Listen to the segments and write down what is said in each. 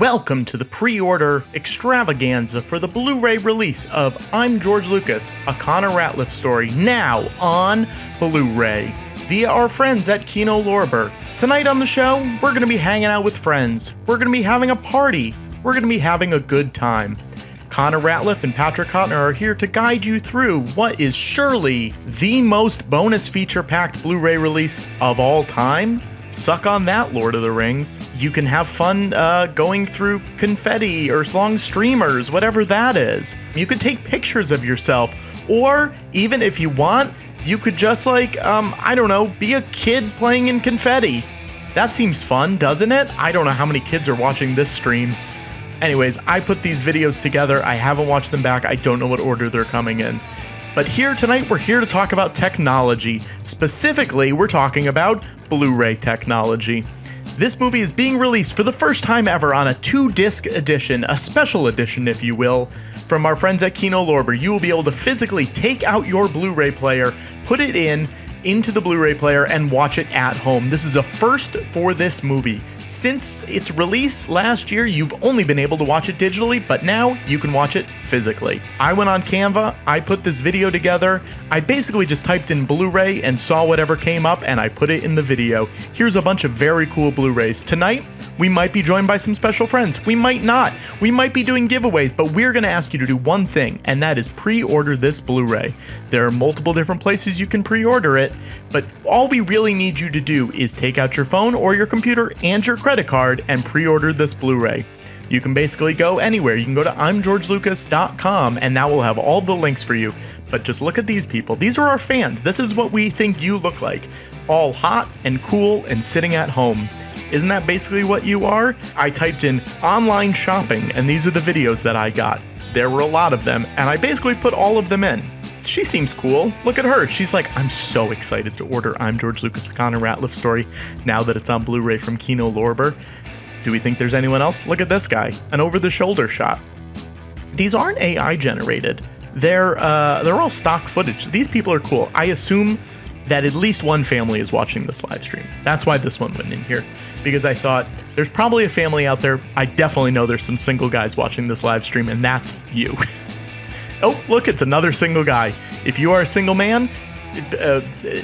Welcome to the pre-order extravaganza for the Blu-ray release of I'm George Lucas, a Connor Ratliff story, now on Blu-ray via our friends at Kino Lorber. Tonight on the show, we're going to be hanging out with friends. We're going to be having a party. We're going to be having a good time. Connor Ratliff and Patrick Hotner are here to guide you through what is surely the most bonus feature-packed Blu-ray release of all time. Suck on that, Lord of the Rings. You can have fun going through confetti or long streamers, whatever that is. You could take pictures of yourself, or even if you want, you could just I don't know, be a kid playing in confetti. That seems fun, doesn't it? I don't know how many kids are watching this stream. Anyways, I put these videos together. I haven't watched them back. I don't know what order they're coming in. But here tonight, we're here to talk about technology. Specifically, we're talking about Blu-ray technology. This movie is being released for the first time ever on a 2-disc edition, a special edition, if you will, from our friends at Kino Lorber. You will be able to physically take out your Blu-ray player, put it into the Blu-ray player, and watch it at home. This is a first for this movie. Since its release last year, you've only been able to watch it digitally, but now you can watch it physically. I went on Canva, I put this video together, I basically just typed in Blu-ray and saw whatever came up, and I put it in the video. Here's a bunch of very cool Blu-rays. Tonight, we might be joined by some special friends. We might not. We might be doing giveaways, but we're going to ask you to do one thing, and that is pre-order this Blu-ray. There are multiple different places you can pre-order it, but all we really need you to do is take out your phone or your computer and your credit card and pre-order this Blu-ray. You can basically go anywhere. You can go to imgeorgelucas.com and that will have all the links for you. But just look at these people. These are our fans. This is what we think you look like. All hot and cool and sitting at home. Isn't that basically what you are? I typed in online shopping and these are the videos that I got. There were a lot of them and I basically put all of them in. She seems cool. Look at her. She's like, I'm so excited to order I'm George Lucas, a Connor Ratliff story now that it's on Blu-ray from Kino Lorber. Do we think there's anyone else? Look at this guy, an over-the-shoulder shot. These aren't AI generated. They're all stock footage. These people are cool. I assume that at least one family is watching this live stream. That's why this one went in here, because I thought there's probably a family out there. I definitely know there's some single guys watching this live stream, and that's you. Oh, look, it's another single guy. If you are a single man,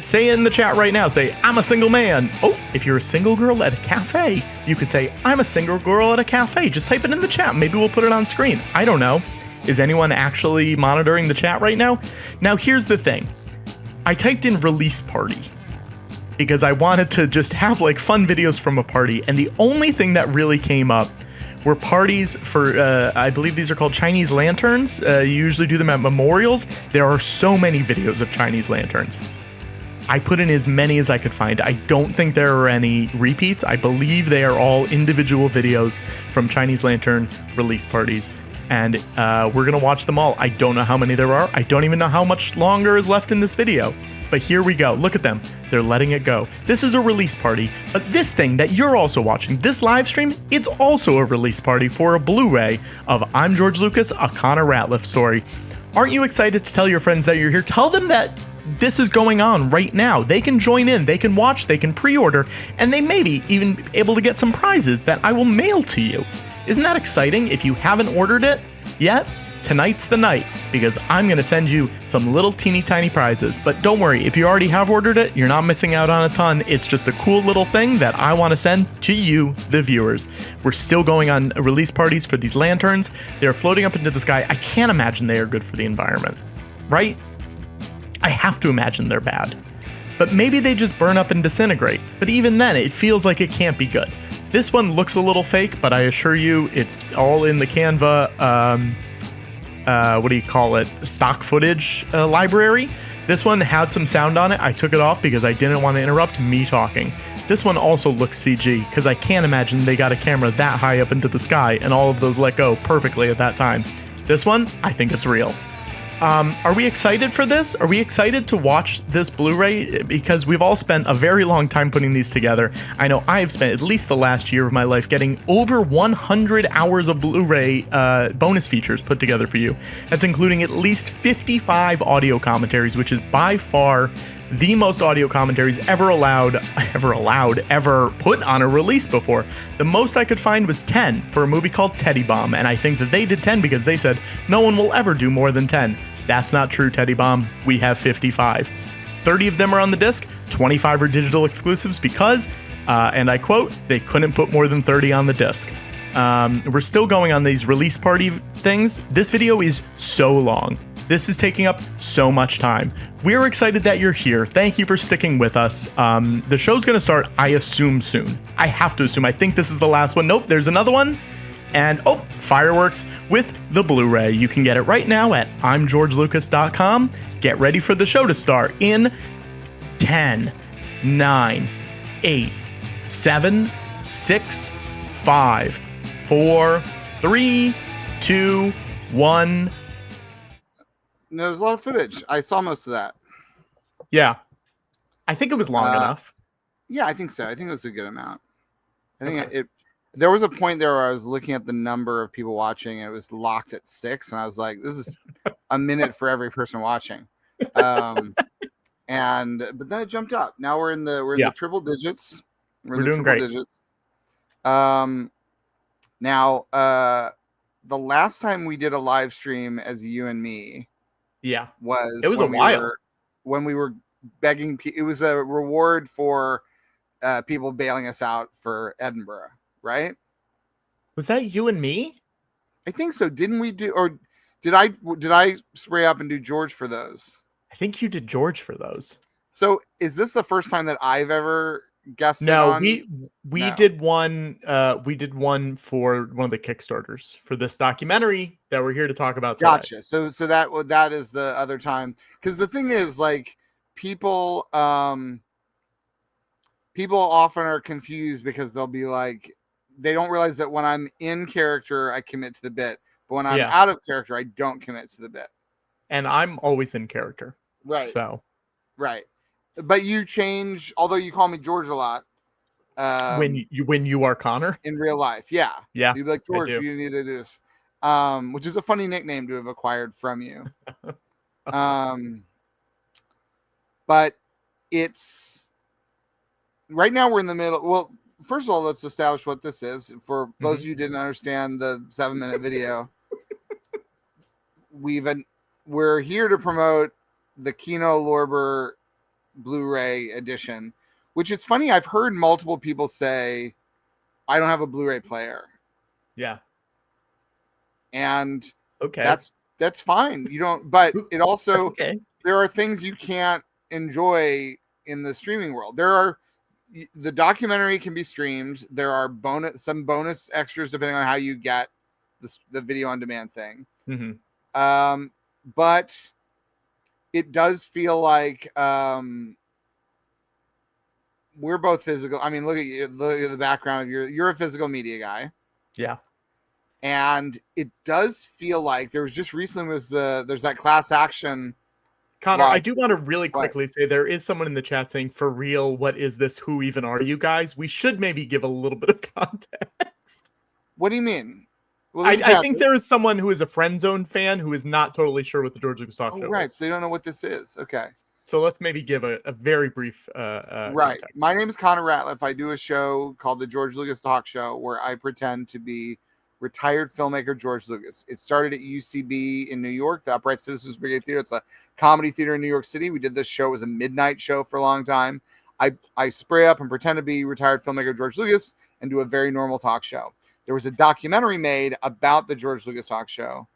say in the chat right now, say, I'm a single man. Oh, if you're a single girl at a cafe, you could say, I'm a single girl at a cafe. Just type it in the chat. Maybe we'll put it on screen. I don't know. Is anyone actually monitoring the chat right now? Now, here's the thing. I typed in release party because I wanted to just have fun videos from a party. And the only thing that really came up were parties for, I believe these are called Chinese lanterns. You usually do them at memorials. There are so many videos of Chinese lanterns. I put in as many as I could find. I don't think there are any repeats. I believe they are all individual videos from Chinese lantern release parties. And we're gonna watch them all. I don't know how many there are. I don't even know how much longer is left in this video. But here we go. Look at them. They're letting it go. This is a release party, but this thing that you're also watching, this live stream, it's also a release party for a Blu-ray of I'm George Lucas, a Connor Ratliff story. Aren't you excited to tell your friends that you're here? Tell them that this is going on right now. They can join in, they can watch, they can pre-order, and they may be even able to get some prizes that I will mail to you. Isn't that exciting? If you haven't ordered it yet, tonight's the night, because I'm going to send you some little teeny tiny prizes. But don't worry, if you already have ordered it, you're not missing out on a ton. It's just a cool little thing that I want to send to you, the viewers. We're still going on release parties for these lanterns. They're floating up into the sky. I can't imagine they are good for the environment, right? I have to imagine they're bad. But maybe they just burn up and disintegrate. But even then, it feels like it can't be good. This one looks a little fake, but I assure you it's all in the Canva, what do you call it, stock footage library. This one had some sound on it. I took it off because I didn't want to interrupt me talking. This one also looks CG because I can't imagine they got a camera that high up into the sky and all of those let go perfectly at that time. This one, I think it's real. Are we excited for this? Are we excited to watch this Blu-ray? Because we've all spent a very long time putting these together. I know I have spent at least the last year of my life getting over 100 hours of Blu-ray bonus features put together for you. That's including at least 55 audio commentaries, which is by far the most audio commentaries ever put on a release before. The most I could find was 10 for a movie called Teddy Bomb, and I think that they did 10 because they said no one will ever do more than 10. That's not true, Teddy Bomb. We have 55. 30 of them are on the disc, 25 are digital exclusives because, and I quote, they couldn't put more than 30 on the disc. We're still going on these release party things. This video is so long. This is taking up so much time. We're excited that you're here. Thank you for sticking with us. The show's going to start, I assume, soon. I have to assume. I think this is the last one. Nope, there's another one. And, fireworks with the Blu-ray. You can get it right now at I'mGeorgeLucas.com. Get ready for the show to start in 10, 9, 8, 7, 6, 5, 4, 3, 2, 1. No, there's a lot of footage. I saw most of that. Yeah. I think it was long enough. Yeah, I think so. I think it was a good amount. I think there was a point there where I was looking at the number of people watching and it was locked at 6, and I was like, this is a minute for every person watching. But then it jumped up. Now we're in the triple digits. We're doing great. Now the last time we did a live stream as you and me, it was a while when we were begging. It was a reward for people bailing us out for Edinburgh, right? Was that you and me? I think so. Didn't we do, or did I spray up and do George for those? I think you did George for those. So is this the first time that I've ever guessed? No, we did one. We did one for one of the Kickstarters for this documentary that we're here to talk about today. Gotcha. So that is the other time, because the thing is, like, people often are confused because they'll be like, they don't realize that when I'm in character I commit to the bit, but when I'm out of character I don't commit to the bit. And I'm always in character, right? So right. But you change, although you call me George a lot. When you are Connor in real life, yeah. You'd be like, George, you need to do this, which is a funny nickname to have acquired from you. But it's right now we're in the middle. Well, first of all, let's establish what this is for those of you who didn't understand the 7-minute video. We're here to promote the Kino Lorber Blu-ray edition, which it's funny. I've heard multiple people say, I don't have a Blu-ray player. Yeah. And okay, that's fine. You don't, but it also, there are things you can't enjoy in the streaming world. The documentary can be streamed. There are some bonus extras depending on how you get the video on demand thing. But it does feel like we're both physical. I mean, look at you. Look at the background of you're a physical media guy. Yeah. And it does feel like there's that class action. Connor, I do want to really quickly say there is someone in the chat saying, for real, what is this? Who even are you guys? We should maybe give a little bit of context. What do you mean? Well, I think there is someone who is a Friend Zone fan who is not totally sure what the George Lucas Talk Show right, is. so they don't know what this is. Okay. So let's maybe give a very brief right. context. My name is Connor Ratliff. I do a show called the George Lucas Talk Show where I pretend to be retired filmmaker George Lucas. It started at UCB in New York, the Upright Citizens Brigade Theater. It's a comedy theater in New York City. We did this show. It was a midnight show for a long time. I spray up and pretend to be retired filmmaker George Lucas and do a very normal talk show. There was a documentary made about the George Lucas Talk Show,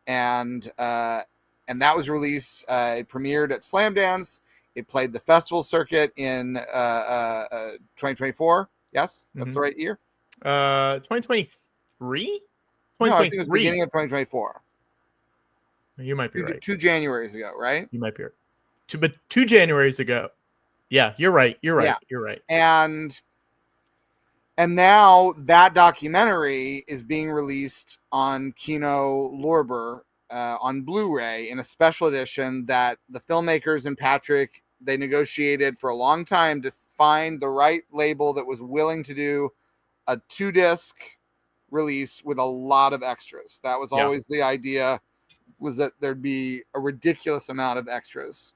and that was released. It premiered at Slam Dance. It played the festival circuit in 2024. Yes, that's the right year. 2023. No, I think it was beginning of 2024. You might be right. 2 Januaries ago, right? You might be right. 2 Januaries ago. Yeah, you're right. You're right. Yeah. You're right. And now that documentary is being released on Kino Lorber on Blu-ray in a special edition that the filmmakers and Patrick, they negotiated for a long time to find the right label that was willing to do a 2-disc release with a lot of extras. That was always the idea, was that there'd be a ridiculous amount of extras.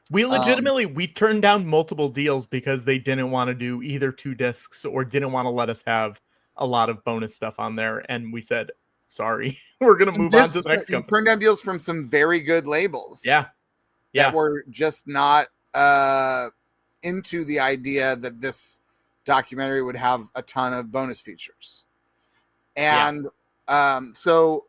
We Um, legitimately we turned down multiple deals because they didn't want to do either 2 discs or didn't want to let us have a lot of bonus stuff on there, and we said sorry. We're gonna move on to the next you company. turned down deals from some very good labels Yeah, that yeah, were just not into the idea that this documentary would have a ton of bonus features. yeah. And so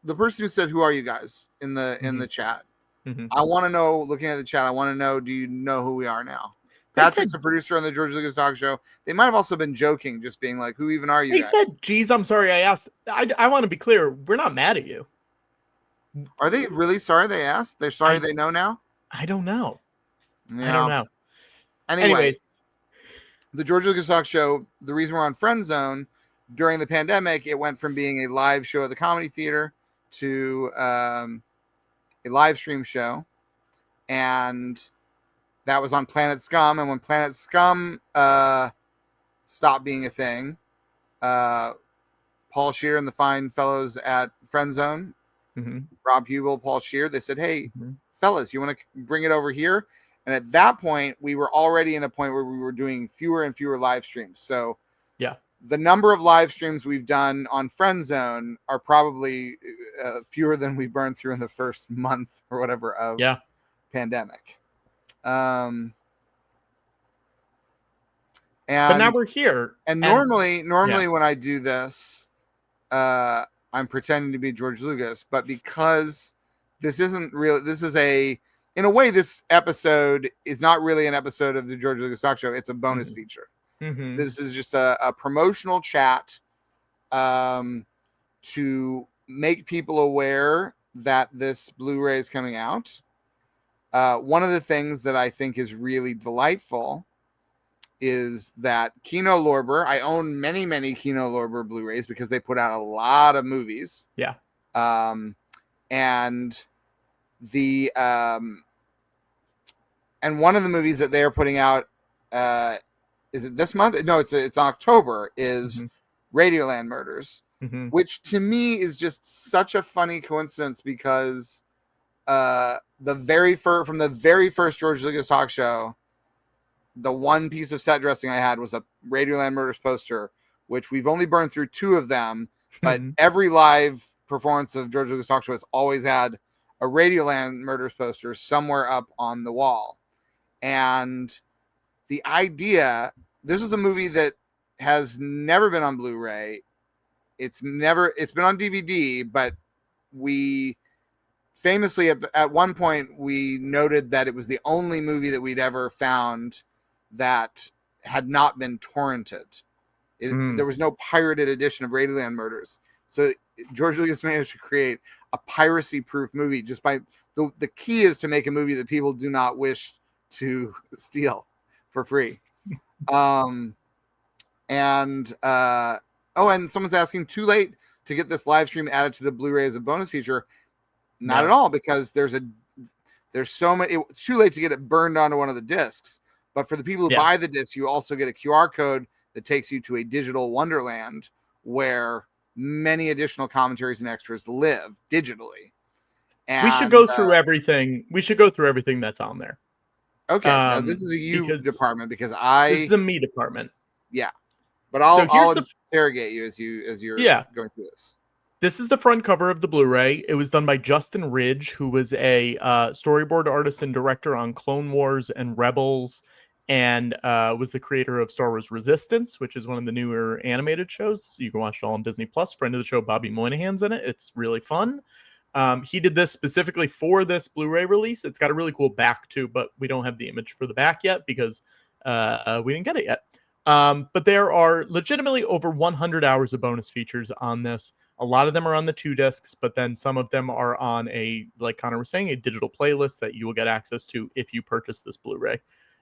the person who said, "Who are you guys?" in Hmm. the chat, Hmm. I want to know. Looking at the chat, I want to know: do you know who we are now? They Patrick's said a producer on the George Lucas Talk Show. They might have also been joking, just being like, "Who even are you they guys?" said, "Geez, I'm sorry I asked." I want to be clear. We're not mad at you. Are they really sorry they asked? They're sorry I they know now? I don't know. I don't Yeah. know. Anyway, Anyways. the George Lucas Talk Show, the reason we're on Friend Zone, during the pandemic, it went from being a live show at the Comedy Theater to a live stream show. And that was on Planet Scum. And when Planet Scum stopped being a thing, uh, Paul Scheer and the fine fellows at Friend Zone, Hmm. Rob Hubel, Paul Scheer, they said, "Hey, Hmm. fellas, you want to bring it over here?" And at that point, we were already in a point where we were doing fewer and fewer live streams. So Yeah, the number of live streams we've done on Friend Zone are probably fewer than we burned through in the first month or whatever of yeah. pandemic. Um, But now and we're here, and and normally yeah. when I do this, I'm pretending to be George Lucas, but because this isn't real, this is in a way, this episode is not really an episode of the George Lucas Talk Show. It's a bonus Hmm. feature. Hmm. This is just a promotional chat um, to make people aware that this Blu-ray is coming out. One of the things that I think is really delightful is that Kino Lorber, I own many Kino Lorber Blu-rays because they put out a lot of movies. Yeah. Um, and the and one of the movies that they are putting out, is it this month? No, it's October, is Hmm. Radioland Murders, Hmm. which to me is just such a funny coincidence because from the very first George Lucas Talk Show, the one piece of set dressing I had was a Radioland Murders poster, which we've only burned through 2 of them, but every live performance of George Lucas Talk Show has always had a Radioland Murders poster somewhere up on the wall. And the idea, this is a movie that has never been on Blu-ray. It's been on DVD, but we famously at one point we noted that it was the only movie that we'd ever found that had not been torrented. There was no pirated edition of Radioland Murders. So George Lucas managed to create a piracy-proof movie just by the key is to make a movie that people do not wish to steal for free. Um, and and someone's asking, too late to get this live stream added to the Blu-ray as a bonus feature. Not at No. all, because there's so many. It's too late to get it burned onto one of the discs. But for the people who Yeah. buy the disc, you also get a QR code that takes you to a digital wonderland where many additional commentaries and extras live digitally. We should And go through everything. We should go through everything that's on there. okay, now this is a you Because department because this is I a me department. yeah, but So I'll here's the interrogate you as you're yeah. going through this. This is the front cover of the Blu-ray. It was done by Justin Ridge, who was a storyboard artist and director on Clone Wars and Rebels, and was the creator of Star Wars Resistance, which is one of the newer animated shows. You can watch it all on Disney Plus. Friend of the show, Bobby Moynihan's in it. It's really fun. He did this specifically for this Blu-ray release. It's got a really cool back too, but we don't have the image for the back yet because we didn't get it yet. But there are legitimately over 100 hours of bonus features on this. A lot of them are on the 2 discs, but then some of them are on like Connor was saying, a digital playlist that you will get access to if you purchase this Blu-ray.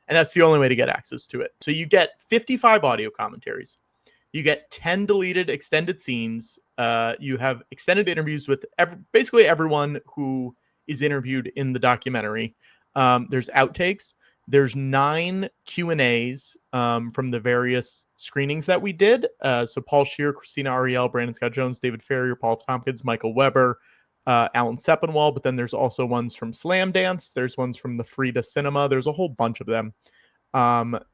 And that's the only way to get access to it. So you get 55 audio commentaries. You get 10 deleted extended scenes. You have extended interviews with basically everyone who is interviewed in the documentary. There's outtakes. There's 9 Q&As from the various screenings that we did. So Paul Scheer, Christina Ariel, Brandon Scott Jones, David Farrier, Paul Tompkins, Michael Weber, Alan Sepinwall, but then there's also ones from Slam Dance. There's ones from the Frida Cinema. There's a whole bunch of them.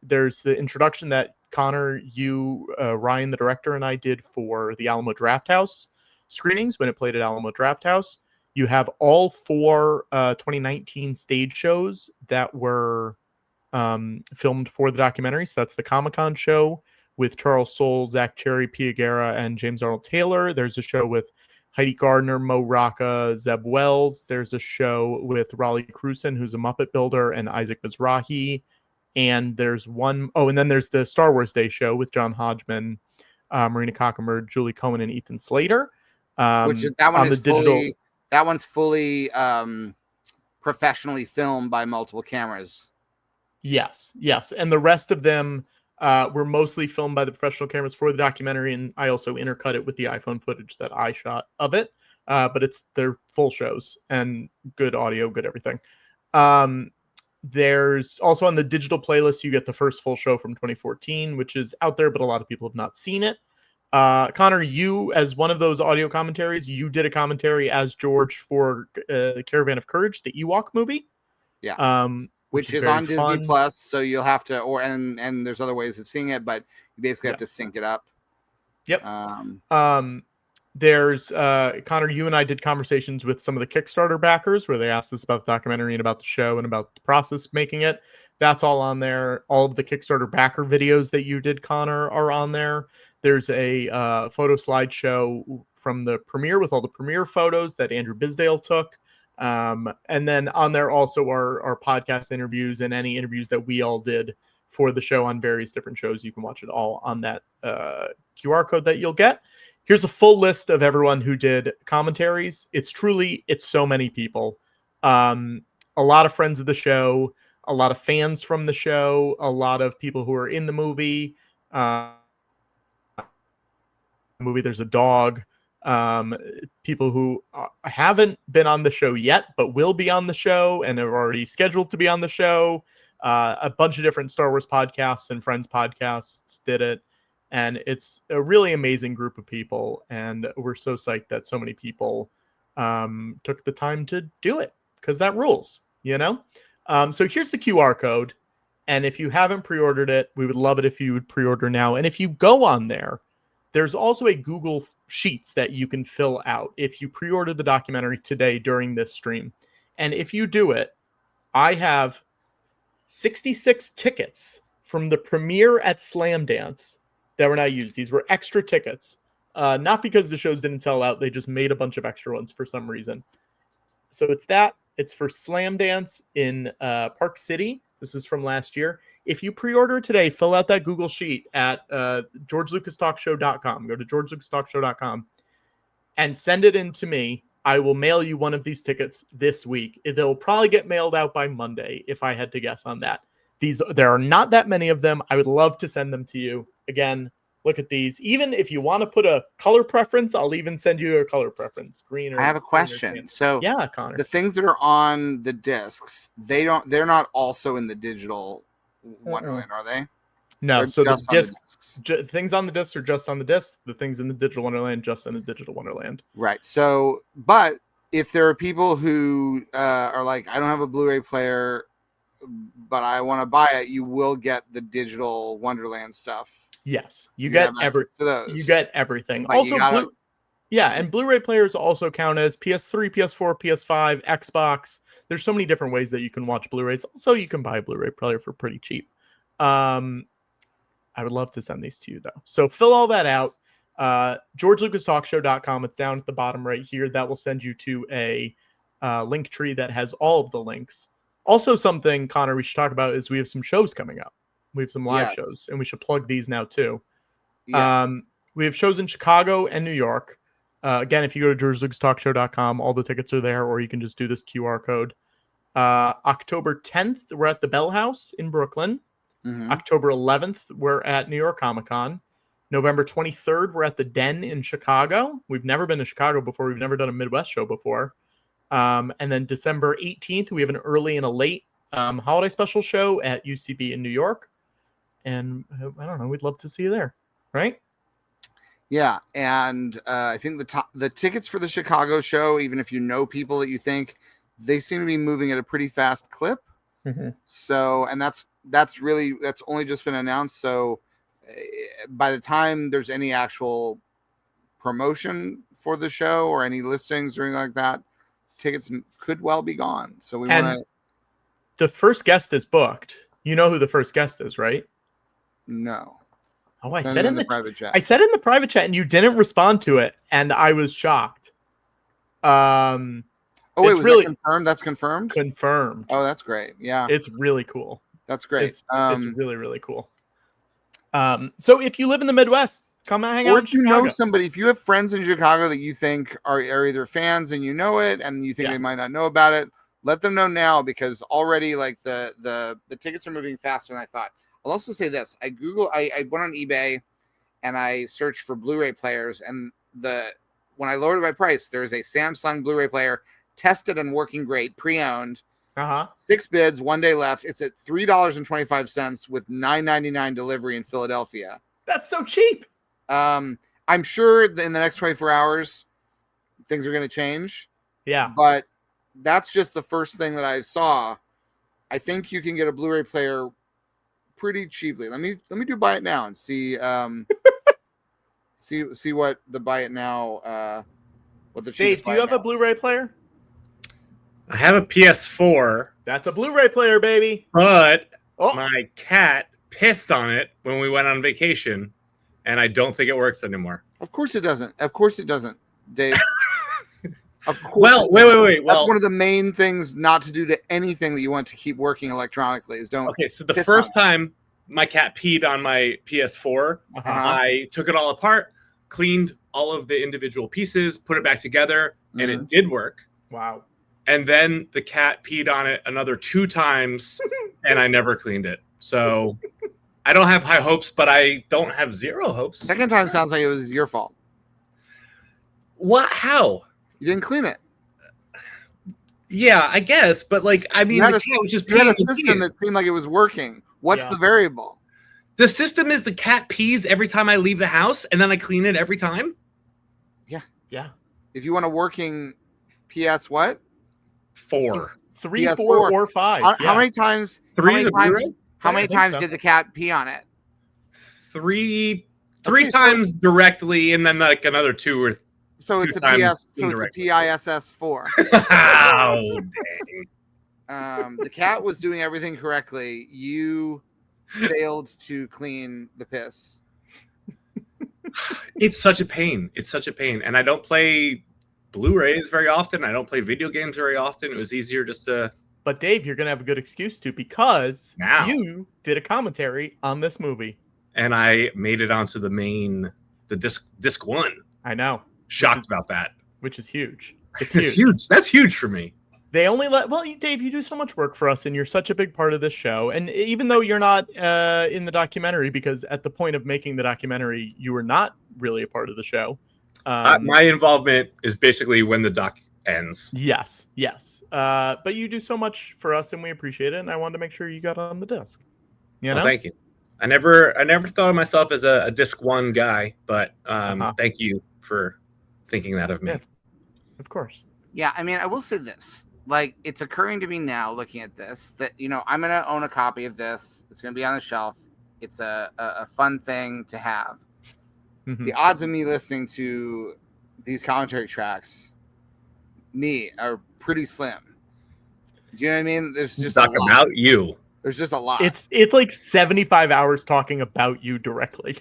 There's the introduction that Connor, you, Ryan, the director, and I did for the Alamo Drafthouse screenings when it played at Alamo Drafthouse. You have all 4 2019 stage shows that were filmed for the documentary. So that's the Comic-Con show with Charles Soule, Zach Cherry, Pia Guerra, and James Arnold Taylor. There's a show with Heidi Gardner, Mo Rocca, Zeb Wells. There's a show with Raleigh Cruson, who's a Muppet builder, and Isaac Mizrahi. And there's one, and then there's the Star Wars Day show with John Hodgman, Marina Cockermore, Julie Cohen, and Ethan Slater. Which is, that one's fully professionally filmed by multiple cameras. Yes. And the rest of them were mostly filmed by the professional cameras for the documentary, and I also intercut it with the iPhone footage that I shot of it. But they're full shows and good audio, good everything. There's also on the digital playlist, you get the first full show from 2014, which is out there, but a lot of people have not seen it. Connor, you, as one of those audio commentaries, you did a commentary as George for Caravan of Courage, the Ewok movie. Yeah. Which is on Disney Plus, so you'll have to, and there's other ways of seeing it, but you basically have to sync it up. Yep. There's Connor, you and I did conversations with some of the Kickstarter backers where they asked us about the documentary and about the show and about the process of making it. That's all on there. All of the Kickstarter backer videos that you did, Connor, are on there. There's a photo slideshow from the premiere with all the premiere photos that Andrew Bisdale took. And then on there also are our podcast interviews and any interviews that we all did for the show on various different shows. You can watch it all on that QR code that you'll get. Here's a full list of everyone who did commentaries. It's so many people. A lot of friends of the show, a lot of fans from the show, a lot of people who are in the movie. There's a dog. People who haven't been on the show yet, but will be on the show and are already scheduled to be on the show. A bunch of different Star Wars podcasts and Friends podcasts did it. And it's a really amazing group of people. And we're so psyched that so many people took the time to do it, because that rules, So here's the QR code. And if you haven't pre-ordered it, we would love it if you would pre-order now. And if you go on there, there's also a Google Sheets that you can fill out if you pre-order the documentary today during this stream. And if you do it, I have 66 tickets from the premiere at Slam Dance that were not used. These were extra tickets, not because the shows didn't sell out. They just made a bunch of extra ones for some reason. So it's for Slam Dance in Park City. This is from last year. If you pre-order today, fill out that Google Sheet at GeorgeLucasTalkShow.com. Go to GeorgeLucasTalkShow.com and send it in to me. I will mail you one of these tickets this week. They'll probably get mailed out by Monday, if I had to guess on that. There are not that many of them. I would love to send them to you. Again, look at these. Even if you want to put a color preference, I'll even send you a color preference. Green or I have a question. So yeah, Connor. The things that are on the discs, they're not also in the digital Wonderland, are they? No, they're so the discs, things on the discs are just on the disc. The things in the digital Wonderland, just in the digital Wonderland. Right. So, but if there are people who are like, I don't have a Blu-ray player, but I want to buy it, you will get the digital Wonderland stuff. Yes, you get everything. But also, and Blu-ray players also count as PS3, PS4, PS5, Xbox. There's so many different ways that you can watch Blu-rays. Also, you can buy a Blu-ray player for pretty cheap. I would love to send these to you, though. So fill all that out. GeorgeLucasTalkShow.com. It's down at the bottom right here. That will send you to a link tree that has all of the links. Also, something, Connor, we should talk about is we have some shows coming up. We have some live shows, and we should plug these now, too. Yes. We have shows in Chicago and New York. Again, if you go to GeorgeLucasTalkShow.com, all the tickets are there, or you can just do this QR code. October 10th, we're at the Bell House in Brooklyn. Mm-hmm. October 11th, we're at New York Comic Con. November 23rd, we're at the Den in Chicago. We've never been to Chicago before. We've never done a Midwest show before. And then December 18th, we have an early and a late holiday special show at UCB in New York. And I don't know, we'd love to see you there, right? Yeah, and I think the tickets for the Chicago show, even if you know people that you think, they seem to be moving at a pretty fast clip. Mm-hmm. So, and that's only just been announced. So, by the time there's any actual promotion for the show or any listings or anything like that, tickets could well be gone. So we want to. The first guest is booked. You know who the first guest is, right? No. Oh, I Send said it in the private chat. I said in the private chat, and you didn't respond to it, and I was shocked. Oh wait, was really that confirmed? That's confirmed. Confirmed. Oh, that's great. Yeah, it's really cool. That's great. It's really, really cool. So if you live in the Midwest, come and hang out. Or if you know somebody, if you have friends in Chicago that you think are either fans and you know it, and you think they might not know about it, let them know now, because already like the tickets are moving faster than I thought. I'll also say this: I went on eBay and I searched for Blu-ray players, and when I lowered my price, there's a Samsung Blu-ray player, tested and working great, pre-owned. 6 bids, 1 day left. It's at $3.25 with $9.99 delivery in Philadelphia. That's so cheap. I'm sure that in the next 24 hours, things are going to change. Yeah. But that's just the first thing that I saw. I think you can get a Blu-ray player pretty cheaply. Let me do buy it now and see see what the buy it now what the Dave, do you have a Blu-ray player? I have a PS4. That's a Blu-ray player, baby. But my cat pissed on it when we went on vacation, and I don't think it works anymore. Of course it doesn't. Of course it doesn't, Dave. Of course. Well, wait. That's one of the main things not to do to anything that you want to keep working electronically is don't. Okay, so the first time my cat peed on my PS4, I took it all apart, cleaned all of the individual pieces, put it back together, and it did work. Wow. And then the cat peed on it another 2 times, and I never cleaned it. So I don't have high hopes, but I don't have zero hopes. Second time sounds like it was your fault. What? How? You didn't clean it. Yeah, I guess. But like, I mean, you had a system that seemed like it was working. What's the variable? The system is the cat pees every time I leave the house, and then I clean it every time. Yeah. Yeah. If you want a working PS what? 4. 3, 4, or 5. How many times? How many times did the cat pee on it? 3 times directly, and then like another 2 or 3. So it's a PS. So it's a PISS4. Oh, dang. The cat was doing everything correctly. You failed to clean the piss. It's such a pain. And I don't play Blu-rays very often. I don't play video games very often. It was easier just to. But Dave, you're gonna have a good excuse to, because you did a commentary on this movie, and I made it onto the disc 1. I know. Shocked about that. Which is huge. It's huge. That's huge for me. They only Dave, you do so much work for us, and you're such a big part of this show. And even though you're not in the documentary, because at the point of making the documentary, you were not really a part of the show. My involvement is basically when the doc ends. Yes. But you do so much for us, and we appreciate it. And I wanted to make sure you got on the disc. You know? Thank you. I never thought of myself as a disc 1 guy, but thank you for thinking that of me. Yeah, of course. Yeah, I mean, I will say this. Like, it's occurring to me now, looking at this, that, I'm going to own a copy of this. It's going to be on the shelf. It's a fun thing to have. Mm-hmm. The odds of me listening to these commentary tracks, are pretty slim. Do you know what I mean? There's just talk about you. There's just a lot. It's like 75 hours talking about you directly.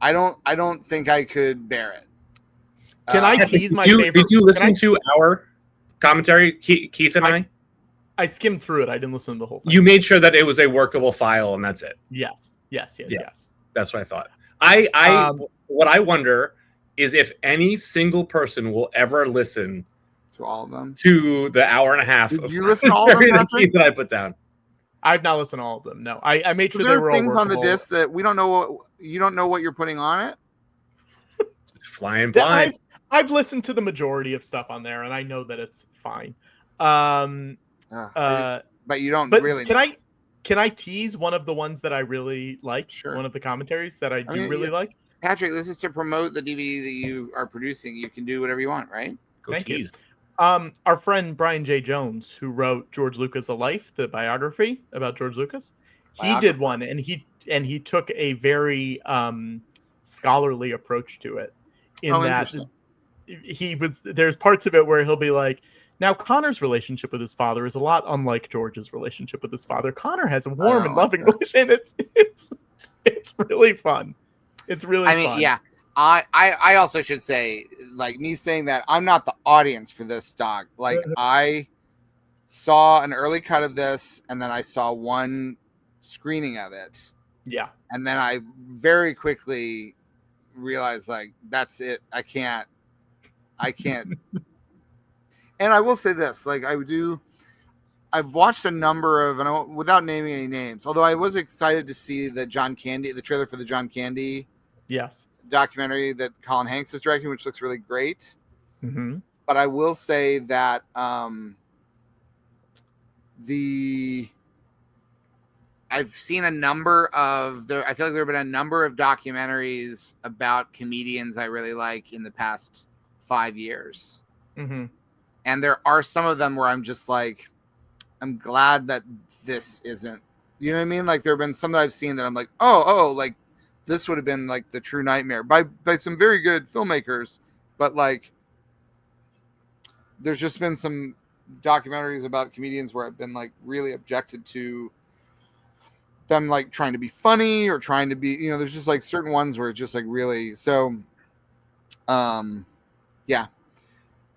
I don't think I could bear it. Can I tease my favorite? Did you listen to our commentary, Keith and I? I skimmed through it. I didn't listen to the whole thing. You made sure that it was a workable file, and that's it. Yes. That's what I thought. What I wonder is if any single person will ever listen to all of them, to the hour and a half. Did you listen to all of them that I put down? I've not listened to all of them. No, I made sure there were things on the disc that we don't know. You don't know what you're putting on it. Just flying blind. I've listened to the majority of stuff on there, and I know that it's fine. But you don't really. Can I tease one of the ones that I really like? Sure. One of the commentaries that I do really like. Patrick, this is to promote the DVD that you are producing. You can do whatever you want, right? Go Thank you. tease. Our friend Brian J. Jones, who wrote George Lucas: A Life, the biography about George Lucas, he did one, and he took a very scholarly approach to it. In that there's parts of it where he'll be like, now Connor's relationship with his father is a lot unlike George's relationship with his father. Connor has a warm and loving relationship, and it's really fun. It's really fun. Yeah. I also should say, like, me saying that, I'm not the audience for this doc. Like, I saw an early cut of this, and then I saw one screening of it. Yeah. And then I very quickly realized, like, that's it. I can't. And I will say this, like, I've watched a number of, and without naming any names, although I was excited to see the trailer for the John Candy documentary that Colin Hanks is directing, which looks really great. Mm-hmm. But I will say that I've seen a number of I feel like there have been a number of documentaries about comedians I really like in the past 5 years. Mm-hmm. And there are some of them where I'm just like, I'm glad that this isn't, you know what I mean? Like, there have been some that I've seen that I'm like, oh, like, this would have been like the true nightmare by some very good filmmakers. But like, there's just been some documentaries about comedians where I've been like really objected to them, like trying to be funny or trying to be, you know, there's just like certain ones where it's just like really, so, yeah.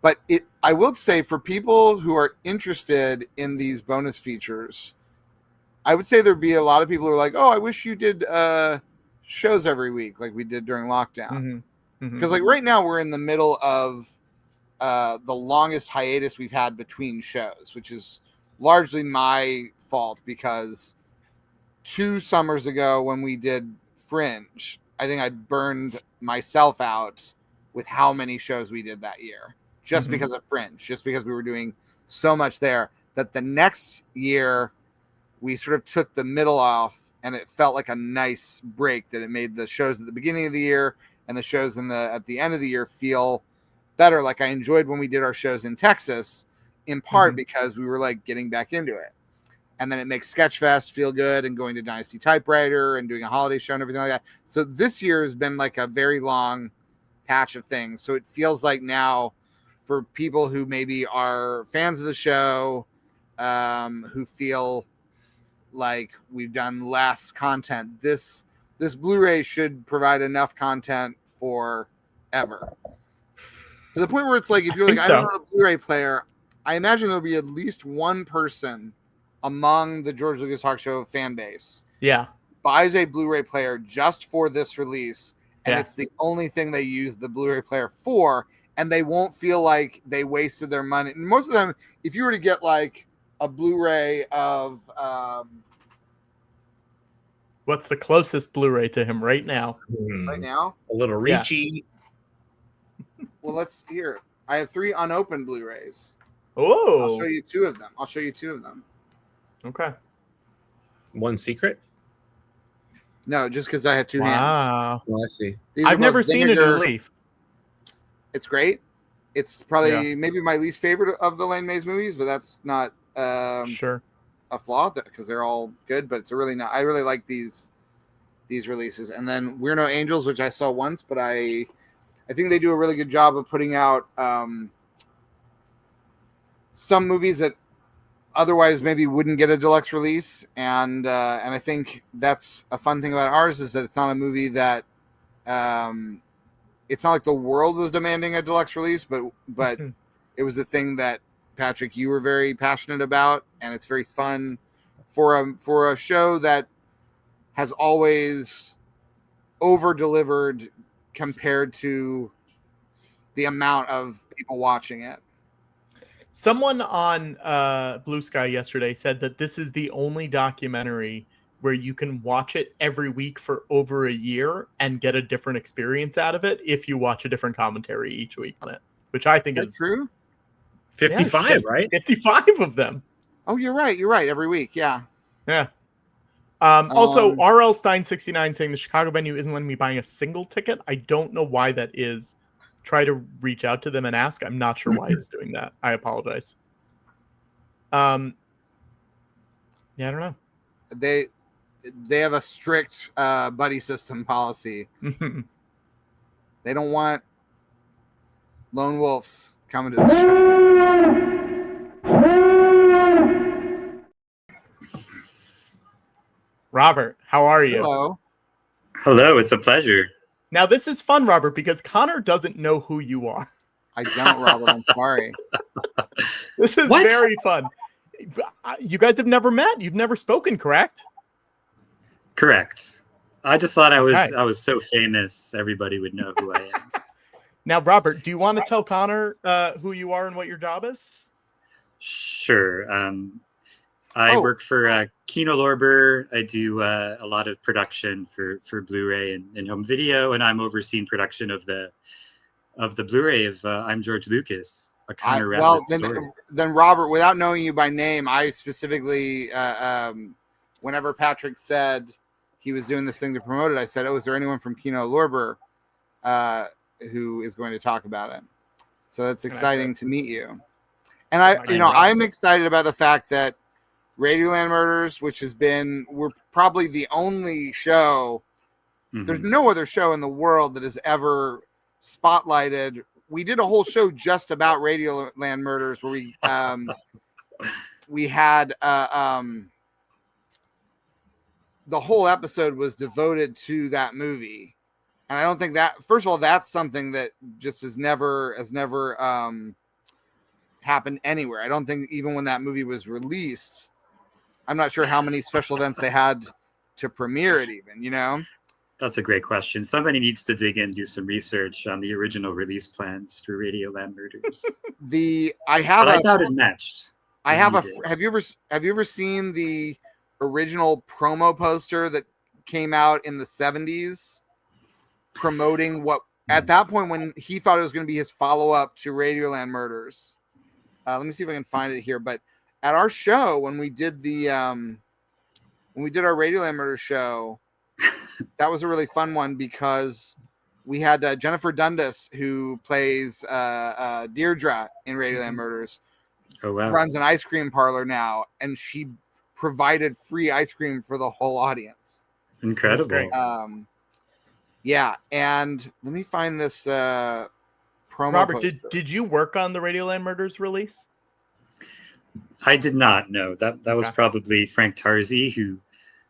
But I will say, for people who are interested in these bonus features, I would say there'd be a lot of people who are like, oh, I wish you did shows every week like we did during lockdown. Because like right now we're in the middle of the longest hiatus we've had between shows, which is largely my fault, because 2 summers ago when we did Fringe, I think I burned myself out with how many shows we did that year. Just because of Fringe, just because we were doing so much there, that the next year we sort of took the middle off, and it felt like a nice break, that it made the shows at the beginning of the year and the shows at the end of the year feel better. Like, I enjoyed when we did our shows in Texas, in part because we were like getting back into it. And then it makes Sketchfest feel good, and going to Dynasty Typewriter and doing a holiday show and everything like that. So this year has been like a very long patch of things. So it feels like now, for people who maybe are fans of the show, who feel like we've done less content, this Blu-ray should provide enough content for ever. To the point where it's like, if you're like, I don't know a Blu-ray player, I imagine there'll be at least one person among the George Lucas Talk Show fan base buys a Blu-ray player just for this release, and it's the only thing they use the Blu-ray player for, and they won't feel like they wasted their money. And most of them, if you were to get like a Blu-ray of what's the closest Blu-ray to him right now? Right now, a little reachy. Well, let's hear. I have 3 unopened Blu-rays. Oh, I'll show you 2 of them. Okay. One secret? No, just because I have 2 hands. Well, I see. I've never seen a new Leaf. It's great. It's probably maybe my least favorite of the Lane Mays movies, but that's not a flaw, because they're all good. But it's really not. I really like these releases. And then We're No Angels, which I saw once, but I think they do a really good job of putting out some movies that otherwise maybe wouldn't get a deluxe release. And I think that's a fun thing about ours, is that it's not a movie that it's not like the world was demanding a deluxe release, but it was a thing that, Patrick, you were very passionate about, and it's very fun for a show that has always over-delivered compared to the amount of people watching it. Someone on Blue Sky yesterday said that this is the only documentary where you can watch it every week for over a year and get a different experience out of it if you watch a different commentary each week on it, which I think is true. 55, right? 55 of them. Oh, you're right. Every week. Yeah. Yeah. Also, RL Stein 69 saying the Chicago venue isn't letting me buy a single ticket. I don't know why that is. Try to reach out to them and ask. I'm not sure why it's doing that. I apologize. Yeah, I don't know. They have a strict buddy system policy. They don't want lone wolves coming to the show. Robert, how are you? Hello. Hello, it's a pleasure. Now, this is fun, Robert, because Connor doesn't know who you are. I don't, Robert. I'm sorry. This is very fun. You guys have never met. You've never spoken, correct? Correct. I just thought I was so famous, everybody would know who I am. Now, Robert, do you want to tell Connor who you are and what your job is? Sure. I work for Kino Lorber. I do a lot of production for Blu-ray and home video, and I'm overseeing production of the Blu-ray of I'm George Lucas. Then Robert, without knowing you by name, I specifically, whenever Patrick said he was doing this thing to promote it, I said, "Oh, is there anyone from Kino Lorber who is going to talk about it?" So that's exciting to meet you. And I'm excited about the fact that Radioland Murders, which we're probably the only show. Mm-hmm. There's no other show in the world that has ever spotlighted. We did a whole show just about Radioland Murders, where we had the whole episode was devoted to that movie, and I don't think that. First of all, that's something that just has never happened anywhere. I don't think even when that movie was released. I'm not sure how many special events they had to premiere it even, That's a great question. Somebody needs to dig in, do some research on the original release plans for Radioland Murders. I doubt it matched. Have you ever seen the original promo poster that came out in the 70s promoting what at that point when he thought it was going to be his follow-up to Radioland Murders? Let me see if I can find it here, but at our show, when we did our Radioland Murders show, that was a really fun one because we had Jennifer Dundas, who plays Deirdre in Radioland Murders, runs an ice cream parlor now, and she provided free ice cream for the whole audience. Incredible. Yeah, and let me find this promo. Robert, did you work on the Radioland Murders release? I did not. No, that was probably Frank Tarzi,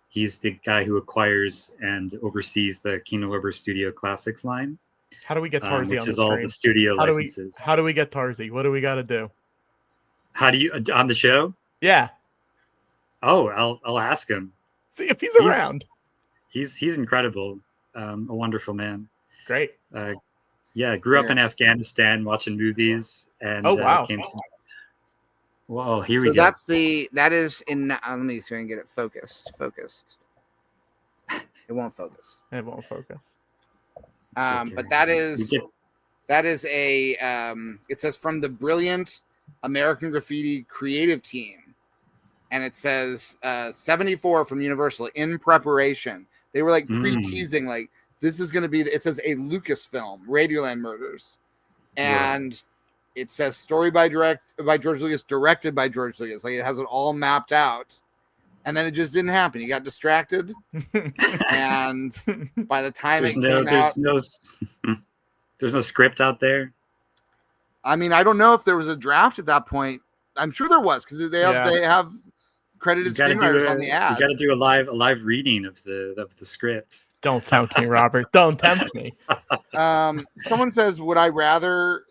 he's the guy who acquires and oversees the Kino Lorber Studio Classics line. How do we get Tarzi on the screen? Which is all the studio licenses. How do we get Tarzi? What do we got to do? How do you on the show? Yeah. Oh, I'll ask him. See if he's around. He's incredible. A wonderful man. Great. Grew up in Afghanistan watching movies, and came to. Well, here we go. That is in. Let me see if I can get it focused. It won't focus. But that is a. It says from the brilliant American Graffiti creative team, and it says 74 from Universal in preparation. They were like pre-teasing, like this is going to be. It says a Lucasfilm, Radioland Murders, and. It says story by George Lucas, directed by George Lucas. Like it has it all mapped out, and then it just didn't happen. He got distracted, and by the time there's no script out there. I mean, I don't know if there was a draft at that point. I'm sure there was because they have credited screenwriters on the ad. You got to do a live reading of the script. Don't tempt me, Robert. Don't tempt me. Someone says, "Would I rather?"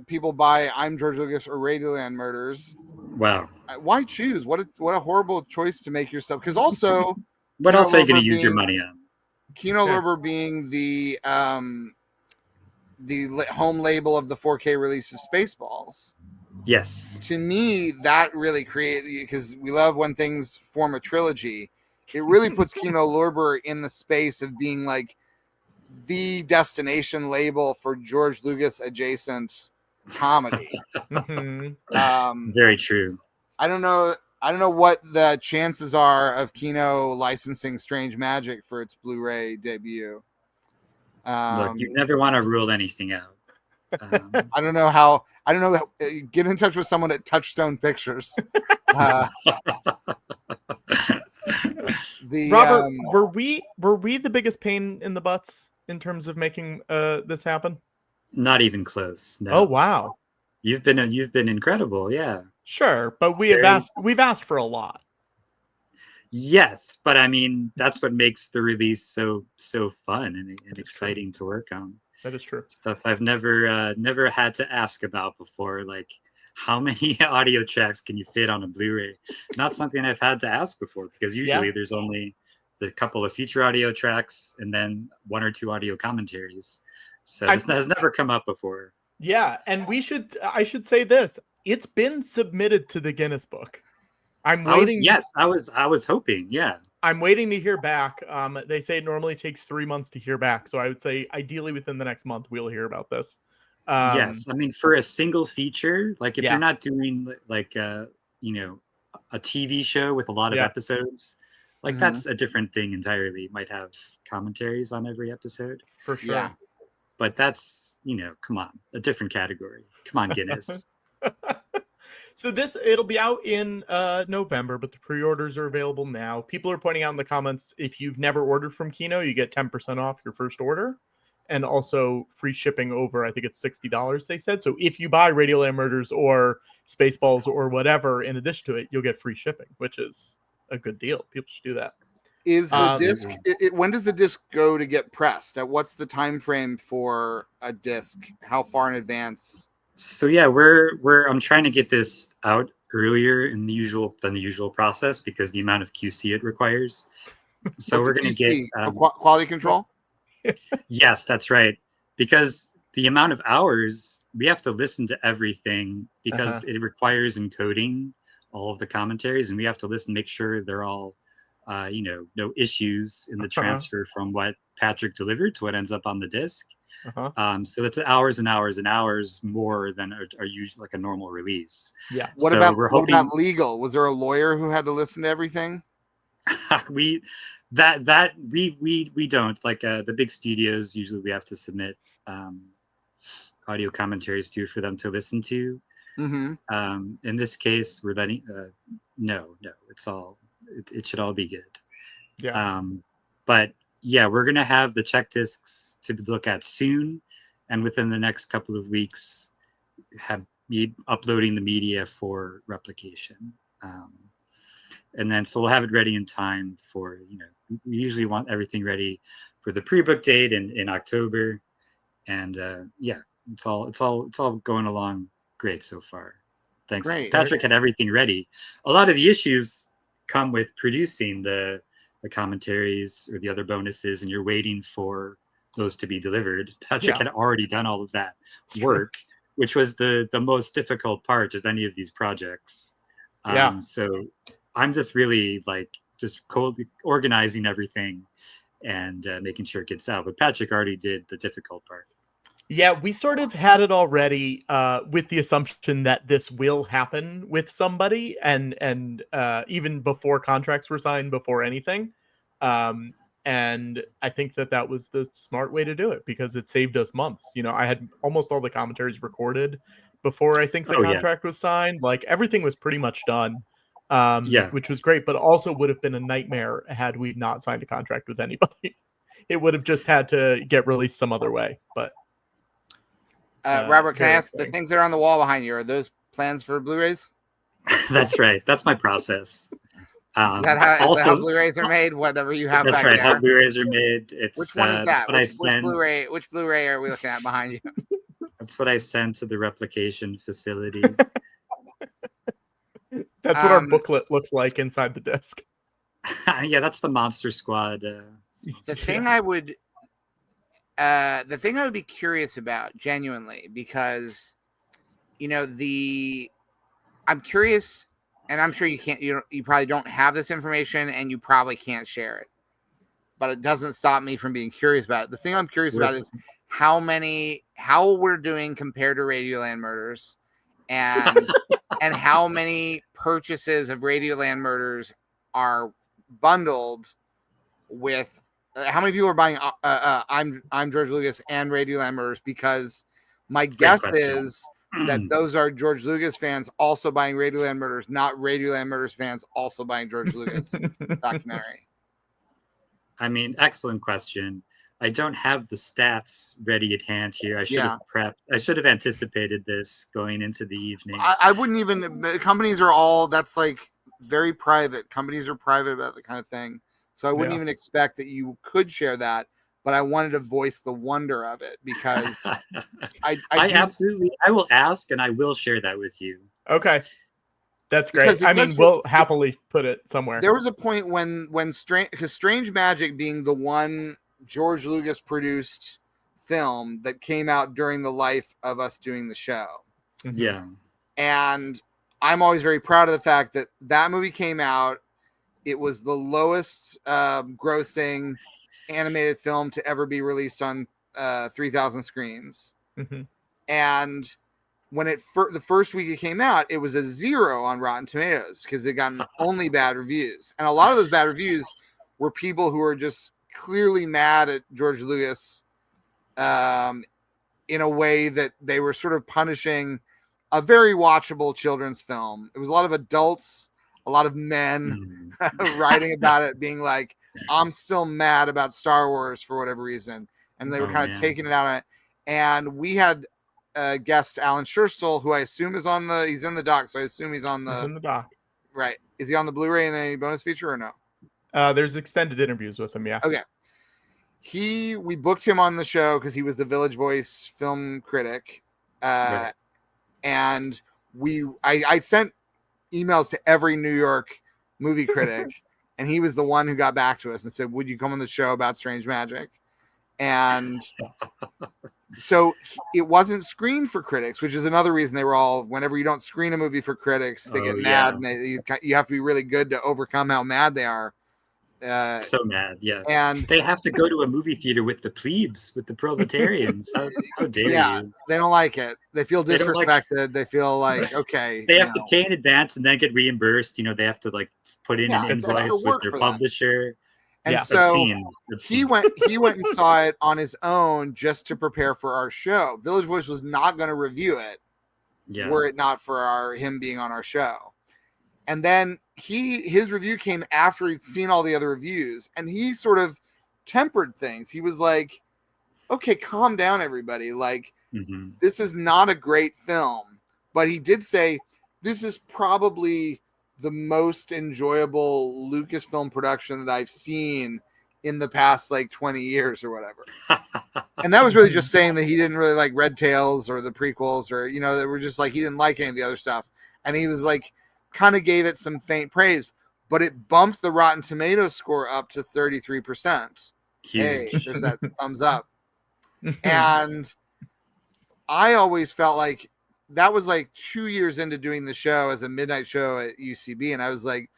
People buy I'm George Lucas or Radioland Murders. Wow. Why choose? What a horrible choice to make yourself. Because also, what else are you going to use your money on? Kino Lorber being the home label of the 4K release of Spaceballs. Yes. To me, that really creates, because we love when things form a trilogy. It really puts Kino Lorber in the space of being like the destination label for George Lucas adjacent comedy. Very true. I don't know I don't know what the chances are of Kino licensing Strange Magic for its Blu-ray debut. Look, you never want to rule anything out. I don't know how. Get in touch with someone at Touchstone Pictures. Robert, were we the biggest pain in the butts in terms of making this happen? Not even close. No. Oh wow. You've been incredible, yeah. Sure, but we've asked for a lot. Yes, but I mean that's what makes the release so fun and exciting to work on. That is true. Stuff I've never had to ask about before, like how many audio tracks can you fit on a Blu-ray? Not something I've had to ask before, because usually there's only the couple of feature audio tracks and then 1 or 2 audio commentaries. So this has never come up before. Yeah, and I should say this. It's been submitted to the Guinness Book. I'm waiting. I was hoping. Yeah. I'm waiting to hear back. They say it normally takes 3 months to hear back. So I would say ideally within the next month, we'll hear about this. Yes. I mean, for a single feature, like if you're not doing like, a TV show with a lot of episodes, like that's a different thing entirely. You might have commentaries on every episode. For sure. Yeah. But that's, come on, a different category. Come on, Guinness. So it'll be out in November, but the pre-orders are available now. People are pointing out in the comments, if you've never ordered from Kino, you get 10% off your first order. And also free shipping over, I think it's $60, they said. So if you buy Radioland Murders or Spaceballs or whatever, in addition to it, you'll get free shipping, which is a good deal. People should do that. Is the disc? When does the disc go to get pressed? What's the time frame for a disc? How far in advance? So yeah, I'm trying to get this out earlier than the usual process because the amount of QC it requires. So we're going to get quality control. Yes, that's right. Because the amount of hours we have to listen to everything because it requires encoding all of the commentaries, and we have to listen, make sure they're all, no issues in the transfer from what Patrick delivered to what ends up on the disc. So that's hours and hours and hours more than are usually like a normal release. Yeah. What about legal? Was there a lawyer who had to listen to everything? we don't, like the big studios. Usually we have to submit audio commentaries to for them to listen to. In this case, we're letting no, it should all be good. Yeah. But yeah, we're going to have the check discs to look at soon. And within the next couple of weeks, have me uploading the media for replication. And then, so we'll have it ready in time for, we usually want everything ready for the pre-book date in October. And yeah, it's all going along great so far. Thanks. Great. Patrick had everything ready. A lot of the issues come with producing the commentaries or the other bonuses, and you're waiting for those to be delivered. Patrick had already done all of that work, which was the most difficult part of any of these projects. So I'm just really just cold organizing everything and making sure it gets out. But Patrick already did the difficult part. Yeah, we sort of had it already with the assumption that this will happen with somebody, and even before contracts were signed, before anything. And I think that was the smart way to do it because it saved us months. I had almost all the commentaries recorded before I think the contract was signed. Like everything was pretty much done, which was great, but also would have been a nightmare had we not signed a contract with anybody. It would have just had to get released some other way, but. Robert, can I ask, the things that are on the wall behind you, are those plans for Blu-rays? That's right. That's my process. Is that how Blu-rays are made? Whatever you have back there. That's right. How Blu-rays are made. Which one is that? Which Blu-ray are we looking at behind you? That's what I sent to the replication facility. That's what our booklet looks like inside the disc. Yeah, that's the Monster Squad. The thing I would be curious about, genuinely, because I'm curious, and I'm sure you can't, you probably don't have this information and you probably can't share it, but it doesn't stop me from being curious about it. The thing I'm curious about is how we're doing compared to Radioland Murders, and and how many purchases of Radioland Murders are bundled with how many people are buying I'm George Lucas and Radioland Murders, because my guess is that those are George Lucas fans also buying Radioland Murders, not Radioland Murders fans also buying George Lucas documentary. I mean, excellent question. I don't have the stats ready at hand here. I should have prepped. I should have anticipated this going into the evening. I wouldn't even. The companies are all. That's like very private. Companies are private about that kind of thing. So I wouldn't even expect that you could share that. But I wanted to voice the wonder of it, because I absolutely. I will ask, and I will share that with you. Okay. That's great. I mean, we'll happily put it somewhere. There was a point when Strange Magic being the one George Lucas produced film that came out during the life of us doing the show. Yeah. And I'm always very proud of the fact that that movie came out. It was the lowest grossing animated film to ever be released on 3,000 screens. Mm-hmm. And when the first week it came out, it was a 0 on Rotten Tomatoes because it got only bad reviews. And a lot of those bad reviews were people who were just clearly mad at George Lucas in a way that they were sort of punishing a very watchable children's film. It was a lot of adults, a lot of men writing about it, being like, I'm still mad about Star Wars for whatever reason. And they were kind of taking it out on it. And we had guest Alan Schurstel, who I assume is he's in the doc, so I assume he's in the doc. Right. Is he on the Blu-ray in any bonus feature or no? There's extended interviews with him, yeah. Okay. We booked him on the show because he was the Village Voice film critic. Right. And I sent emails to every New York movie critic, and he was the one who got back to us and said, would you come on the show about Strange Magic? And so it wasn't screened for critics, which is another reason they were all, whenever you don't screen a movie for critics, they get mad, and you have to be really good to overcome how mad they are. So mad, yeah. And they have to go to a movie theater with the plebes, with the proletarians. How dare you? They don't like it. They feel disrespected. They feel like, okay. They have to pay in advance and then get reimbursed. They have to like put in an invoice with their publisher. And so he went and saw it on his own just to prepare for our show. Village Voice was not going to review it were it not for him being on our show. And then his review came after he'd seen all the other reviews, and he sort of tempered things. He was like, okay, calm down, everybody. Like, this is not a great film. But he did say, this is probably the most enjoyable Lucasfilm production that I've seen in the past like 20 years or whatever. And that was really just saying that he didn't really like Red Tails or the prequels, or, they were just like, he didn't like any of the other stuff. And he was like, kind of gave it some faint praise, but it bumped the Rotten Tomatoes score up to 33%. Huge. Hey, there's that thumbs up. And I always felt like that was like 2 years into doing the show as a midnight show at UCB. And I was like,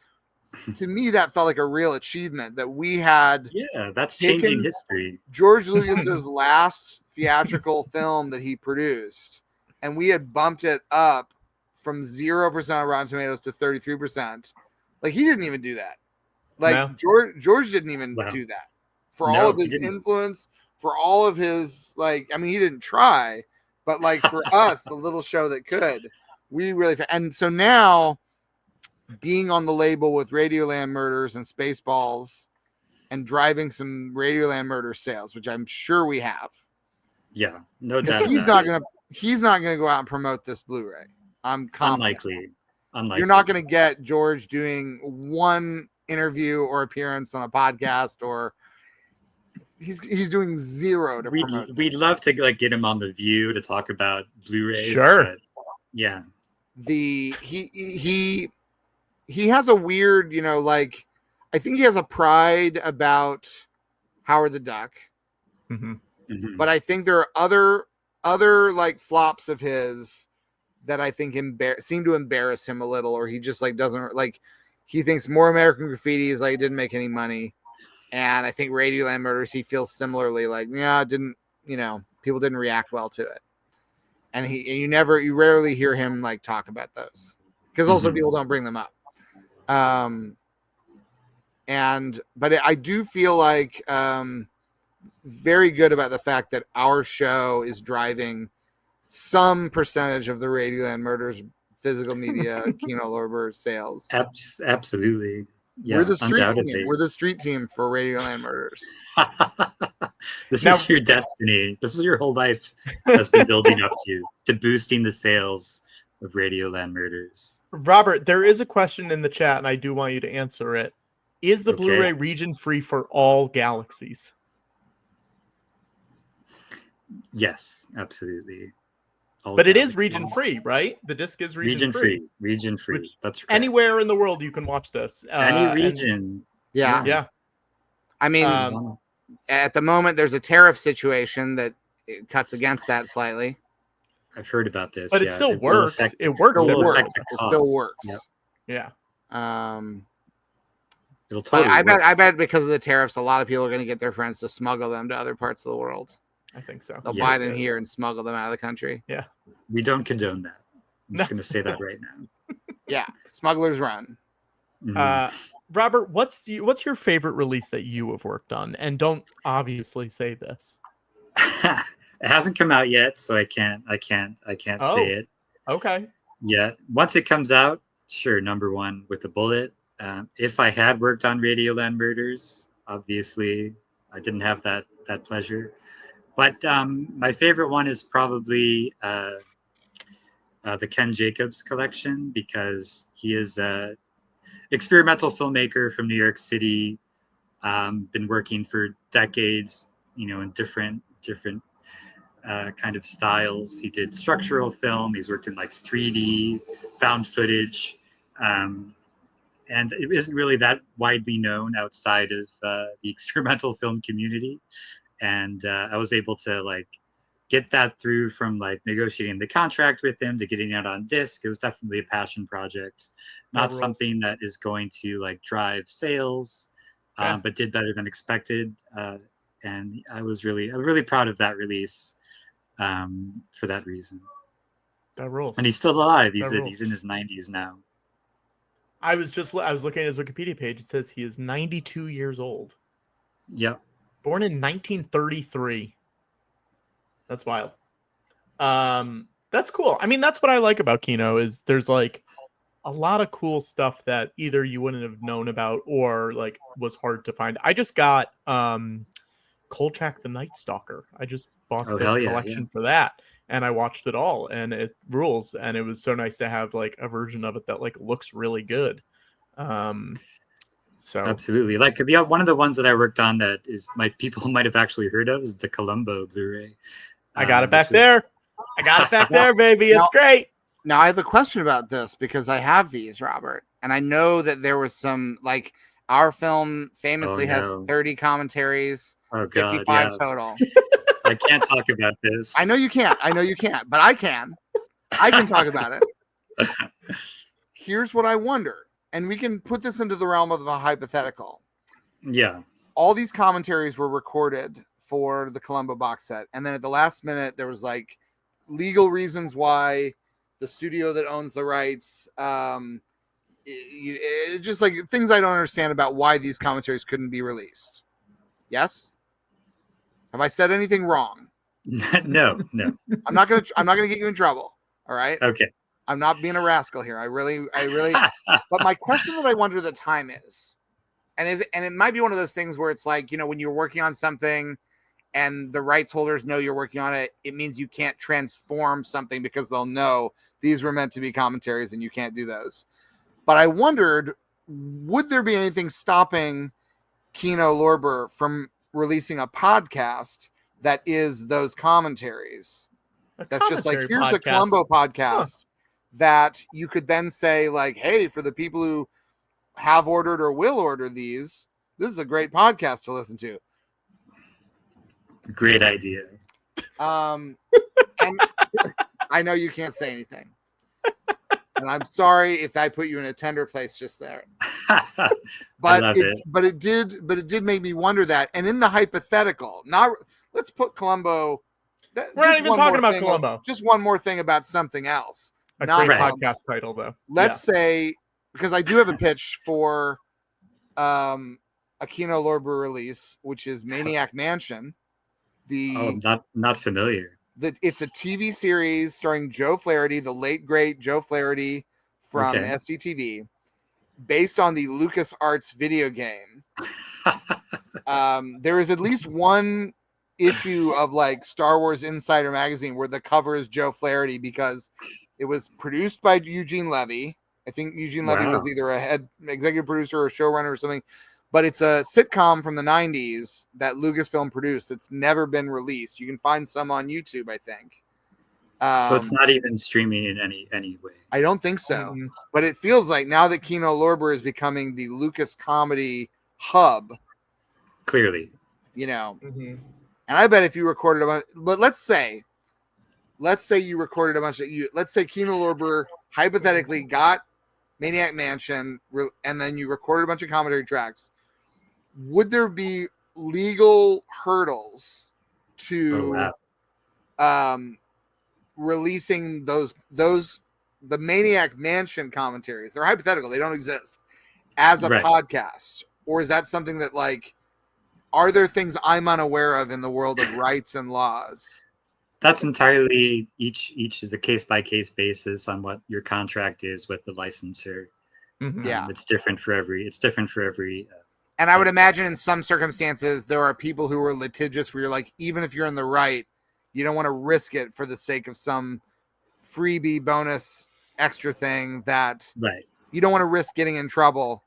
to me, that felt like a real achievement that we had. Yeah, that's changing history. George Lucas's last theatrical film that he produced, and we had bumped it up from 0% on Rotten Tomatoes to 33%. Like, he didn't even do that. Like, George didn't even do that. For all of his influence, for all of his, like, I mean, he didn't try, but like for us, the little show that could, we really, and so now being on the label with Radioland Murders and Spaceballs and driving some Radioland Murder sales, which I'm sure we have. Yeah, no doubt. He's not gonna go out and promote this Blu-ray. I'm confident. Unlikely. You're not going to get George doing one interview or appearance on a podcast, or he's doing zero to promote. We'd love to like get him on The View to talk about Blu-rays. Sure. Yeah. He has a weird, like, I think he has a pride about Howard the Duck. But I think there are other like flops of his that I think seem to embarrass him a little, or he just like doesn't like, he thinks More American Graffiti is like, it didn't make any money. And I think Radioland Murders, he feels similarly like, yeah, it didn't, people didn't react well to it. and you rarely hear him like talk about those, because also people don't bring them up. But I do feel like very good about the fact that our show is driving some percentage of the Radioland Murders physical media Kino Lorber sales. Absolutely. Yeah, we're the street undoubtedly. team. We're the street team for Radioland Murders. This is your destiny. This is your whole life has been building up to boosting the sales of Radioland Murders. Robert, there is a question in the chat, and I do want you to answer it. Is the Blu-ray region free for all galaxies? Yes, absolutely. But it is region free, right? The disc is region free. Region free. That's right. Anywhere in the world you can watch this. Any region. Yeah. I mean, at the moment there's a tariff situation that it cuts against that slightly. I've heard about this, but it still works. It works. It still works. Yeah. It'll totally I bet because of the tariffs, a lot of people are going to get their friends to smuggle them to other parts of the world. I think so. They'll buy them here and smuggle them out of the country. Yeah. We don't condone that. I'm just going to say that right now. Yeah. Smugglers run. Robert, what's your favorite release that you have worked on? And don't obviously say this. It hasn't come out yet, so I can't say it. Okay. Yeah. Once it comes out, sure, number one with a bullet. If I had worked on Radioland Murders, obviously I didn't have that pleasure. But my favorite one is probably the Ken Jacobs collection, because he is an experimental filmmaker from New York City, been working for decades, in different kind of styles. He did structural film. He's worked in like 3D, found footage. And it isn't really that widely known outside of the experimental film community. And I was able to get that through from negotiating the contract with him to getting it on disc. It was definitely a passion project, not something that is going to drive sales, but did better than expected. And I was really proud of that release for that reason. That rules. And he's still alive. He's in his 90s now. I was looking at his Wikipedia page. It says he is 92 years old. Yep. Born in 1933. That's wild. That's cool. I mean, that's what I like about Kino, is there's a lot of cool stuff that either you wouldn't have known about or was hard to find. I just got Kolchak the Night Stalker. I just bought the collection for that, and I watched it all, and it rules. And it was so nice to have a version of it that looks really good. So absolutely, one of the ones that I worked on that people might have actually heard of is the Columbo Blu-ray. I got it back there. I got it back there, baby. It's great. Now I have a question about this, because I have these, Robert, and I know that there was some our film famously has 30 commentaries, 55 total. I can't talk about this. I know you can't, but I can talk about it. Here's what I wonder, and we can put this into the realm of a hypothetical. Yeah. All these commentaries were recorded for the Columbo box set, and then at the last minute there was legal reasons why the studio that owns the rights, just things I don't understand about why these commentaries couldn't be released. Yes? Have I said anything wrong? No. I'm not gonna get you in trouble. All right. Okay. I'm not being a rascal here. I really. But my question that I wonder the time is, and it might be one of those things where it's when you're working on something, and the rights holders know you're working on it, it means you can't transform something because they'll know these were meant to be commentaries and you can't do those. But I wondered, would there be anything stopping Kino Lorber from releasing a podcast that is those commentaries? That's just here's a Columbo podcast that you could then say hey, for the people who have ordered or will order these, this is a great podcast to listen to. Great idea. And I know you can't say anything, and I'm sorry if I put you in a tender place just there. But it did make me wonder that. And in the hypothetical, let's put Columbo We're not even talking about Columbo. Just one more thing about something else. A great podcast title, though. Let's say, because I do have a pitch for a Kino Lorber release, which is Maniac Mansion. Not familiar. It's a TV series starring Joe Flaherty, the late great Joe Flaherty from SCTV, based on the LucasArts video game. There is at least one issue of like Star Wars Insider magazine where the cover is Joe Flaherty because it was produced by Eugene Levy. I think Eugene Levy was either a head executive producer or showrunner or something, but it's a sitcom from the 90s that Lucasfilm produced. It's never been released. You can find some on YouTube, I think. So it's not even streaming in any way. I don't think so. But it feels like now that Kino Lorber is becoming the Lucas comedy hub. Clearly. You know. And I bet if you recorded a bunch, but let's say you recorded a bunch of let's say Kino Lorber hypothetically got Maniac Mansion and then you recorded a bunch of commentary tracks. Would there be legal hurdles to releasing the Maniac Mansion commentaries? They're hypothetical, they don't exist as a podcast, or is that something that like, are there things I'm unaware of in the world of rights and laws? That's entirely each is a case by case basis on what your contract is with the licensor. It's different for every. And I would imagine in some circumstances there are people who are litigious where you're like, even if you're in the right, you don't want to risk it for the sake of some freebie bonus extra thing that you don't want to risk getting in trouble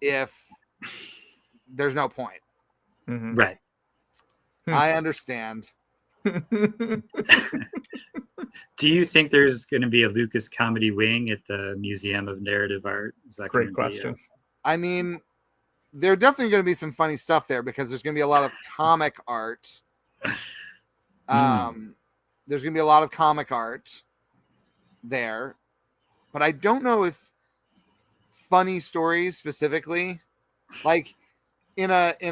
if there's no point. Right. I understand. Do you think there's going to be a Lucas comedy wing at the Museum of Narrative Art? Is that great question? I mean, there's definitely going to be some funny stuff there because there's going to be a lot of comic art. There's going to be a lot of comic art there, but I don't know if funny stories specifically, like in an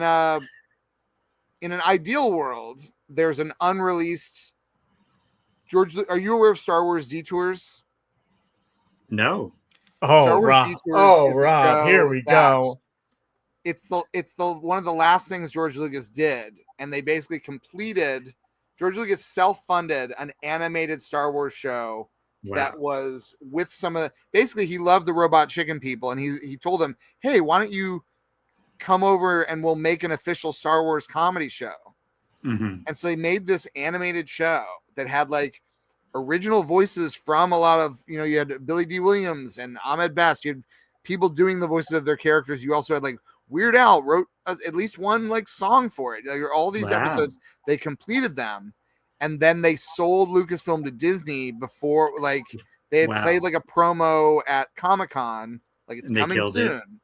ideal world, there's an unreleased George. Are you aware of Star Wars Detours? No. Oh, Rob. Here we go. It's the one of the last things George Lucas did, and they basically completed. George Lucas self-funded an animated Star Wars show that was with some of the. Basically, he loved the Robot Chicken people, and he told them, "Hey, why don't you come over and we'll make an official Star Wars comedy show?" And so they made this animated show that had like original voices from a lot of, you had Billy D. Williams and Ahmed Best. You had people doing the voices of their characters. You also had like Weird Al wrote at least one like song for it. Like, all these episodes, they completed them. And then they sold Lucasfilm to Disney before, like they had played like a promo at Comic-Con, like it's coming soon.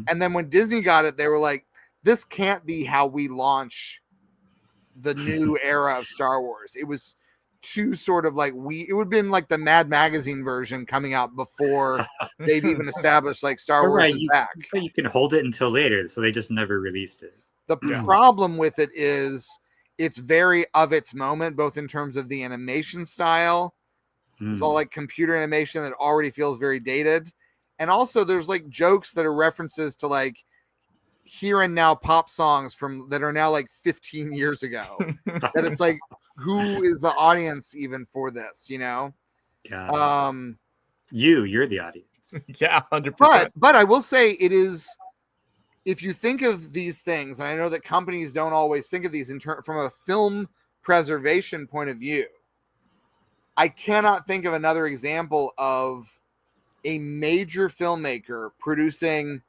And then when Disney got it, they were like, this can't be how we launch the new era of Star Wars. It was too sort of like it would have been like the Mad Magazine version coming out before they've even established like Star Wars is back. But you can hold it until later, so they just never released it. The problem with it is it's very of its moment, both in terms of the animation style. It's all like computer animation that already feels very dated. And also there's like jokes that are references to like here and now pop songs that are now like 15 years ago. That it's like, who is the audience even for this, you're the audience. Yeah, 100%. But I will say it is, if you think of these things, and I know that companies don't always think of these from a film preservation point of view, I cannot think of another example of a major filmmaker producing,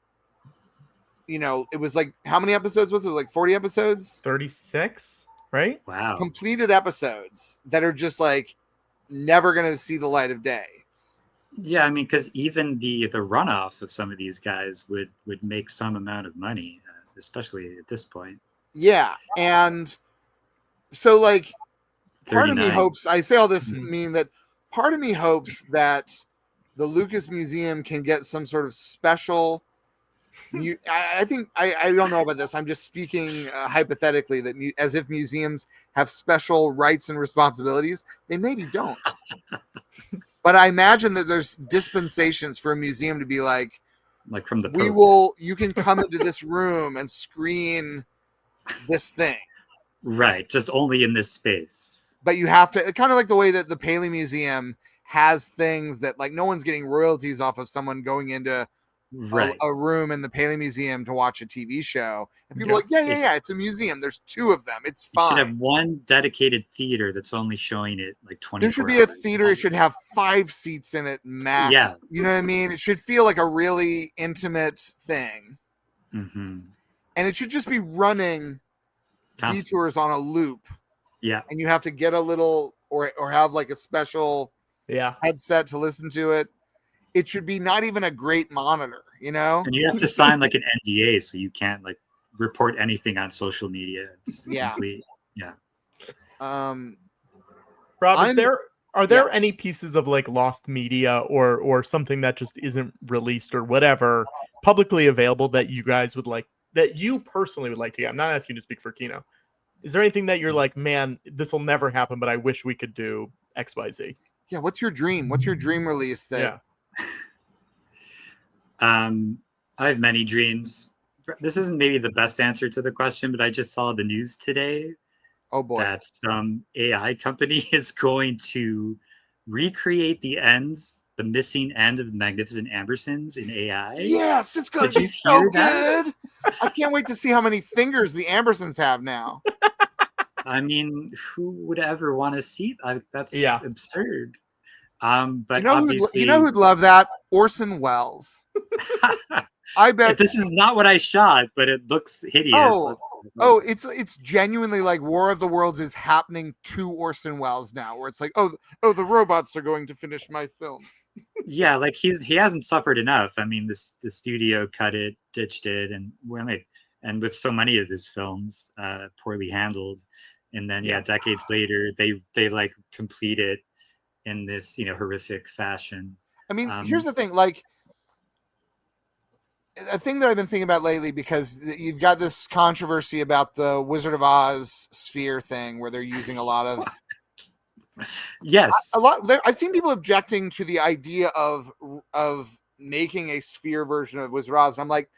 it was like, how many episodes was it? Like 40 episodes? 36, right? Wow. Completed episodes that are just like never going to see the light of day. Yeah, I mean, because even the runoff of some of these guys would make some amount of money, especially at this point. Yeah, and so like part 39. of me hopes, I say all this mean that part of me hopes that the Lucas Museum can get some sort of special I think I don't know about this. I'm just speaking hypothetically that as if museums have special rights and responsibilities. They maybe don't. But I imagine that there's dispensations for a museum to be like from the you can come into this room and screen this thing. Right, just only in this space. But you have to, kind of like the way that the Paley Museum has things that like no one's getting royalties off of someone going into a room in the Paley Museum to watch a TV show. And people are like, yeah, it's a museum. There's 2 of them. It's fine. You should have one dedicated theater that's only showing it like 24 There should be hours. a theater. It should have 5 seats in it max. Yeah. You know what I mean? It should feel like a really intimate thing. Mm-hmm. And it should just be running detours on a loop. Yeah. And you have to get a little or have like a special headset to listen to it. It should be not even a great monitor, you know? And you have to sign like an NDA so you can't like report anything on social media. Rob, are there any pieces of like lost media or something that just isn't released or whatever publicly available that you guys would like, that you personally would like to get? I'm not asking you to speak for Kino. Is there anything that you're like, man, this will never happen, but I wish we could do XYZ? Yeah. What's your dream? What's your dream release that? I have many dreams. This isn't maybe the best answer to the question, but I just saw the news today. Oh boy. That some AI company is going to recreate the missing end of the Magnificent Ambersons in AI. Yes, it's going to be so good. I can't wait to see how many fingers the Ambersons have now. I mean, who would ever want to see that? That's absurd. But you know who'd love that? Orson Welles. I bet this is not what I shot, but it looks hideous. It's genuinely like War of the Worlds is happening to Orson Welles now, where it's like, the robots are going to finish my film. Yeah, like he hasn't suffered enough. I mean, the studio cut it, ditched it, and with so many of his films poorly handled, and then decades later they like complete it in this horrific fashion. I mean, here's the thing, like a thing that I've been thinking about lately, because you've got this controversy about the Wizard of Oz sphere thing where they're using a lot of I've seen people objecting to the idea of making a sphere version of Wizard of Oz, and I'm like,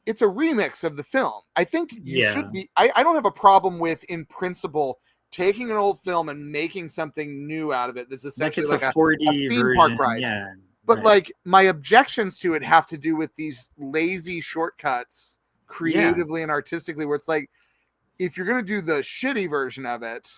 it's a remix of the film. I think you should be. I don't have a problem with, in principle, taking an old film and making something new out of it. That's essentially like a 4D theme version. park ride. But like my objections to it have to do with these lazy shortcuts creatively and artistically, where it's like, if you're going to do the shitty version of it,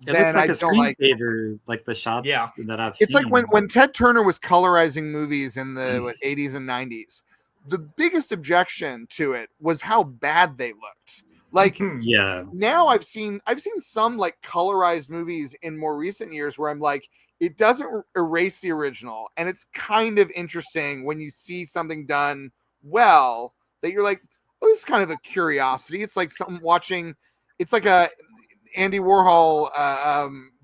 it looks like a screensaver, like the shots that I've seen. It's like when Ted Turner was colorizing movies in the 80s and 90s, the biggest objection to it was how bad they looked. Like, now I've seen some like colorized movies in more recent years where I'm like, it doesn't erase the original, and it's kind of interesting when you see something done well that you're like, oh, this is kind of a curiosity. It's like it's like a Andy Warhol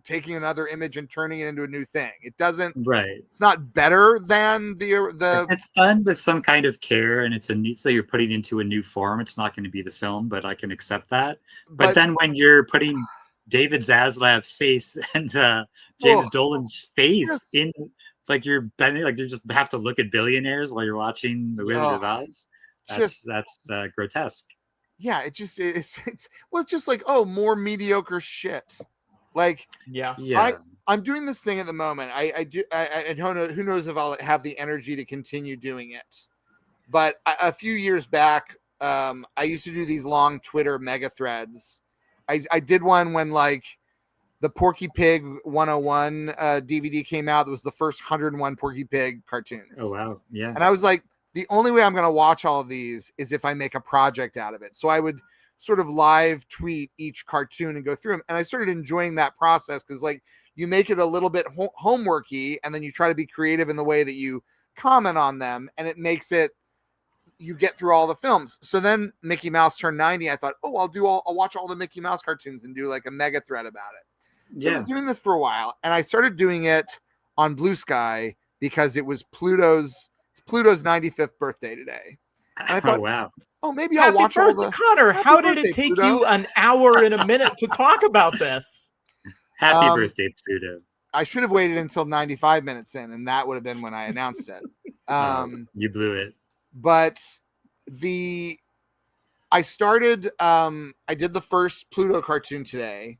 taking another image and turning it into a new thing. It doesn't. Right. It's not better than the. It's done with some kind of care, and it's so you're putting it into a new form. It's not going to be the film, but I can accept that. But then when you're putting David Zaslav face and James Dolan's face in, like you're bending, like you just have to look at billionaires while you're watching The Wizard of Oz. That's grotesque. Yeah, it's just like, more mediocre shit. Like, I'm doing this thing at the moment. I don't know, who knows if I'll have the energy to continue doing it. But a few years back, I used to do these long Twitter mega threads. I did one when like the Porky Pig 101 DVD came out. That was the first 101 Porky Pig cartoons. Oh, wow. Yeah. And I was like, the only way I'm going to watch all of these is if I make a project out of it. So I would sort of live tweet each cartoon and go through them. And I started enjoying that process because like you make it a little bit homeworky, and then you try to be creative in the way that you comment on them. And it makes it, you get through all the films. So then Mickey Mouse turned 90. I thought, I'll watch all the Mickey Mouse cartoons and do like a mega thread about it. So I was doing this for a while, and I started doing it on Blue Sky because it was Pluto's 95th birthday today. And I thought, wow. oh, maybe I'll watch all the. Connor, Happy how did birthday, it take Pluto. you an hour and a minute to talk about this? Happy birthday, Pluto. I should have waited until 95 minutes in, and that would have been when I announced it. You blew it. But I started, I did the first Pluto cartoon today,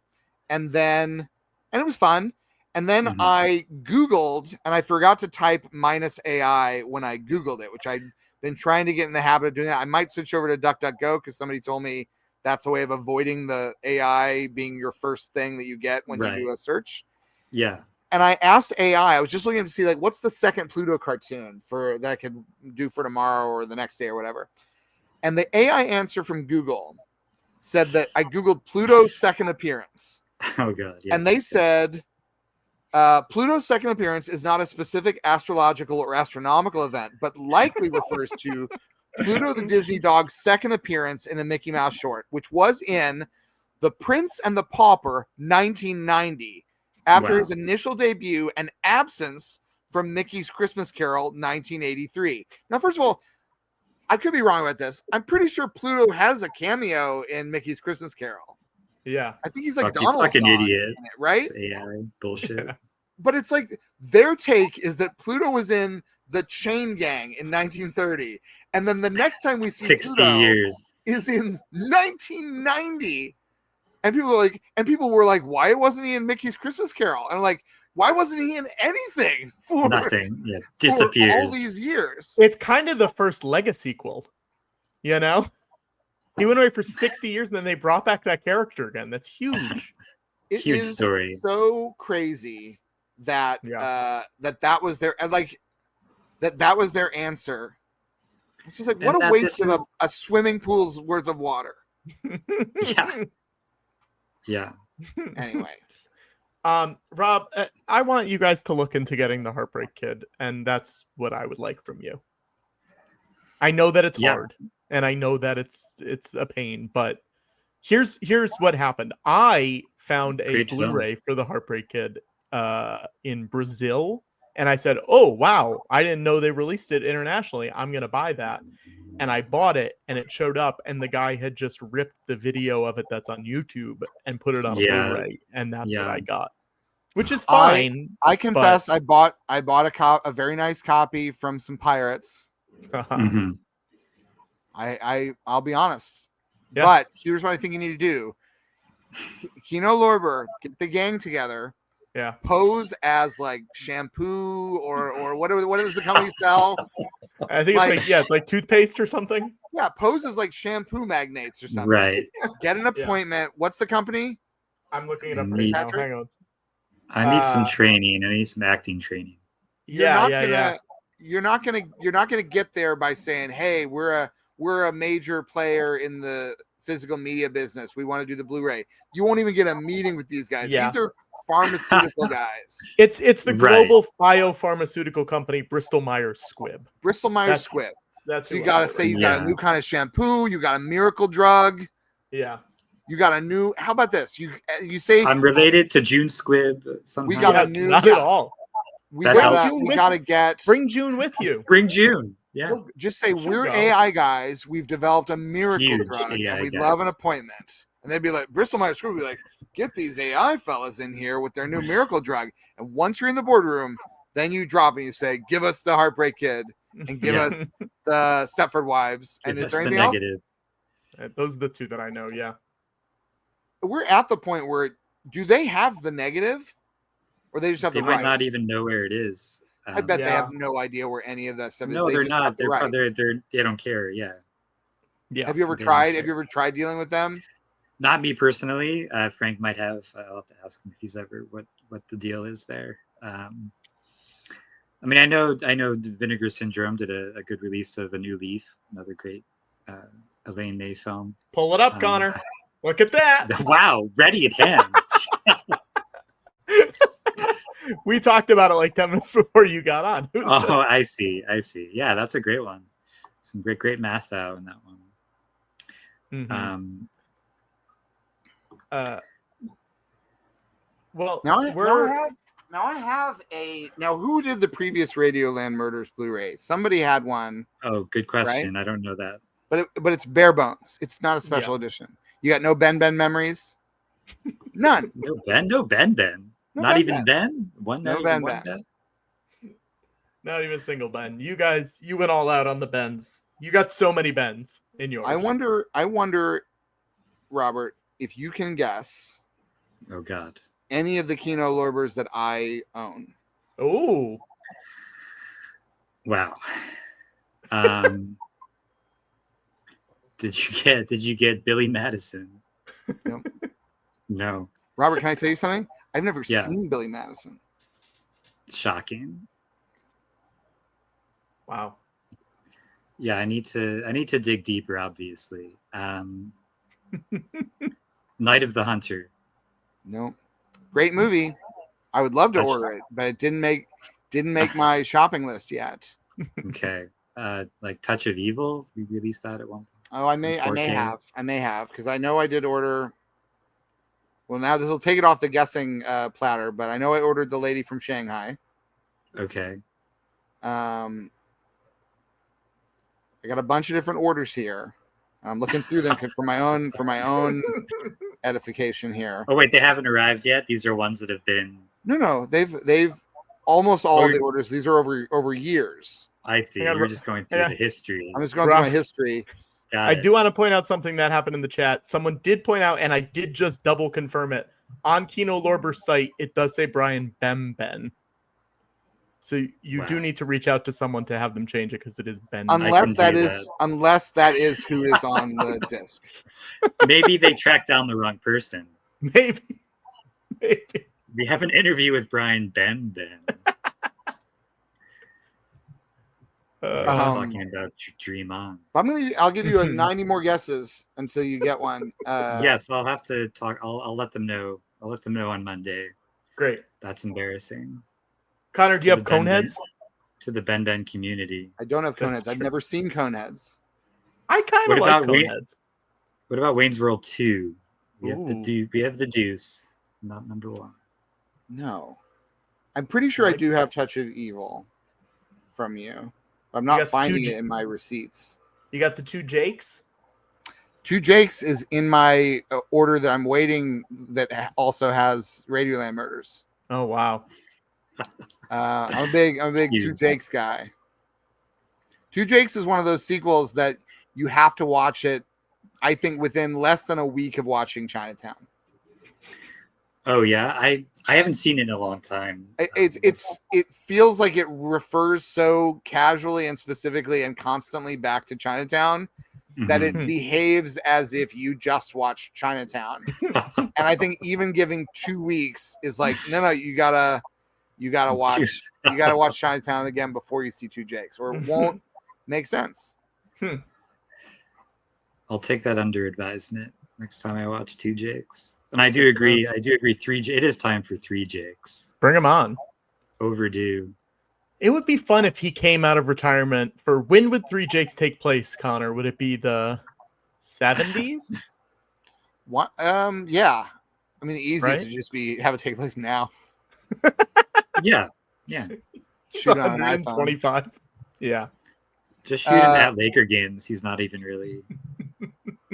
and it was fun. And then I Googled, and I forgot to type -AI when I Googled it, which I've been trying to get in the habit of doing that. I might switch over to DuckDuckGo because somebody told me that's a way of avoiding the AI being your first thing that you get when you do a search. Yeah. And I asked AI, I was just looking to see, like, what's the second Pluto cartoon that I could do for tomorrow or the next day or whatever. And the AI answer from Google said that I Googled Pluto's second appearance. Oh, God. Yeah. And they said Pluto's second appearance is not a specific astrological or astronomical event, but likely refers to Pluto the Disney dog's second appearance in a Mickey Mouse short, which was in The Prince and the Pauper 1990, after his initial debut and absence from Mickey's Christmas Carol 1983. Now, first of all, I could be wrong about this. I'm pretty sure Pluto has a cameo in Mickey's Christmas Carol. Yeah. I think he's like Donald's fucking idiot. in it, right? It's AI bullshit. Yeah. But it's like their take is that Pluto was in the Chain Gang in 1930. And then the next time we see 60 Pluto years is in 1990. And people were like, why wasn't he in Mickey's Christmas Carol? And I'm like, why wasn't he in anything for nothing? Yeah, disappears. For all these years. It's kind of the first Legacy sequel, you know? He went away for 60 years and then they brought back that character again. That's huge. It Huge is story. so crazy that that was their that was their answer. It's just like, what a waste of a swimming pool's worth of water. Yeah. Yeah. Anyway. Rob, I want you guys to look into getting the Heartbreak Kid, and that's what I would like from you. I know that it's hard, and I know that it's a pain, but here's what happened. I found a Blu-ray for the Heartbreak Kid in Brazil, and I said, oh wow, I didn't know they released it internationally. I'm gonna buy that. And I bought it, and it showed up, and the guy had just ripped the video of it that's on YouTube and put it on a Blu-ray, and that's what I got, which is fine. I confess, I bought a very nice copy from some pirates. I'll be honest, but here's what I think you need to do: Kino Lorber, get the gang together. Yeah. Pose as like shampoo or what does the company sell? I think it's like toothpaste or something. Yeah, pose as like shampoo magnates or something. Right. Get an appointment. What's the company? I'm looking it up right now. Hang on. I need some training. I need some acting training. You're not gonna get there by saying, "Hey, we're a major player in the physical media business. We want to do the Blu-ray." You won't even get a meeting with these guys. Yeah. These are pharmaceutical guys. It's the global biopharmaceutical company Bristol Myers Squibb. Bristol Myers Squibb. That's so you gotta say you got a new kind of shampoo. You got a miracle drug. Yeah. You got a new. How about this? You say I'm related to June Squibb somehow. We got a new. Not at all. We gotta get. Bring June with you. Bring June. Yeah. Just say we're AI guys. We've developed a miracle drug, and we'd love an appointment. And they'd be like, Bristol Myers Squibb would be like, get these AI fellas in here with their new miracle drug. And once you're in the boardroom, then you drop and you say, give us the Heartbreak Kid and give us the Stepford Wives. And is there anything else? Those are the two that I know. Yeah. We're at the point where do they have the negative or they just have they the might right? not even know where it is. I bet they have no idea where any of that stuff is. No, they're not. They don't care. Yeah. Yeah. Have you ever tried? Have you ever tried dealing with them? Not me personally. Frank might have. I'll have to ask him if he's ever what the deal is there. I mean, I know Vinegar Syndrome did a good release of A New Leaf, another great Elaine May film. Pull it up, Connor. Look at that. Wow, ready at hand. We talked about it like 10 minutes before you got on. I see. Yeah, that's a great one. Some great math out in that one. Mm-hmm. Well, now Now I have a. Now, who did the previous Radioland Murders Blu-ray? Somebody had one. Oh, good question. Right? I don't know that. But it's bare bones. It's not a special edition. You got no Ben memories? None. No Ben. No Ben. No Not Ben even Ben. One. No Not Ben even one Ben. Not even a single Ben. You guys, you went all out on the Bens. You got so many Bens in yours. I wonder, Robert, if you can guess. Oh God. Any of the Kino Lorbers that I own. Oh. Wow. Did you get Billy Madison? No. No. Robert, can I tell you something? I've never Yeah. seen Billy Madison. Shocking. Wow. Yeah, I need to dig deeper, obviously. Night of the Hunter. No. Great movie. I would love to order it, but it didn't make my shopping list yet. Okay. Like Touch of Evil, we released that at one point. Oh, I may have because I know I did order. Well, now this will take it off the guessing platter, but I know I ordered The Lady from Shanghai. Okay. I got a bunch of different orders here. I'm looking through them for my own edification here. Oh wait, they haven't arrived yet. These are ones that have been. No, they've almost all of the orders. These are over years. I see. You're just going through the history. I'm just going through my history. I do want to point out something that happened in the chat. Someone did point out, and I did just double confirm it. On Kino Lorber's site, it does say Brian Ben. So you do need to reach out to someone to have them change it because it is Ben. Unless that is who is on the disc. Maybe they tracked down the wrong person. Maybe. We have an interview with Brian Ben. Talking about Dream On. I'll give you 90 more guesses until you get one. Yes, I'll have to talk. I'll let them know. I'll let them know on Monday. Great. That's embarrassing. Connor, do you have Coneheads? To the Ben Community. I don't have Coneheads. I've never seen Coneheads. I kind of like Coneheads. What about Wayne's World 2? We have the Deuce, not number 1. No. I'm pretty sure I do have Touch of Evil from you. I'm not finding it in my receipts. You got the 2 Jakes? 2 Jakes is in my order that I'm waiting that also has Radioland Murders. Oh, wow. I'm a big 2 Jakes guy. 2 Jakes is one of those sequels that you have to watch it, I think, within less than a week of watching Chinatown. Oh yeah, I haven't seen it in a long time. It feels like it refers so casually and specifically and constantly back to Chinatown that it behaves as if you just watched Chinatown. And I think even giving 2 weeks is like, no, you gotta watch Chinatown again before you see 2 Jakes, or it won't make sense. I'll take that under advisement next time I watch 2 Jakes. And I do agree. 3. It is time for 3 Jakes. Bring him on. Overdue. It would be fun if he came out of retirement for when would 3 Jakes take place, Connor? Would it be the 70s? What? Yeah. I mean, the easiest would just be have it take place now. Yeah. Shoot on 125. Yeah. Just shoot him at Laker games. He's not even really.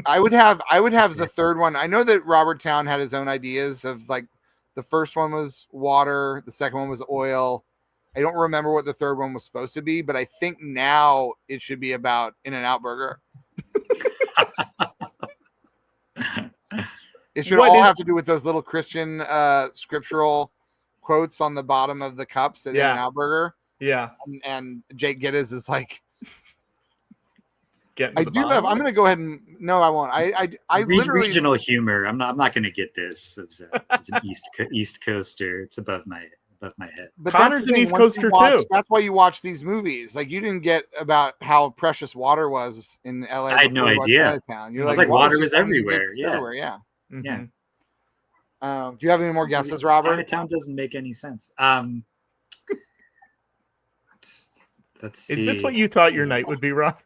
I would have the third one. I know that Robert Town had his own ideas of, like, the first one was water, the second one was oil. I don't remember what the third one was supposed to be, but I think now it should be about In-N-Out Burger. It should have to do with those little Christian scriptural quotes on the bottom of the cups at In-N-Out Burger. Yeah. And Jake Gittes is like, I'm going to go ahead and no, I won't. I literally regional humor. I'm not going to get this. It's an East Coaster. It's above my head. But Connor's an East Coaster too. That's why you watch these movies. Like, you didn't get about how precious water was in LA. I had no idea. You're like water was everywhere. Everywhere. Yeah. Mm-hmm. Yeah. Do you have any more guesses, Robert? Chinatown doesn't make any sense. Let's see. Is this what you thought your night would be, Rob?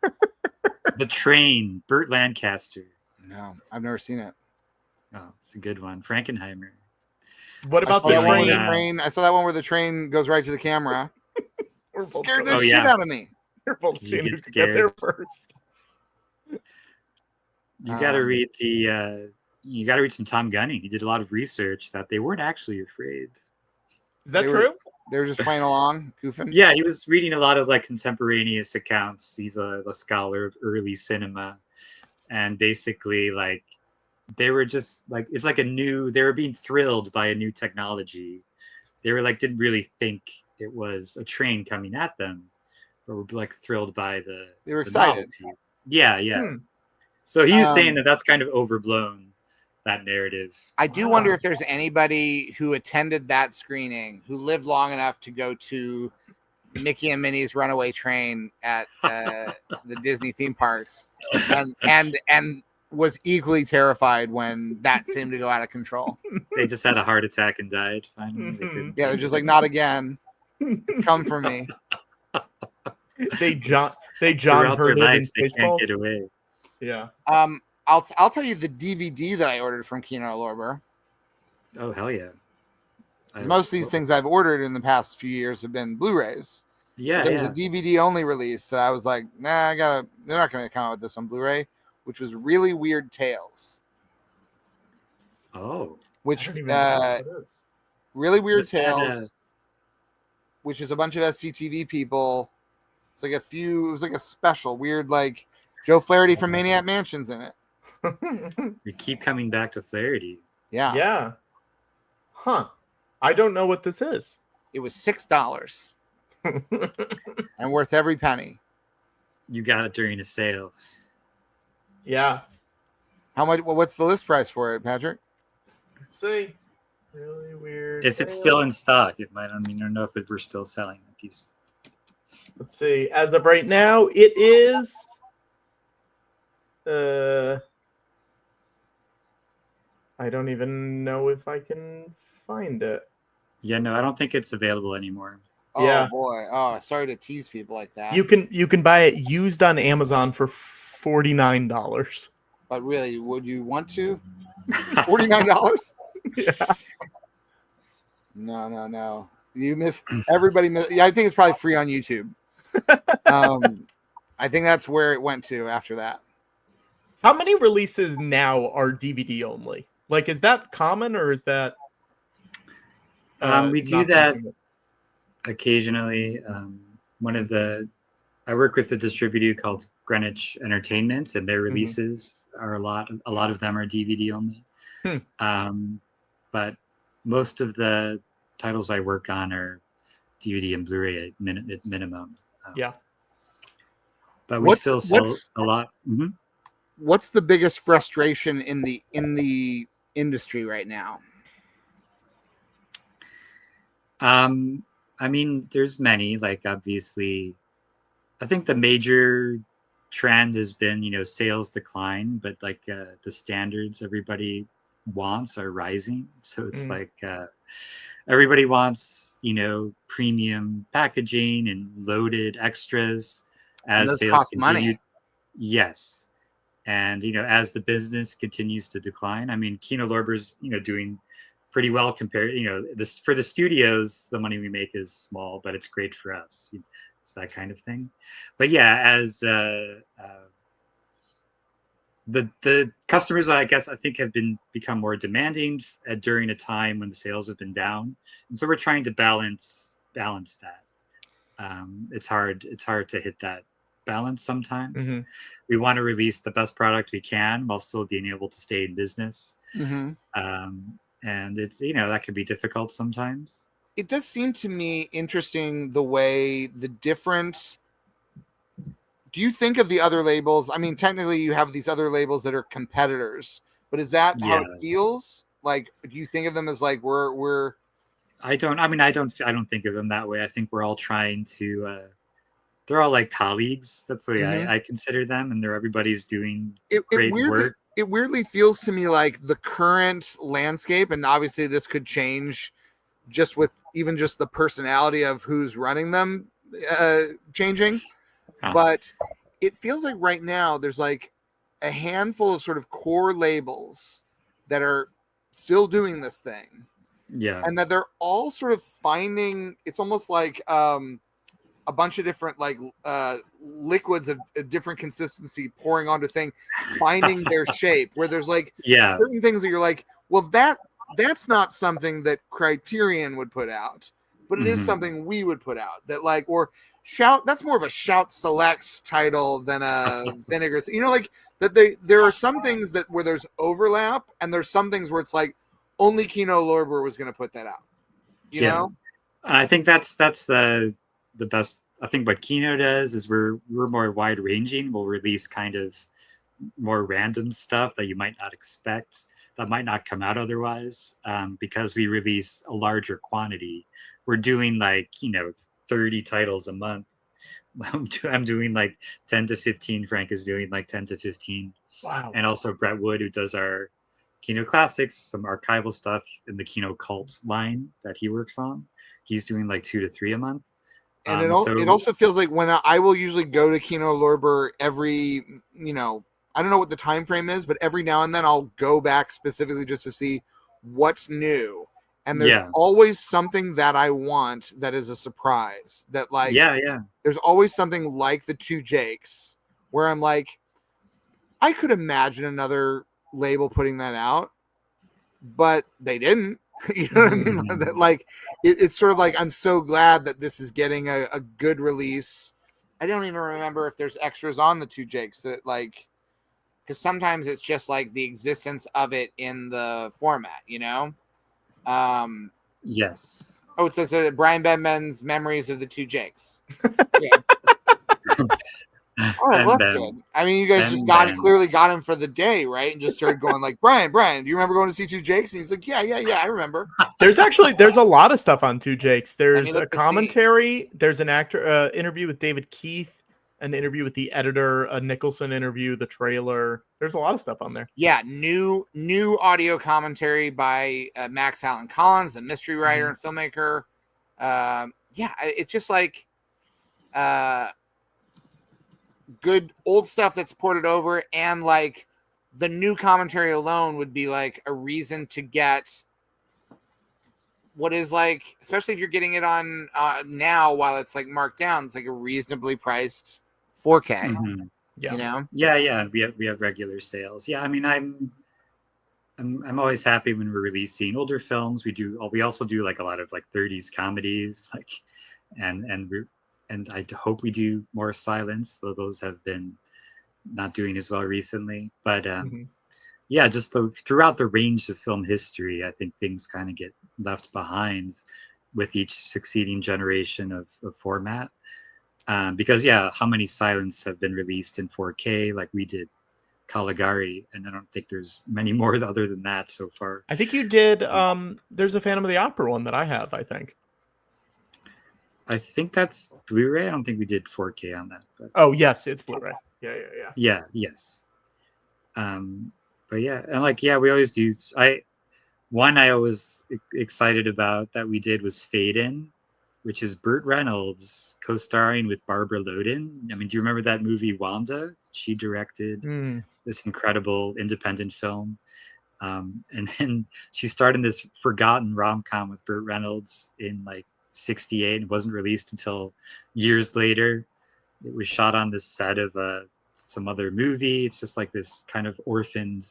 The Train, Burt Lancaster. No, I've never seen it. Oh, it's a good one. Frankenheimer. What about saw the that one where train? I saw that one where the train goes right to the camera. We're both Scared the going- shit out of me. We're both You seeing get who can get there scared. first. You got to read the. You got to read some Tom Gunning. He did a lot of research that they weren't actually afraid. Is that They true? They were just playing along, goofing. Yeah, he was reading a lot of like contemporaneous accounts. He's a scholar of early cinema, and basically like they were just like it's like they were being thrilled by a new technology. They were like didn't really think it was a train coming at them, but were like thrilled by They were the excited. novelty. Yeah, yeah. Hmm. So he was saying that that's kind of overblown, that narrative. I do wonder if there's anybody who attended that screening who lived long enough to go to Mickey and Minnie's Runaway Train at the Disney theme parks and was equally terrified when that seemed to go out of control. They just had a heart attack and died finally. Mhm. Yeah, they're just like, not again. It's come for me. They John Throughout their heard it in life, they can't Spaceballs. get away. Yeah. I'll tell you the DVD that I ordered from Kino Lorber. Oh hell yeah! Most of these things I've ordered in the past few years have been Blu-rays. Yeah, There was yeah. a DVD only release that I was like, nah, they're not gonna come out with this on Blu-ray, which was Really Weird Tales. Oh, I Which don't even know what it is. Really Weird Was that, Tales, which is a bunch of SCTV people. It's like it was like a special weird, like Joe Flaherty from Maniac Mansion's in it. they keep coming back to Flaherty. Yeah. Yeah. Huh. I don't know what this is. It was $6 and worth every penny. You got it during a sale. Yeah. How much? Well, what's the list price for it, Patrick? Let's see. Really weird. If it's still in stock, it might. I mean, I don't know if we're still selling it. Let's see. As of right now, it is. I don't even know if I can find it. Yeah, no, I don't think it's available anymore. Oh Yeah. boy. Oh, sorry to tease people like that. You can buy it used on Amazon for $49. But really, would you want to? $49? Yeah. No. You miss everybody. Yeah, I think it's probably free on YouTube. I think that's where it went to after that. How many releases now are DVD only? Like, is that common or is that? We do not that something occasionally. I work with a distributor called Greenwich Entertainment, and their releases are a lot of them are DVD only. But most of the titles I work on are DVD and Blu-ray at minimum. Yeah. But we still sell a lot. Mm-hmm. What's the biggest frustration in the industry right now? I mean, there's many. Like, obviously, I think the major trend has been, sales decline, but like the standards everybody wants are rising. So it's like everybody wants, premium packaging and loaded extras as those sales cost continue. money. Yes. And, as the business continues to decline, I mean, Kino Lorber's, doing pretty well compared, for the studios, the money we make is small, but it's great for us. It's that kind of thing. But yeah, as the customers, I think have become more demanding during a time when the sales have been down. And so we're trying to balance that. It's hard to hit that balance sometimes. We want to release the best product we can while still being able to stay in business. And it's, that can be difficult sometimes. It does seem to me interesting the way the different. Do you think of the other labels? I mean, technically you have these other labels that are competitors, but is that how it feels? Like, do you think of them as like we're I don't think of them that way. I think we're all trying to they're all like colleagues. That's the way I consider them, and everybody's doing great work. It weirdly feels to me like the current landscape, and obviously this could change just with even just the personality of who's running them changing. But it feels like right now there's like a handful of sort of core labels that are still doing this thing. Yeah. And that they're all sort of finding, it's almost like a bunch of different like liquids of different consistency pouring onto thing, finding their shape, where there's like certain things that you're like, well, that's not something that Criterion would put out, but it is something we would put out, that like, or Shout, that's more of a Shout Select title than a Vinegar, you know, like that there are some things that where there's overlap, and there's some things where it's like only Kino Lorber was going to put that out, you know. I think that's the best. I think what Kino does is we're more wide ranging. We'll release kind of more random stuff that you might not expect, that might not come out otherwise, because we release a larger quantity. We're doing like 30 titles a month. I'm doing like 10 to 15. Frank is doing like 10 to 15. Wow. And also Brett Wood, who does our Kino Classics, some archival stuff in the Kino Cult line that he works on. He's doing like 2 to 3 a month. And it also feels like when I will usually go to Kino Lorber every, I don't know what the time frame is, but every now and then I'll go back specifically just to see what's new. And there's always something that I want that is a surprise. That like, there's always something like the Two Jakes where I'm like, I could imagine another label putting that out, but they didn't. You know what I mean? That, like, it's sort of like, I'm so glad that this is getting a good release. I don't even remember if there's extras on the Two Jakes, that like, because sometimes it's just like the existence of it in the format, Yes. Oh, it says Brian Benben's Memories of the Two Jakes. All right, well, that's good. I mean, you guys just clearly got him for the day, right? And just started going like, Brian, do you remember going to see Two Jakes? And he's like, yeah, I remember. There's a lot of stuff on Two Jakes. There's a commentary. There's an actor interview with David Keith, an interview with the editor, a Nicholson interview, the trailer. There's a lot of stuff on there. Yeah, new audio commentary by Max Allen Collins, the mystery writer and filmmaker. It's just like good old stuff that's ported over, and like the new commentary alone would be like a reason to get what is like, especially if you're getting it on now while it's like marked down, it's like a reasonably priced 4K. Yeah. We have regular sales. Yeah, I mean, I'm always happy when we're releasing older films. We also do like a lot of like 30s comedies, like and I hope we do more silence, though those have been not doing as well recently. But just throughout the range of film history, I think things kind of get left behind with each succeeding generation of format. Because how many silents have been released in 4K? Like we did Caligari, and I don't think there's many more other than that so far. I think you did. There's a Phantom of the Opera one that I have. I think that's Blu-ray. I don't think we did 4K on that. But... Oh yes, it's Blu-ray. Yeah. Yes. But yeah, and like we always do. I was excited about that we did was Fade In, which is Burt Reynolds co-starring with Barbara Loden. I mean, do you remember that movie Wanda? She directed this incredible independent film. And then she starred in this forgotten rom-com with Burt Reynolds in like 1968 and wasn't released until years later. It was shot on the set of some other movie. It's just like this kind of orphan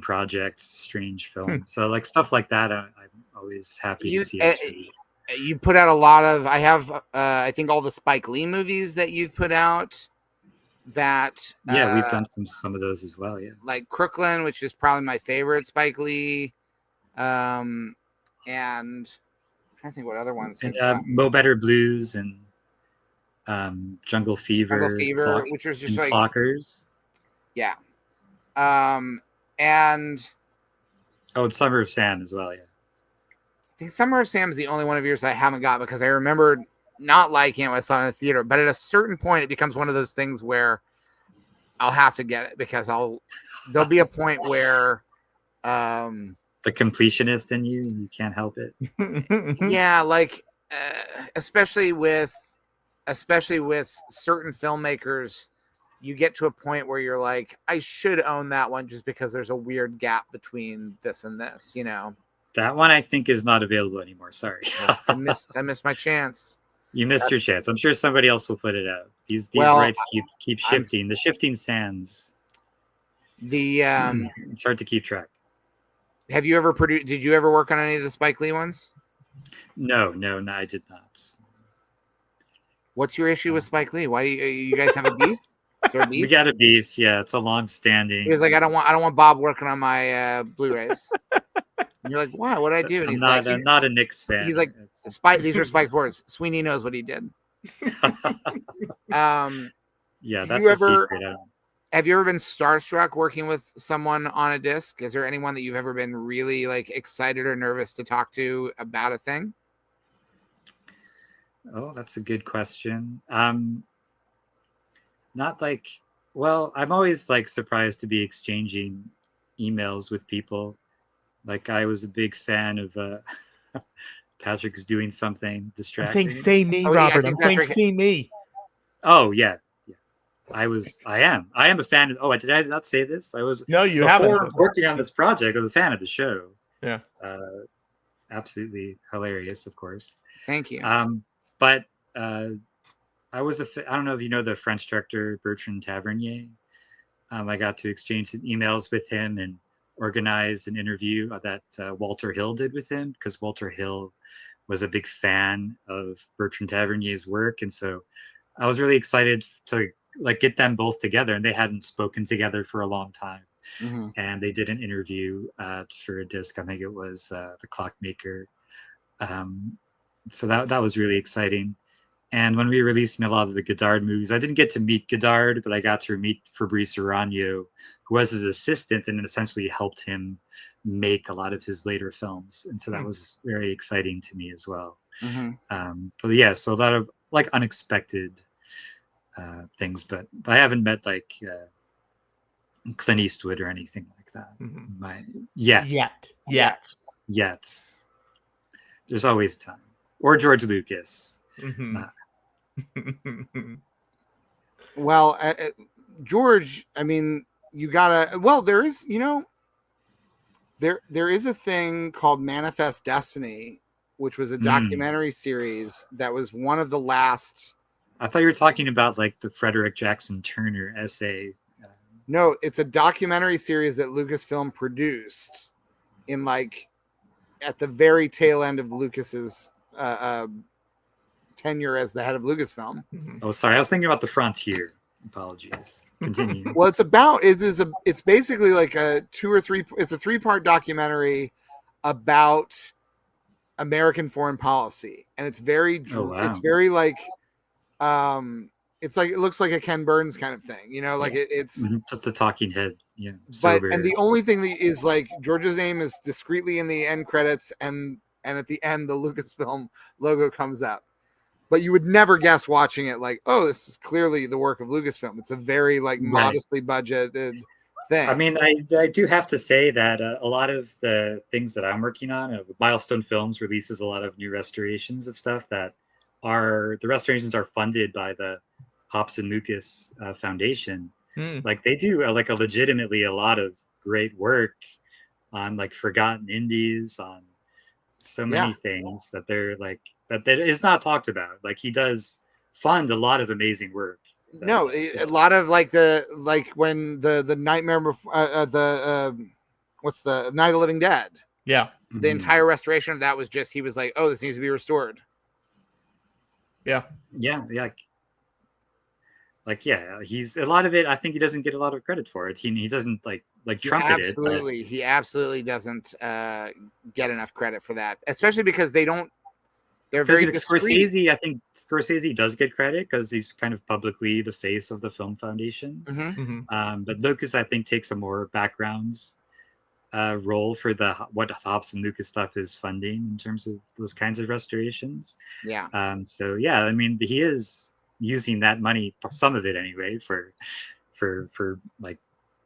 project, strange film. So like stuff like that, I'm always happy to see us release. You put out a lot of, I have, I think all the Spike Lee movies that you've put out that. We've done some of those as well. Yeah. Like Crooklyn, which is probably my favorite Spike Lee. And I'm trying to think what other ones. And Mo Better Blues and Jungle Fever, which was just like Clockers. Yeah. And it's Summer of Sam as well. Yeah. I think Summer of Sam is the only one of yours that I haven't got, because I remember not liking it when I saw it in the theater. But at a certain point, it becomes one of those things where I'll have to get it, because there'll be a point where the completionist in you can't help it. Yeah, like especially with certain filmmakers, you get to a point where you're like, I should own that one just because there's a weird gap between this and this, That one I think is not available anymore. Sorry. I missed my chance. You missed your chance. I'm sure somebody else will put it out. These Well, rights keep shifting. The shifting sands. It's hard to keep track. Have you ever produced? Did you ever work on any of the Spike Lee ones? No, I did not. What's your issue with Spike Lee? Why do you guys have a beef? Is there a beef? We got a beef. Yeah, it's a long-standing. He was like, I don't want Bob working on my Blu-rays. And you're like, why? What did I do? And he's I'm not a Knicks fan. He's like, Spike. These are Spike boards. Sweeney knows what he did. Yeah, that's a secret. Have you ever been starstruck working with someone on a disc? Is there anyone that you've ever been really like excited or nervous to talk to about a thing? Oh, that's a good question. Not like, well, I'm always like surprised to be exchanging emails with people. Like I was a big fan of Patrick's doing something distracting. I'm saying say me, Robert. I'm saying say me. Oh yeah. I am a fan of. Oh, did I not say this? I was. No, you haven't. Before working on this project, I'm a fan of the show. Yeah. Absolutely hilarious, of course. Thank you. But I was I don't know if you know the French director Bertrand Tavernier. I got to exchange some emails with him and organize an interview that Walter Hill did with him, because Walter Hill was a big fan of Bertrand Tavernier's work, and so I was really excited to like get them both together, and they hadn't spoken together for a long time. Mm-hmm. And they did an interview for a disc. I think it was The Clockmaker. So that was really exciting. And when we were releasing a lot of the Godard movies, I didn't get to meet Godard, but I got to meet Fabrice Aragno, who was his assistant and essentially helped him make a lot of his later films. And so that was very exciting to me as well. Mm-hmm. But yeah, so a lot of like unexpected things, but I haven't met like Clint Eastwood or anything like that. Yet. There's always time. Or George Lucas. Well, George, I mean, you gotta. Well, there is, there is a thing called Manifest Destiny, which was a documentary series that was one of the last. I thought you were talking about like the Frederick Jackson Turner essay. No, it's a documentary series that Lucasfilm produced in like at the very tail end of Lucas's tenure as the head of Lucasfilm. Oh, sorry, I was thinking about The Frontier. Apologies. Continue. Well, it's basically like a 3-part documentary about American foreign policy, and it's very it's very like it's like it looks like a Ken Burns kind of thing, like it's just a talking head. Yeah. And the only thing that is like George's name is discreetly in the end credits, and at the end the Lucasfilm logo comes up. But you would never guess watching it like, oh, this is clearly the work of Lucasfilm. It's a very like modestly budgeted thing. I mean, I do have to say that a lot of the things that I'm working on, Milestone Films releases a lot of new restorations of stuff that the restorations are funded by the Hobson Lucas Foundation. Like they do like a legitimately a lot of great work on like Forgotten Indies, on so many things that they're like that is not talked about. Like he does fund a lot of amazing work. No, a lot of like when the Nightmare what's the Night of the Living Dead? Yeah. The entire restoration of that was just he was like, oh, this needs to be restored. Yeah. He's a lot of it. I think he doesn't get a lot of credit for it. He doesn't like trumpet it. He absolutely doesn't get enough credit for that, especially because they're very Scorsese. I think Scorsese does get credit because he's kind of publicly the face of the Film Foundation. But Lucas, I think, takes a more background role for what Hobson Lucas stuff is funding in terms of those kinds of restorations. Yeah. I mean, he is using that money, some of it anyway, for like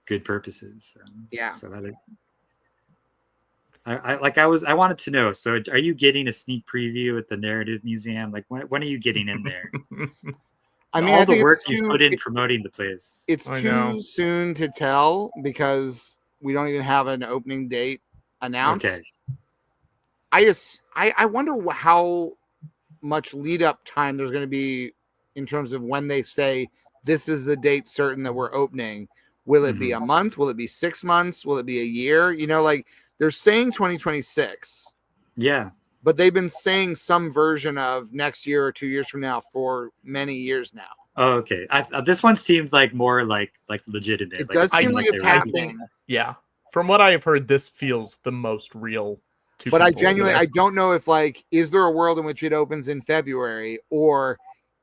good purposes. So that I wanted to know. So are you getting a sneak preview at the Narrative Museum? Like when are you getting in there? I mean, all the work you put in promoting the place. It's too soon to tell because we don't even have an opening date announced. Okay. I wonder how much lead up time there's going to be in terms of when they say this is the date certain that we're opening. Will it be a month? Will it be 6 months? Will it be a year? You know, like they're saying 2026. Yeah. But they've been saying some version of next year or 2 years from now for many years now. Oh, okay. This one seems like more like legitimate. It does seem like it's happening. Yeah. From what I have heard, this feels the most real. But I don't know if like, is there a world in which it opens in February, or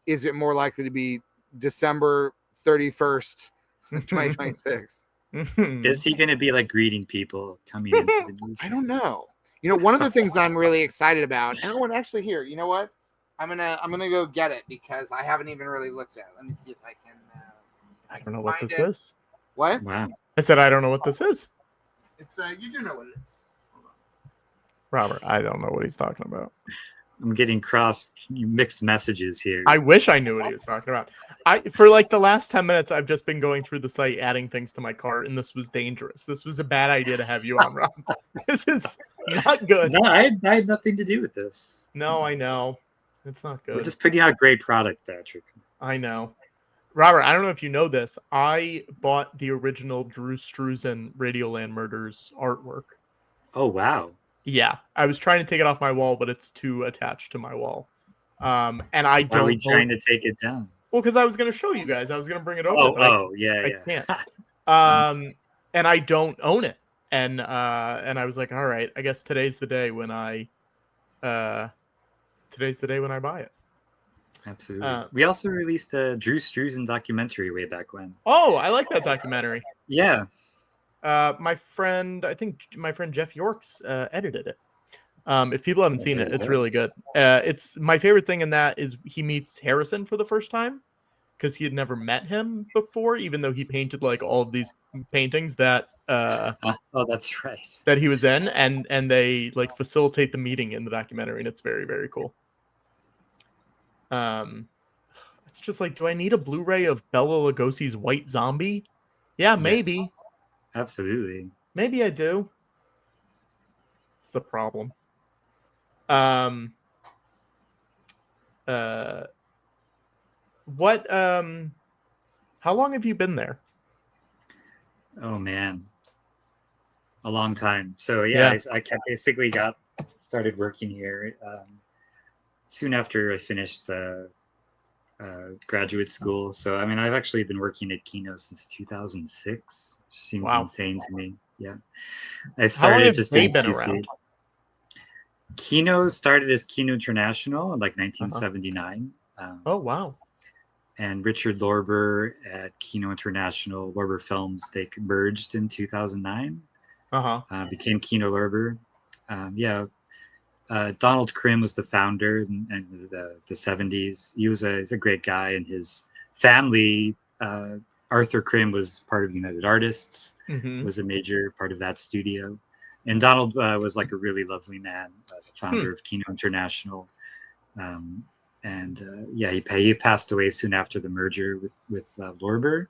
is it more likely to be December 31st, 2026? Is he going to be like greeting people coming into the museum? I don't know. You know, one of the things that I'm really excited about, and what actually here, you know what? I'm gonna go get it because I haven't even really looked at it. Let me see if I can. I don't know what this is. What? Wow. I said I don't know what this is. It's you do know what it is. Hold on. Robert, I don't know what he's talking about. I'm getting mixed messages here. I wish I knew what he was talking about. For like the last 10 minutes, I've just been going through the site, adding things to my cart, and this was dangerous. This was a bad idea to have you on, Rob. This is not good. No, I had nothing to do with this. No, I know. It's not good. We're just putting out great product, Patrick. I know. Robert, I don't know if you know this. I bought the original Drew Struzan Radioland Murders artwork. Oh, wow. Yeah. I was trying to take it off my wall, but it's too attached to my wall. And I don't. Why are we trying to take it down? Well, because I was going to show you guys. I was going to bring it over. I can't. And I don't own it. And I was like, all right, I guess today's the day when I buy it. Absolutely. We also released a Drew Struzan documentary way back when. Oh, I like that documentary. Yeah. My friend Jeff Yorks edited it. If people haven't seen it, it's really good. It's my favorite thing in that is he meets Harrison for the first time because he had never met him before, even though he painted like all of these paintings that that's right, that he was in, and they like facilitate the meeting in the documentary, and it's very, very cool. It's just like, do I need a Blu-ray of Bela Lugosi's White Zombie? Yeah, maybe. Yes, absolutely. Maybe I do. It's the problem. How long have you been there? Oh man, a long time. So yeah. I basically got started working here soon after I finished graduate school. So I mean, I've actually been working at Kino since 2006, which seems insane to me. Yeah, I started just doing QC. Kino started as Kino International in like 1979. Oh wow! And Richard Lorber at Kino International, Lorber Films, they merged in 2009. Became Kino Lorber. Donald Krim was the founder in the 70s. He's a great guy, and his family, Arthur Krim was part of United Artists, was a major part of that studio. And Donald was like a really lovely man, the founder of Kino International. He passed away soon after the merger with Lorber,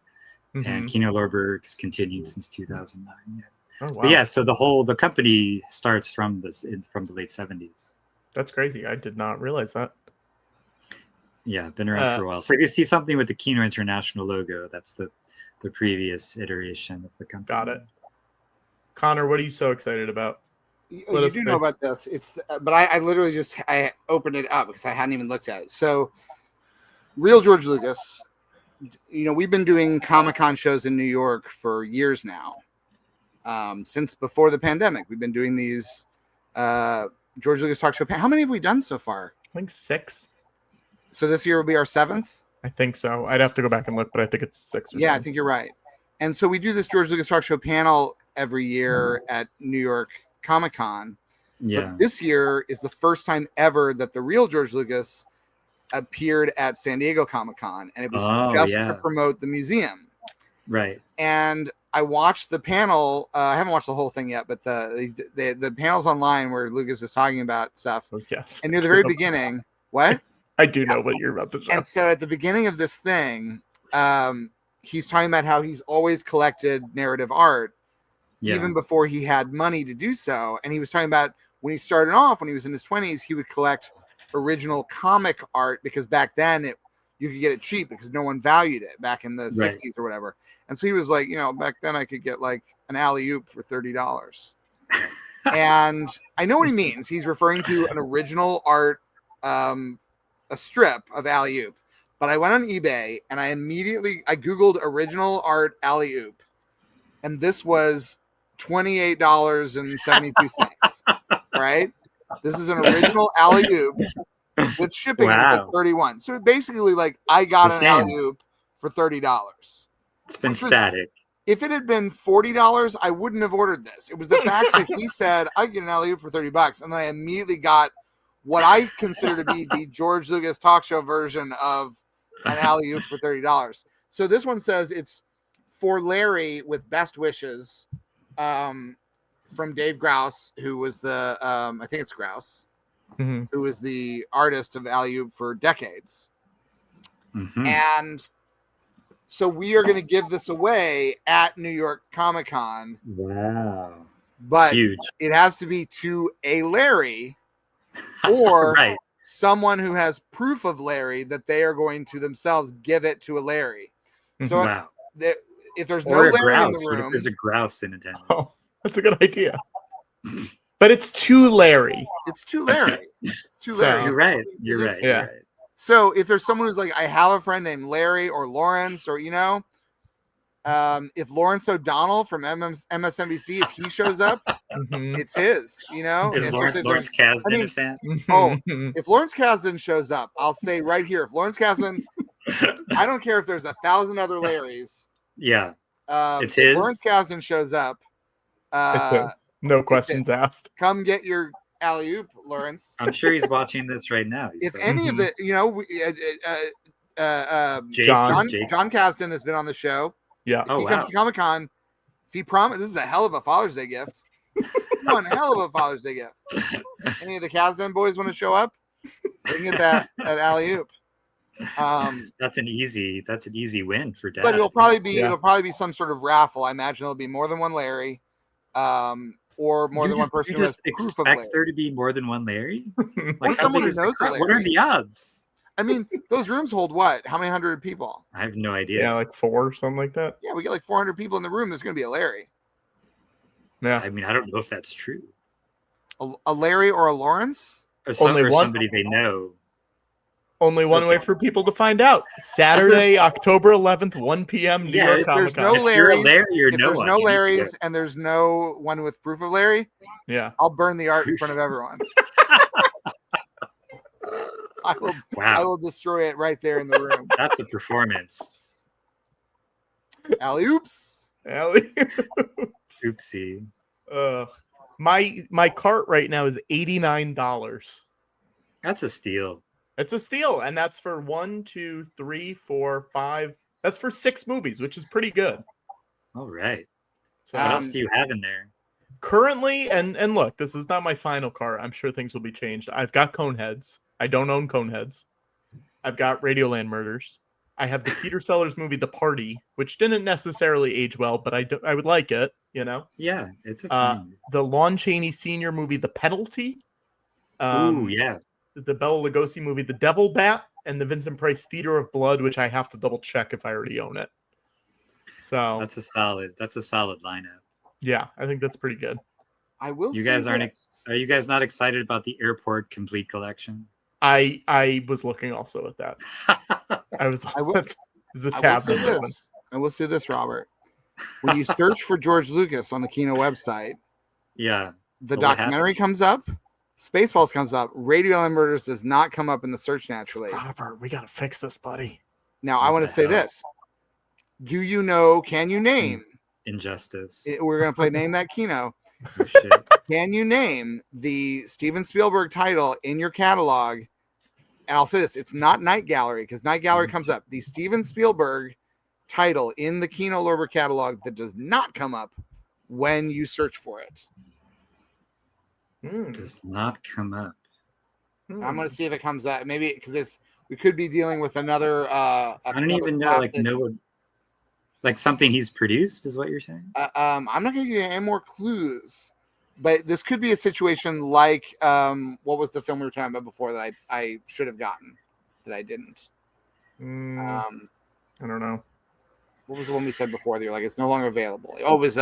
and Kino Lorber has continued since 2009. Yeah. Oh, wow. But yeah, so the company starts from the late 70s. That's crazy. I did not realize that. Yeah, been around for a while. So if you see something with the Kino International logo, that's the previous iteration of the company. Got it. Connor, what are you so excited about? You do know about this. But I literally I opened it up because I hadn't even looked at it. So, Real George Lucas, we've been doing Comic-Con shows in New York for years now. Since before the pandemic, we've been doing these George Lucas talk show. How many have we done so far? I think 6. So this year will be our 7th? I think so. I'd have to go back and look, but I think it's 6 or 7. I think you're right. And so we do this George Lucas talk show panel every year at New York Comic-Con. Yeah. But this year is the first time ever that the real George Lucas appeared at San Diego Comic-Con, and it was to promote the museum. Right. And I watched the panel. I haven't watched the whole thing yet, but the panels online where Lucas is talking about stuff. Oh, yes. And near the very beginning, what? I do know what you're about to show. And so at the beginning of this thing, he's talking about how he's always collected narrative art, even before he had money to do so. And he was talking about when he started off, when he was in his 20s, he would collect original comic art because back then you could get it cheap because no one valued it back in the 60s or whatever. And so he was like, back then I could get like an alley-oop for $30. And I know what he means. He's referring to an original art, a strip of alley-oop. But I went on eBay and I Googled original art alley-oop. And this was $28.72. Right? This is an original alley-oop with shipping. It was like $31. So basically, like, I got an alley-oop for $30. It's been static. If it had been $40, I wouldn't have ordered this. It was the fact that he said I get an alley-oop for $30, and then I immediately got what I consider to be the George Lucas talk show version of an alley-oop for $30. So this one says it's for Larry with best wishes, from Dave Grouse, who was the I think it's Grouse, who was the artist of alley-oop for decades, and. So we are going to give this away at New York Comic Con. Wow. But huge. It has to be to a Larry or someone who has proof of Larry that they are going to themselves give it to a Larry. So if there's no Larry in the room. What if there's a Grouse in attendance? Oh, that's a good idea. But it's to Larry. It's to Larry. It's to Larry. You're right. You're right. You're right. So if there's someone who's like, I have a friend named Larry or Lawrence, or, if Lawrence O'Donnell from MSNBC, if he shows up, it's his, Is Lawrence Kasdan a fan? If Lawrence Kasdan shows up, I'll say right here, if Lawrence Kasdan, I don't care if there's 1,000 other Larrys. Yeah. It's his. If Lawrence Kasdan shows up, it's his. No questions asked. Come get your alley-oop, Lawrence. I'm sure he's watching this right now. If any of it, John Kasdan has been on the show. Yeah. If he comes to Comic-Con, if he promised, this is a hell of a Father's Day gift. One hell of a Father's Day gift. Any of the Kasdan boys want to show up? They can get that alley-oop. That's an easy win for Dad. But it'll probably be some sort of raffle. I imagine there'll be more than one Larry. Or more than one person. You just expect there to be more than one Larry? Or someone who knows Larry. What are the odds? I mean, those rooms hold what? How many hundred people? I have no idea. Yeah, like 4 or something like that. Yeah, we get like 400 people in the room. There's going to be a Larry. Yeah. I mean, I don't know if that's true. A Larry or a Lawrence? Or somebody they know. Only one way for people to find out. Saturday, October 11th, 1 p.m. New York Comic Con. If there's no Larrys and there's no one with proof of Larry, I'll burn the art in front of everyone. I will destroy it right there in the room. That's a performance. Alley-oops. Oopsie. My cart right now is $89. That's a steal. It's a steal, and that's for 1, 2, 3, 4, 5. That's for 6 movies, which is pretty good. All right. So what else do you have in there? Currently, and look, this is not my final cart. I'm sure things will be changed. I've got Coneheads. I don't own Coneheads. I've got Radioland Murders. I have the Peter Sellers movie, The Party, which didn't necessarily age well, but I would like it, Yeah, it's a fun. The Lon Chaney Sr. movie, The Penalty. Ooh, yeah. The Bela Lugosi movie, The Devil Bat, and the Vincent Price Theater of Blood, which I have to double check if I already own it. So that's a solid lineup. Yeah, I think that's pretty good. I will. You guys are you guys not excited about the Airport Complete Collection? I was looking also at that. I will say this, Robert. When you search for George Lucas on the Kino website, the documentary comes up. Spaceballs comes up. Radioland Murders does not come up in the search naturally. Robert, we gotta fix this, buddy. Now, I want to say this. Do you know, can you name Injustice? We're going to play Name That Kino. Oh, shit. Can you name the Steven Spielberg title in your catalog? And I'll say this. It's not Night Gallery, because Night Gallery comes up. The Steven Spielberg title in the Kino Lorber catalog that does not come up when you search for it. Does not come up. I'm going to see if it comes up. Maybe because we could be dealing with another. I don't even know, like something he's produced is what you're saying. I'm not going to give you any more clues. but this could be a situation like what was the film we were talking about before that I should have gotten that I didn't. I don't know. What was the one we said before? That you're like, it's no longer available. Oh, it was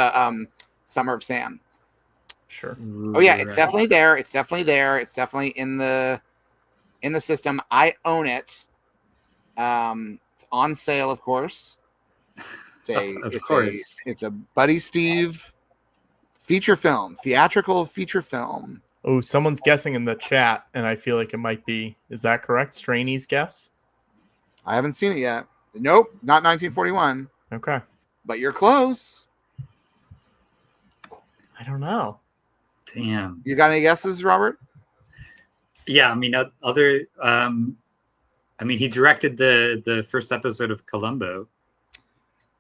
Summer of Sam. Sure. Oh yeah, it's definitely there. It's definitely there. It's definitely in the system. I own it. It's on sale, of course. It's a Buddy Steve feature film, theatrical feature film. Oh, someone's guessing in the chat, and I feel like it might be. Is that correct? Strainy's guess? I haven't seen it yet. Nope, not 1941. Okay. But you're close. I don't know. Damn. You got any guesses, Robert? Yeah, I mean, he directed the first episode of Columbo.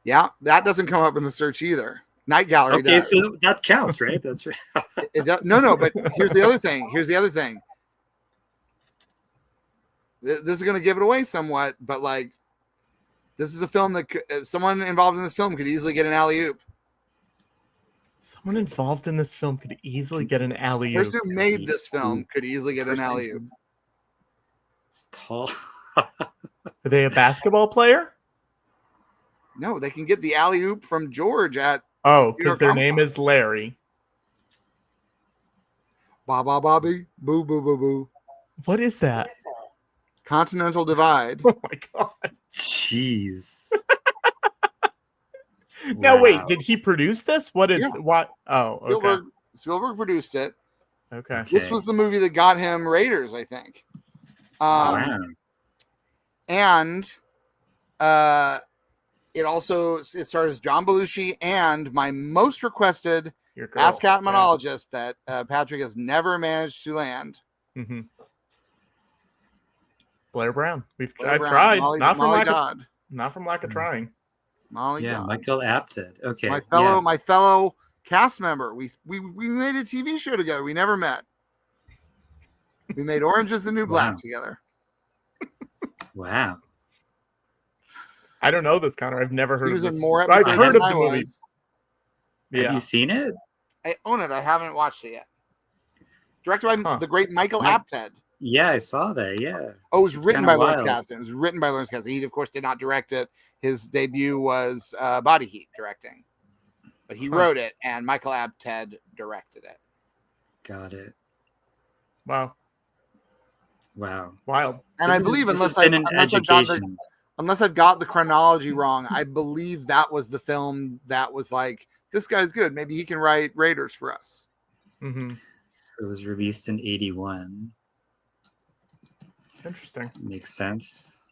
Yeah, that doesn't come up in the search either. Night Gallery does. So that counts, right? That's right. It does. No, but here's the other thing. This is going to give it away somewhat, but like, this is a film that someone involved in this film could easily get an alley-oop. Someone involved in this film could easily get an alley-oop. The person who made this film could easily get an alley-oop. It's tall. Are they a basketball player? No, they can get the alley-oop from George at... Oh, because their name is Larry. Ba ba Bobby, boo boo boo boo. What is that? Continental Divide. Oh my god. Jeez. Now wait, did he produce this? What is what? Oh, okay. Spielberg produced it. Okay. This was the movie that got him Raiders, I think. And it stars John Belushi and my most requested AskCatmonologist that Patrick has never managed to land. Mm-hmm. Blair Brown. I've Brown. tried. Molly, not from Molly lack of trying. Molly yeah, Dodd. Michael Apted. Okay. My fellow cast member. We made a TV show together. We never met. We made Orange is the New Black together. Wow. I don't know this, Connor. I've never heard of this. I've heard of the movie. Yeah. Have you seen it? I own it. I haven't watched it yet. Directed by the great Michael Apted. Yeah, I saw that. Yeah. Oh, it was written by Lawrence Kasdan. He, of course, did not direct it. His debut was Body Heat directing. But he wrote it, and Michael Apted directed it. Got it. Wow. Wild. And I believe, unless I've got the chronology wrong, I believe that was the film that was like, this guy's good. Maybe he can write Raiders for us. Mm-hmm. So it was released in 1981. Interesting. Makes sense.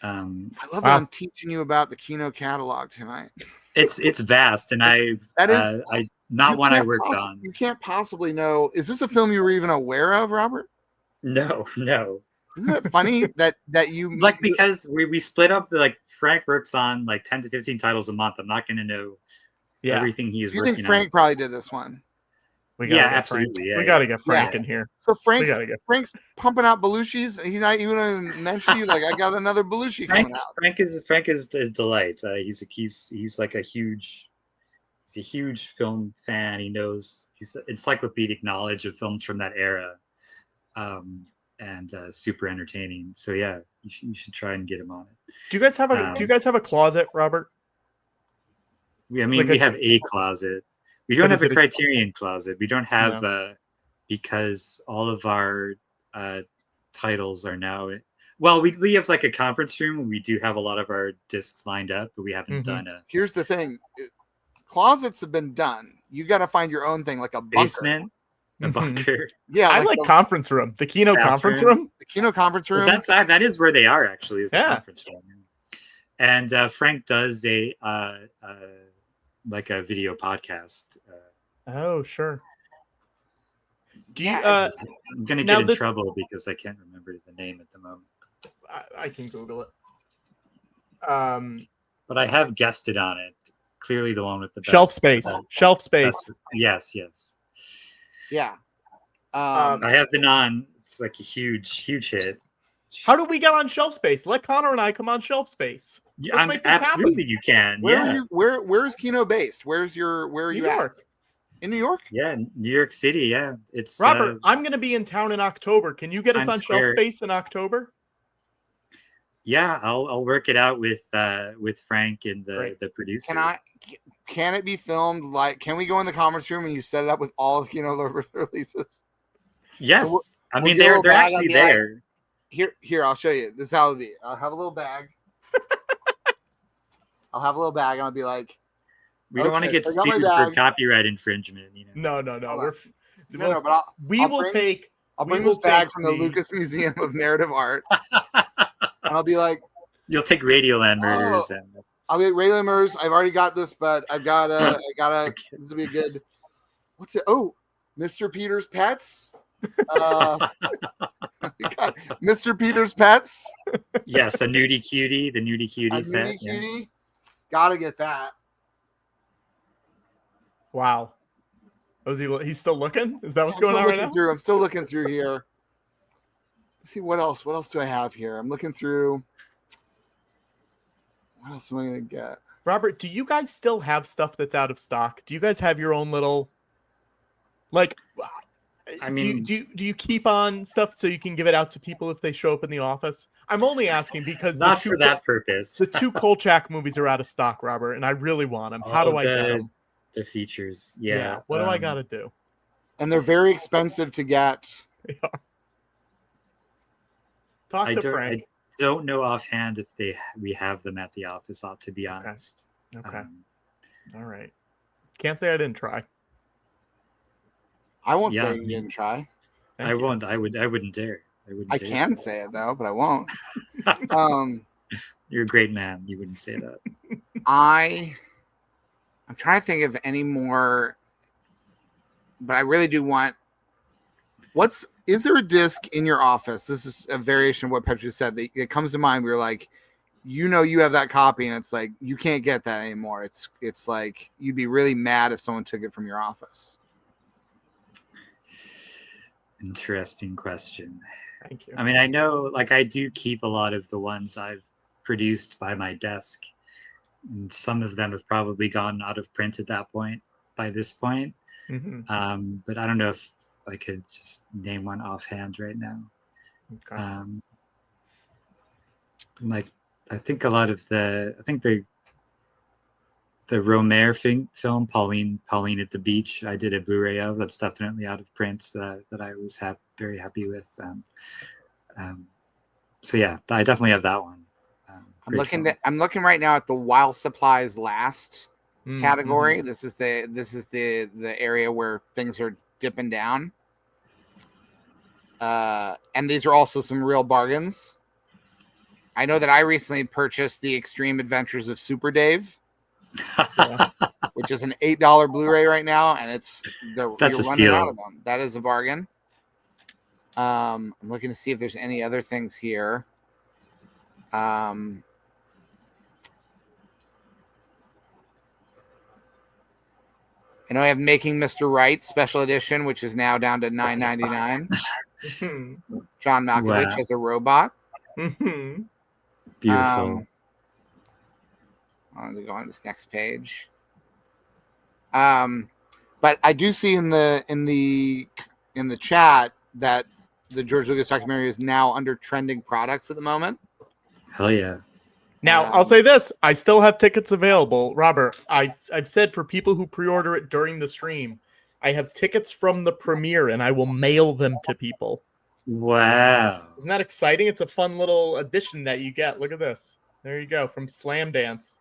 I love that I'm teaching you about the Kino catalog tonight. It's vast, and I worked on. You can't possibly know. Is this a film you were even aware of, Robert? No. Isn't it funny that you like, because we split up Frank works on like 10 to 15 titles a month. I'm not going to know everything he is working on. You think Frank probably did this one? Absolutely. We got to get Frank in here. So Frank's pumping out Belushi's. He's not even mentioned you. Like, I got another Belushi coming out. Frank is delight. He's like a huge film fan. He knows he's encyclopedic knowledge of films from that era, and super entertaining. So yeah, you should try and get him on it. Do you guys have a closet, Robert? We have a closet. We don't have a Criterion closet. We don't have because all of our titles are now. Well, we have like a conference room. We do have a lot of our discs lined up, but we haven't done a. Here's the thing: closets have been done. You got to find your own thing, like a basement, a bunker. Yeah, I like conference room. The Kino conference room. The Kino conference room. That is where they are actually. Is the conference room. And Frank does a video podcast. Oh, sure. Do you? I'm gonna get in trouble because I can't remember the name at the moment. I can Google it. But I have guested on it. Clearly, the one with the Shelf Space. Shelf Space. Yes. Yeah. I have been on. It's like a huge hit. How do we get on shelf space? Let Connor and I come on shelf space. Let's make this absolutely happen. you can. Where yeah. are you? Where's Kino based? Where are New you York. at? In New York? Yeah, New York City. Yeah, it's Robert, I'm going to be in town in October. Can you get us Times on shelf Square. space in October? Yeah, I'll work it out with Frank and Great. the producer. Can it be filmed? Like, can we go in the conference room and you set it up with all of Kino Lorber's releases? Yes, I mean get a little they're bag, actually I'll be there. Here, I'll show you. This is how it'll be. I'll have a little bag. I'll have a little bag, and I'll be like, We don't want to okay, get so I got my sued for bag. copyright infringement. You know. No. Hold We're, No, but I'll bring this bag from the Lucas Museum of Narrative Art, and I'll be like, You'll take Radioland Murders and I'll be like, Radioland Murders. I've already got this, but I gotta. This will be a good. What's it? Oh, Mr. Peter's Pets. Mr. Peter's Pets. Yes, a nudie cutie, the nudie cutie set. Nudie cutie. Gotta get that. Wow. Was he's still looking? Is that what's going on right now? I'm still looking through here. Let's see what else. What else do I have here? I'm looking through. What else am I gonna get? Robert, do you guys still have stuff that's out of stock? Do you guys have your own little, like, I mean, do you keep on stuff so you can give it out to people if they show up in the office? I'm only asking because not for that purpose. The 2 Kolchak movies are out of stock, Robert, and I really want them. How do I get them? The features, yeah. What do I gotta do? And they're very expensive to get. Talk to Frank. I don't know offhand if we have them at the office. To be honest. Okay. All right. Can't say I didn't try. I won't say you didn't try. I won't. I wouldn't dare. I can say it though, but I won't. You're a great man. You wouldn't say that. I'm trying to think of any more, but I really do want. Is there a disc in your office? This is a variation of what Petra said. It comes to mind. We were like, you have that copy, and it's like you can't get that anymore. It's like you'd be really mad if someone took it from your office. Interesting question. Thank you. I mean, I know, like, I do keep a lot of the ones I've produced by my desk, and some of them have probably gone out of print by this point. Mm-hmm. But I don't know if I could just name one offhand right now. Okay. Like, I think a lot of the Romare film, Pauline at the Beach, I did a Blu-ray of. That's definitely out of print that I was very happy with. So yeah, I definitely have that one. I'm looking right now at the While Supplies Last category. This is the area where things are dipping down. And these are also some real bargains. I know that I recently purchased the Extreme Adventures of Super Dave, which is an $8 Blu-ray right now, and you're running out of them. That is a bargain. I'm looking to see if there's any other things here. I know I have Making Mr. Right special edition, which is now down to $9.99. John Malkovich as a robot. Beautiful. I'm going to go on this next page. But I do see in the chat that the George Lucas documentary is now under trending products at the moment. Hell yeah. Now, I'll say this. I still have tickets available. Robert, I've said for people who pre-order it during the stream, I have tickets from the premiere, and I will mail them to people. Wow. Isn't that exciting? It's a fun little addition that you get. Look at this. There you go, from Slam Dance.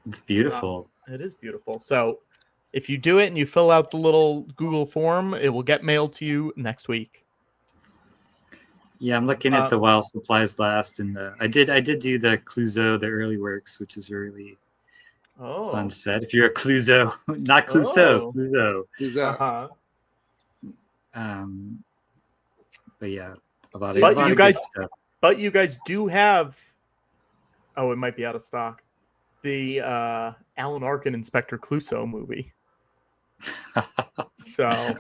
It's beautiful. It is beautiful. So if you do it and you fill out the little Google form, it will get mailed to you next week. Yeah, I'm looking at the While Supplies Last, and I did do the Clouseau, the early works, which is a really fun set. If you're a Clouseau, not Clouseau, Clouseau. But yeah, a lot of good stuff. But you guys do have. Oh, it might be out of stock. The Alan Arkin Inspector Clouseau movie. So.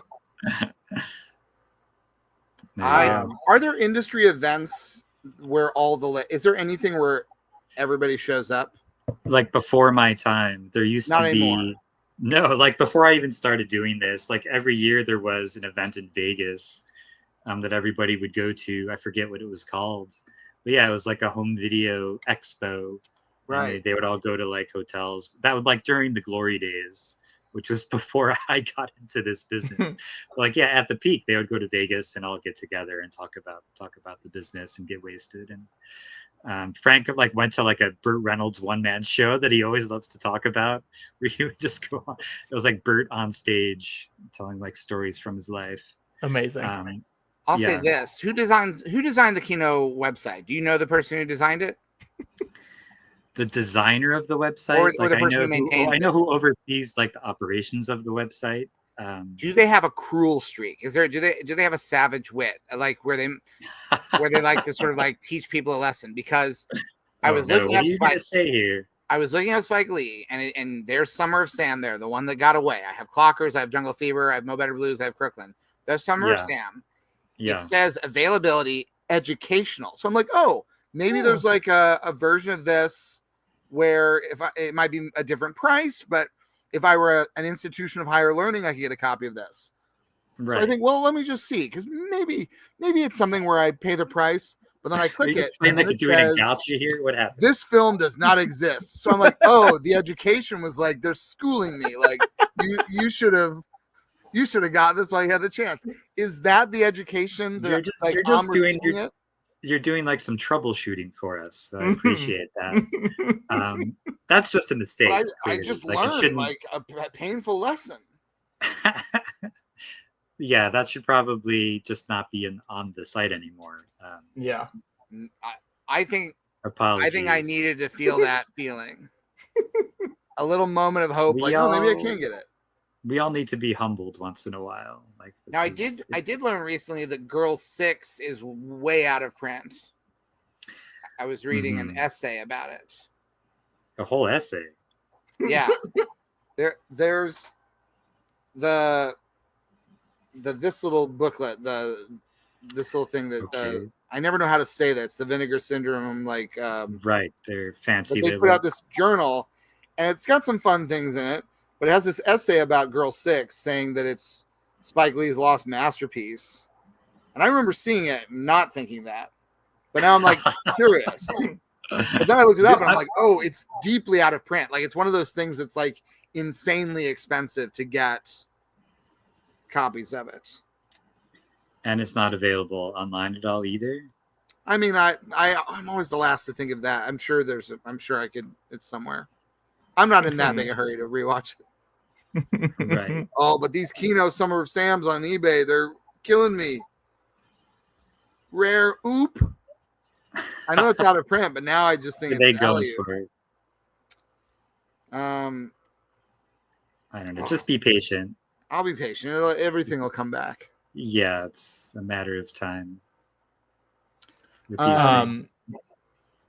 Are there industry events where is there anything where everybody shows up? Like before my time, there used Not to anymore. be no, like before I even started doing this, like every year there was an event in Vegas that everybody would go to. I forget what it was called, but yeah, it was like a home video expo. Right. And they would all go to like hotels. That would like during the glory days, which was before I got into this business. Like, yeah, at the peak, they would go to Vegas and all get together and talk about the business and get wasted. And Frank like went to like a Burt Reynolds one-man show that he always loves to talk about, where he would just go on. It was like Burt on stage telling like stories from his life. Amazing. I'll say this: who designed the Kino website? Do you know the person who designed it? The designer of the website, or like the person who maintains I know who oversees like the operations of the website. Do they have a cruel streak? Do they have a savage wit, like where they like to sort of like teach people a lesson? Because I was looking up Spike Lee, and there's Summer of Sam there, the one that got away. I have Clockers, I have Jungle Fever, I have Mo Better Blues, I have Crooklyn. There's Summer of Sam. It says availability educational. So I'm like, oh, maybe there's like a version of this where it might be a different price, but if I were an institution of higher learning, I could get a copy of this. Right. So I think, well, let me just see, because maybe it's something where I pay the price, but then I click it, and then it says, here? What happened? This film does not exist. So I'm like, oh, the education was like, they're schooling me. Like you should have got this while you had the chance. Is that the education that you're doing like some troubleshooting for us? So I appreciate that. That's just a mistake. I just learned like a painful lesson. Yeah, that should probably just not be on the site anymore. I think apologies. I think I needed to feel that feeling. A little moment of hope, maybe I can get it. We all need to be humbled once in a while. Like now, I did learn recently that Girl 6 is way out of print. I was reading an essay about it. A whole essay? Yeah. There's this little booklet, this little thing that I never know how to say that. It's the Vinegar Syndrome, like right. They're fancy. They put out this journal, and it's got some fun things in it. But it has this essay about Girl 6 saying that it's Spike Lee's lost masterpiece. And I remember seeing it and not thinking that. But now I'm like curious. But then I looked it up and I'm like, oh, it's deeply out of print. Like it's one of those things that's like insanely expensive to get copies of it. And it's not available online at all either? I mean, I'm always the last to think of that. I'm sure it's somewhere. I'm not in that big a hurry to rewatch it. Right. Oh, but these Kino Summer of Sam's on eBay, they're killing me. Rare oop. I know it's out of print, but now I just think it's value. For it? I don't know. Just be patient. I'll be patient. Everything will come back. Yeah, it's a matter of time. Are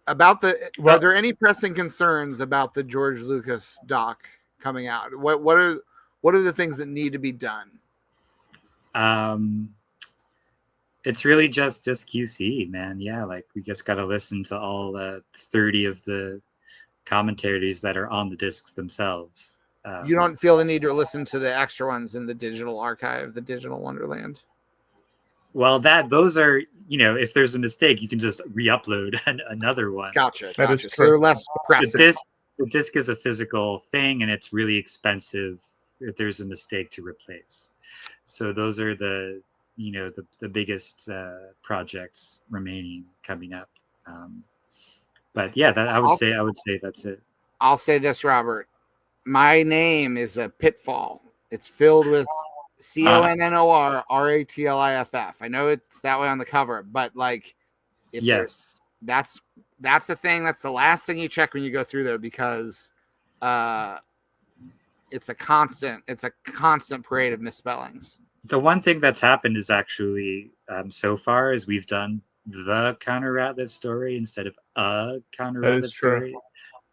there any pressing concerns about the George Lucas doc coming out? What are the things that need to be done? It's really just QC, man. Yeah, like we just got to listen to all 30 of the commentaries that are on the discs themselves. You don't feel the need to listen to the extra ones in the digital archive, the Digital Wonderland? Well, those are, if there's a mistake, you can just re-upload another one. Gotcha. That is true. So they're less pressing. The disc is a physical thing, and it's really expensive if there's a mistake to replace. So those are the biggest projects remaining coming up. But yeah, I would say that's it. I'll say this, Robert. My name is a pitfall. It's filled with CONNOR RATLIFF. I know it's that way on the cover, but like, that's the thing. That's the last thing you check when you go through there, because it's a constant parade of misspellings. The one thing that's happened is actually so far is we've done the Connor Ratliff story instead of a Connor Ratliff story.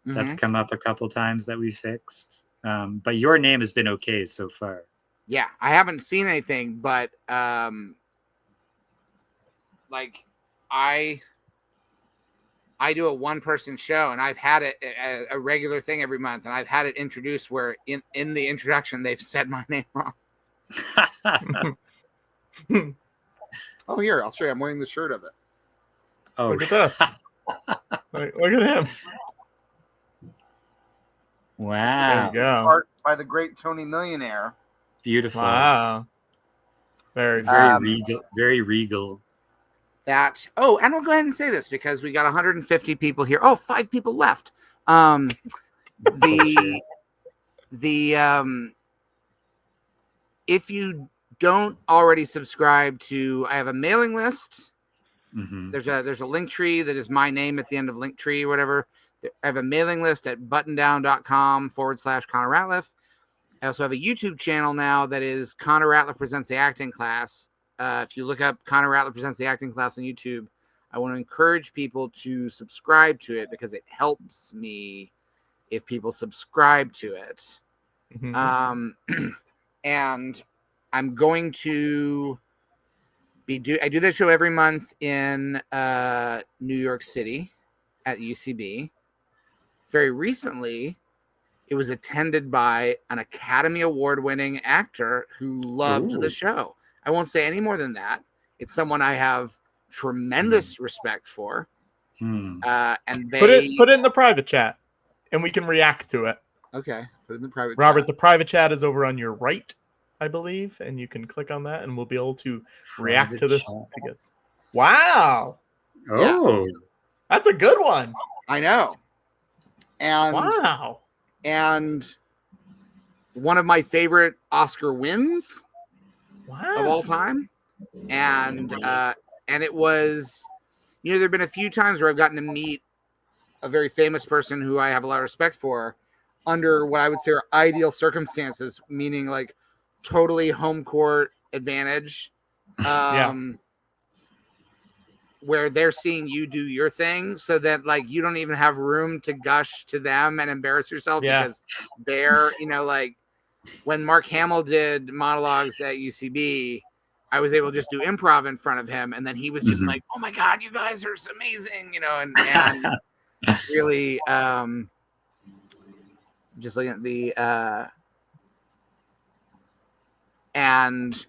That's come up a couple times that we fixed. But your name has been okay so far. Yeah, I haven't seen anything, but I do a one-person show, and I've had it a regular thing every month, and I've had it introduced where in the introduction they've said my name wrong. Oh, here, I'll show you. I'm wearing the shirt of it. Oh, Look at this. Look at him. wow. There you go. Art by the great Tony Millionaire. Beautiful. Wow. Very, Very regal. Very regal. And I'll go ahead and say this because we got 150 people here. Oh, 5 people left. If you don't already subscribe to, I have a mailing list. Mm-hmm. There's a link tree that is my name at the end of link tree or whatever. I have a mailing list at buttondown.com/Connor Ratliff. I also have a YouTube channel now that is Connor Ratliff Presents the Acting Class. If you look up Connor Ratliff Presents the Acting Class on YouTube, I want to encourage people to subscribe to it because it helps me if people subscribe to it. Mm-hmm. And I'm going to I do this show every month in New York City at UCB. Very recently, it was attended by an Academy Award winning actor who loved the show. I won't say any more than that. It's someone I have tremendous respect for. And they put it in the private chat, and we can react to it. Okay, put it in the private Robert, chat. the private chat is over on your right, I believe, and you can click on that, and we'll be able to react to this together. Wow. Oh. That's a good one. I know. And wow. And one of my favorite Oscar wins of all Wow. time. And it was, there have been a few times where I've gotten to meet a very famous person who I have a lot of respect for under what I would say are ideal circumstances, meaning like totally home court advantage. Where they're seeing you do your thing so that like you don't even have room to gush to them and embarrass yourself because they're, like when Mark Hamill did monologues at UCB, I was able to just do improv in front of him. And then he was just like, oh my God, you guys are amazing, and really just looking at the and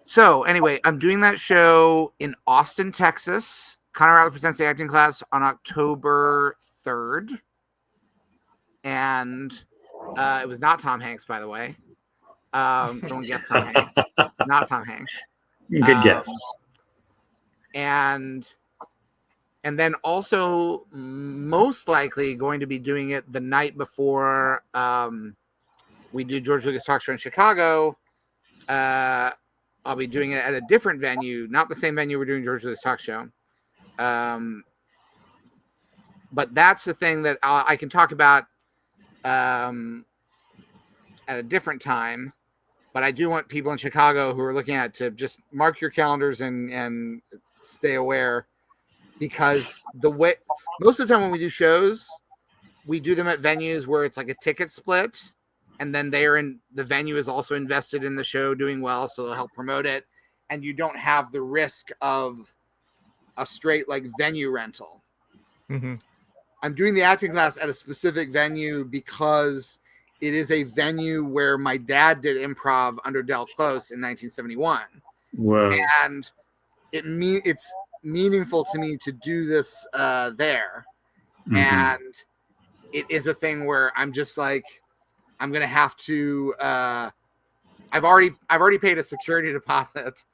so anyway, I'm doing that show in Austin, Texas. Connor Ratliff Presents the Acting Class on October 3rd. And it was not Tom Hanks, by the way. Someone guessed Tom Hanks. Not Tom Hanks. Good guess. And then also most likely going to be doing it the night before we do George Lucas Talk Show in Chicago. I'll be doing it at a different venue, not the same venue we're doing George Lucas Talk Show. But that's the thing that I can talk about at a different time. But I do want people in Chicago who are looking at it to just mark your calendars and stay aware, because most of the time when we do shows, we do them at venues where it's like a ticket split. And then the venue is also invested in the show doing well, so they'll help promote it. And you don't have the risk of a straight like venue rental. Mm-hmm. I'm doing the acting class at a specific venue because it is a venue where my dad did improv under Del Close in 1971. Whoa. And it's meaningful to me to do this there. Mm-hmm. And it is a thing where I'm just like, I'm gonna have to. I've already paid a security deposit,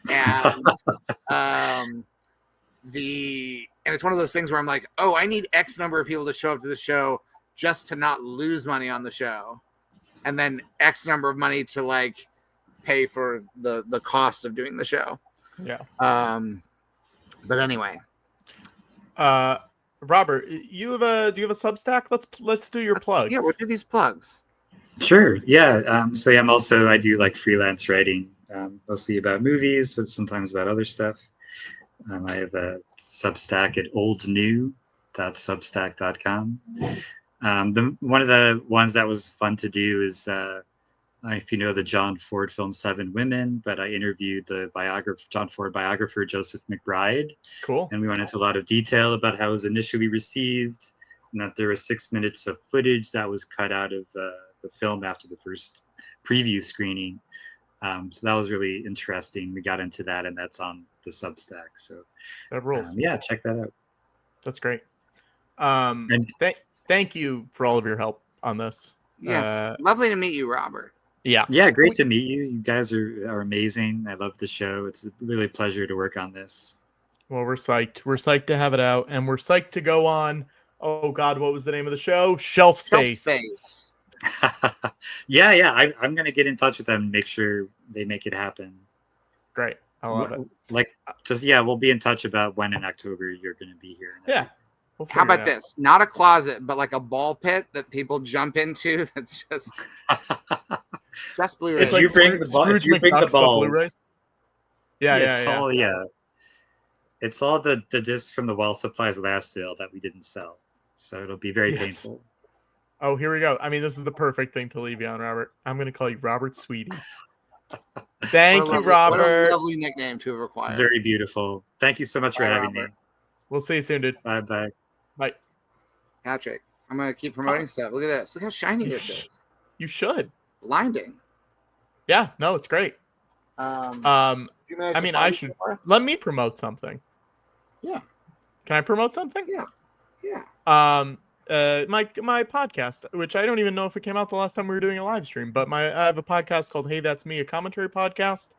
and it's one of those things where I'm like, oh, I need X number of people to show up to the show just to not lose money on the show, and then X number of money to like pay for the cost of doing the show. Yeah. But anyway, Robert, do you have a Substack? Let's do your plugs. Yeah, we'll do these plugs. Sure. Yeah. I do like freelance writing, mostly about movies, but sometimes about other stuff. I have a Substack at oldnew.substack.com. One of the ones that was fun to do is if you know the John Ford film Seven Women, but I interviewed the John Ford biographer Joseph McBride, Cool. and we went into a lot of detail about how it was initially received, and that there was 6 minutes of footage that was cut out of the film after the first preview screening. So that was really interesting. We got into that, and that's on the Substack. So That rules. yeah, check that out. That's great. And Thank you for all of your help on this. Yes, lovely to meet you, Robert. Yeah. yeah, great to meet you. You guys are amazing. I love the show. It's really a pleasure to work on this. Well, we're psyched. We're psyched to have it out, and we're psyched to go on. Oh God, what was the name of the show? Shelf Space. Yeah. I'm gonna get in touch with them and make sure they make it happen. Great. I love it. Like, we'll be in touch about when in October you're gonna be here. Yeah. We'll How figure about it out. this? Not a closet, but like a ball pit that people jump into. That's just Blu-ray. It's like you bring the Scrooge you bring the McDuck's, but balls. Blu-ray. Yeah. It's all the discs from the Wall Supplies last sale that we didn't sell, so it'll be very painful. Oh, here we go. I mean, this is the perfect thing to leave you on, Robert. I'm going to call you Robert Sweetie. Thank you, What a Robert. lovely nickname to have acquired. Very beautiful. Thank you so much for having me. We'll see you soon, dude. Bye. Bye. Patrick, I'm gonna keep promoting stuff. Look at this. Look how shiny this is. You should. Blinding. Yeah. No, it's great. I mean, I should. Let me promote something. Yeah. Can I promote something? Yeah. My podcast, which I don't even know if it came out the last time we were doing a live stream, but I have a podcast called Hey That's Me, a commentary podcast.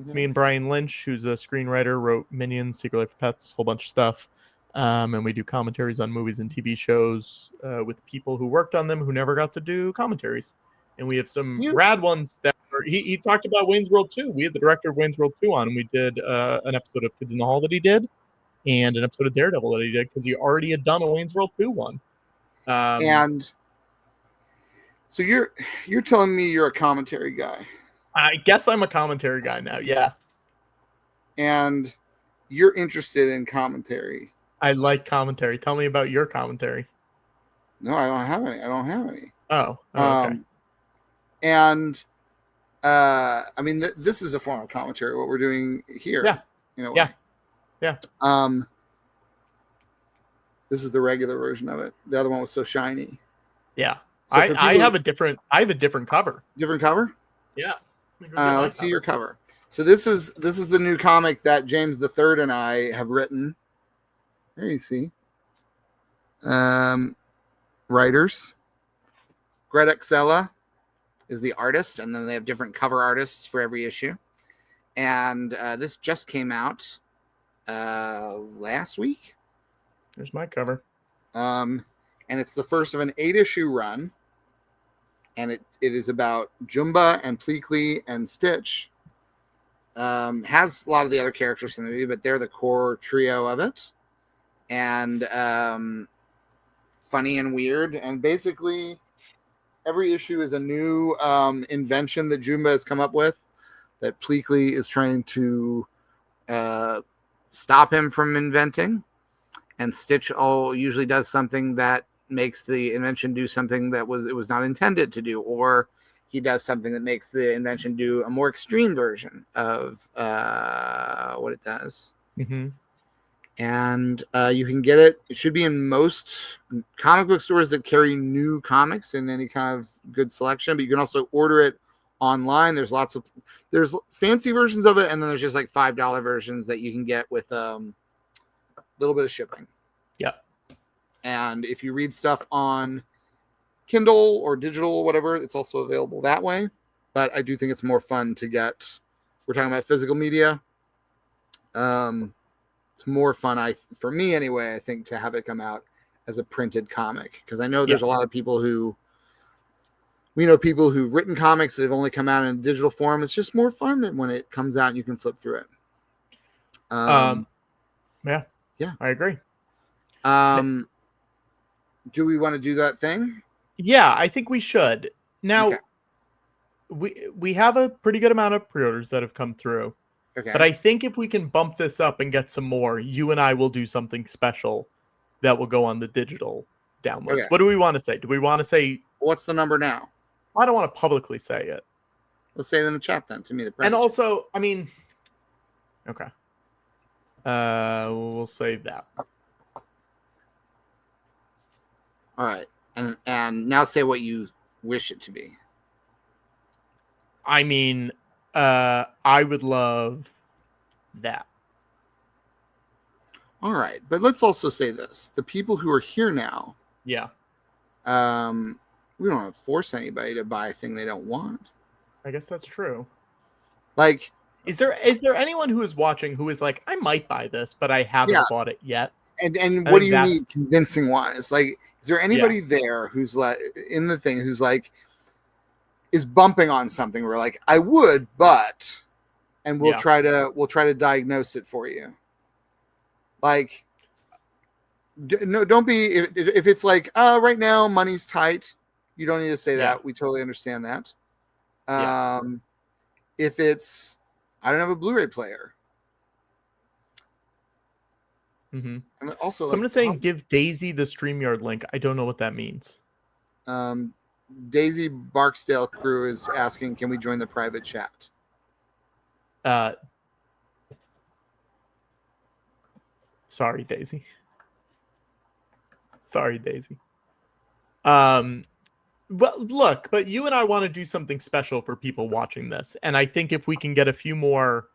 It's me and Brian Lynch, who's a screenwriter, wrote Minions, Secret Life of Pets, a whole bunch of stuff. And we do commentaries on movies and TV shows with people who worked on them who never got to do commentaries. And we have some rad ones that he talked about Wayne's World 2. We had the director of Wayne's World 2 on, and we did an episode of Kids in the Hall that he did, and an episode of Daredevil that he did, because he already had done a Wayne's World 2 one. And so you're telling me you're a commentary guy. I guess I'm a commentary guy now, yeah. And you're interested in commentary. I like commentary. Tell me about your commentary. No, I don't have any. Oh, okay. And I mean, this is a form of commentary, what we're doing here. Yeah. In a way. Yeah. This is the regular version of it. The other one was so shiny. Yeah. So I have a different cover. Different cover? Yeah. Let's see your cover. So this is the new comic that James III and I have written. There you see. Writers. Greta Xella is the artist, and then they have different cover artists for every issue. And this just came out last week. There's my cover. And it's the first of an 8-issue run. And it is about Jumba and Pleakley and Stitch. Has a lot of the other characters in the movie, but they're the core trio of it. And funny and weird. And basically, every issue is a new invention that Jumba has come up with that Pleakley is trying to stop him from inventing. And Stitch usually does something that makes the invention do something that it was not intended to do, or he does something that makes the invention do a more extreme version of what it does. Mm-hmm. And you can get it. It should be in most comic book stores that carry new comics in any kind of good selection, but you can also order it online. There's fancy versions of it, and then there's just like $5 versions that you can get with a little bit of shipping. Yeah. And if you read stuff on Kindle or digital or whatever, it's also available that way. But I do think it's more fun to get. We're talking about physical media. It's more fun, for me anyway, I think, to have it come out as a printed comic, because I know there's a lot of people we know people who've written comics that have only come out in digital form. It's just more fun when it comes out and you can flip through it. Yeah, I agree. Do we want to do that thing? Yeah, I think we should. Now, we have a pretty good amount of pre-orders that have come through. Okay. But I think if we can bump this up and get some more, you and I will do something special that will go on the digital downloads. Okay. What do we want to say? Do we want to say... What's the number now? I don't want to publicly say it. Let's say it in the chat then. To me, the And also, I mean, okay. We'll say that. All right, and now say what you wish it to be. I mean, I would love that. All right, but let's also say this: the people who are here now, Yeah. we don't want to force anybody to buy a thing they don't want. I guess that's true. Like, is there anyone who is watching who is like, I might buy this, but I haven't bought it yet? And what do you need convincing wise? Like, is there anybody there who's like in the thing who's like is bumping on something where like I would, but, and we'll try to diagnose it for you. Like, no, don't be if it's like right now money's tight. You don't need to say that. We totally understand that. If it's I don't have a Blu-ray player. Mm-hmm. And also, someone is saying give Daisy the StreamYard link. I don't know what that means. Daisy Barksdale crew is asking, can we join the private chat? Sorry, Daisy. Sorry, Daisy. But look, but you and I want to do something special for people watching this, and I think if we can get a few more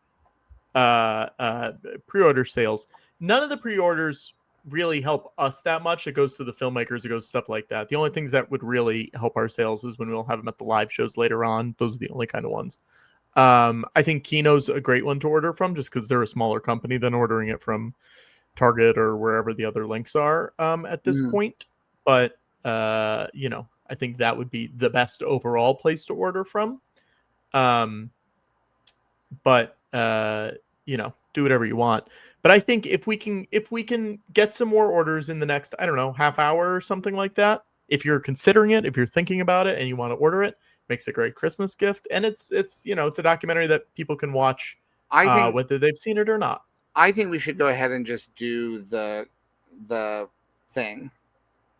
pre-order sales, none of the pre-orders really help us that much. It goes to the filmmakers, it goes to stuff like that. The only things that would really help our sales is when we'll have them at the live shows later on. Those are the only kind of ones. I think Kino's a great one to order from, just because they're a smaller company than ordering it from Target or wherever the other links are at this point. But you know, I think that would be the best overall place to order from. But you know, do whatever you want. But I think if we can get some more orders in the next, I don't know, half hour or something like that, if you're considering it, if you're thinking about it and you want to order it, makes a great Christmas gift. And it's you know, it's a documentary that people can watch whether they've seen it or not. I think we should go ahead and just do the thing,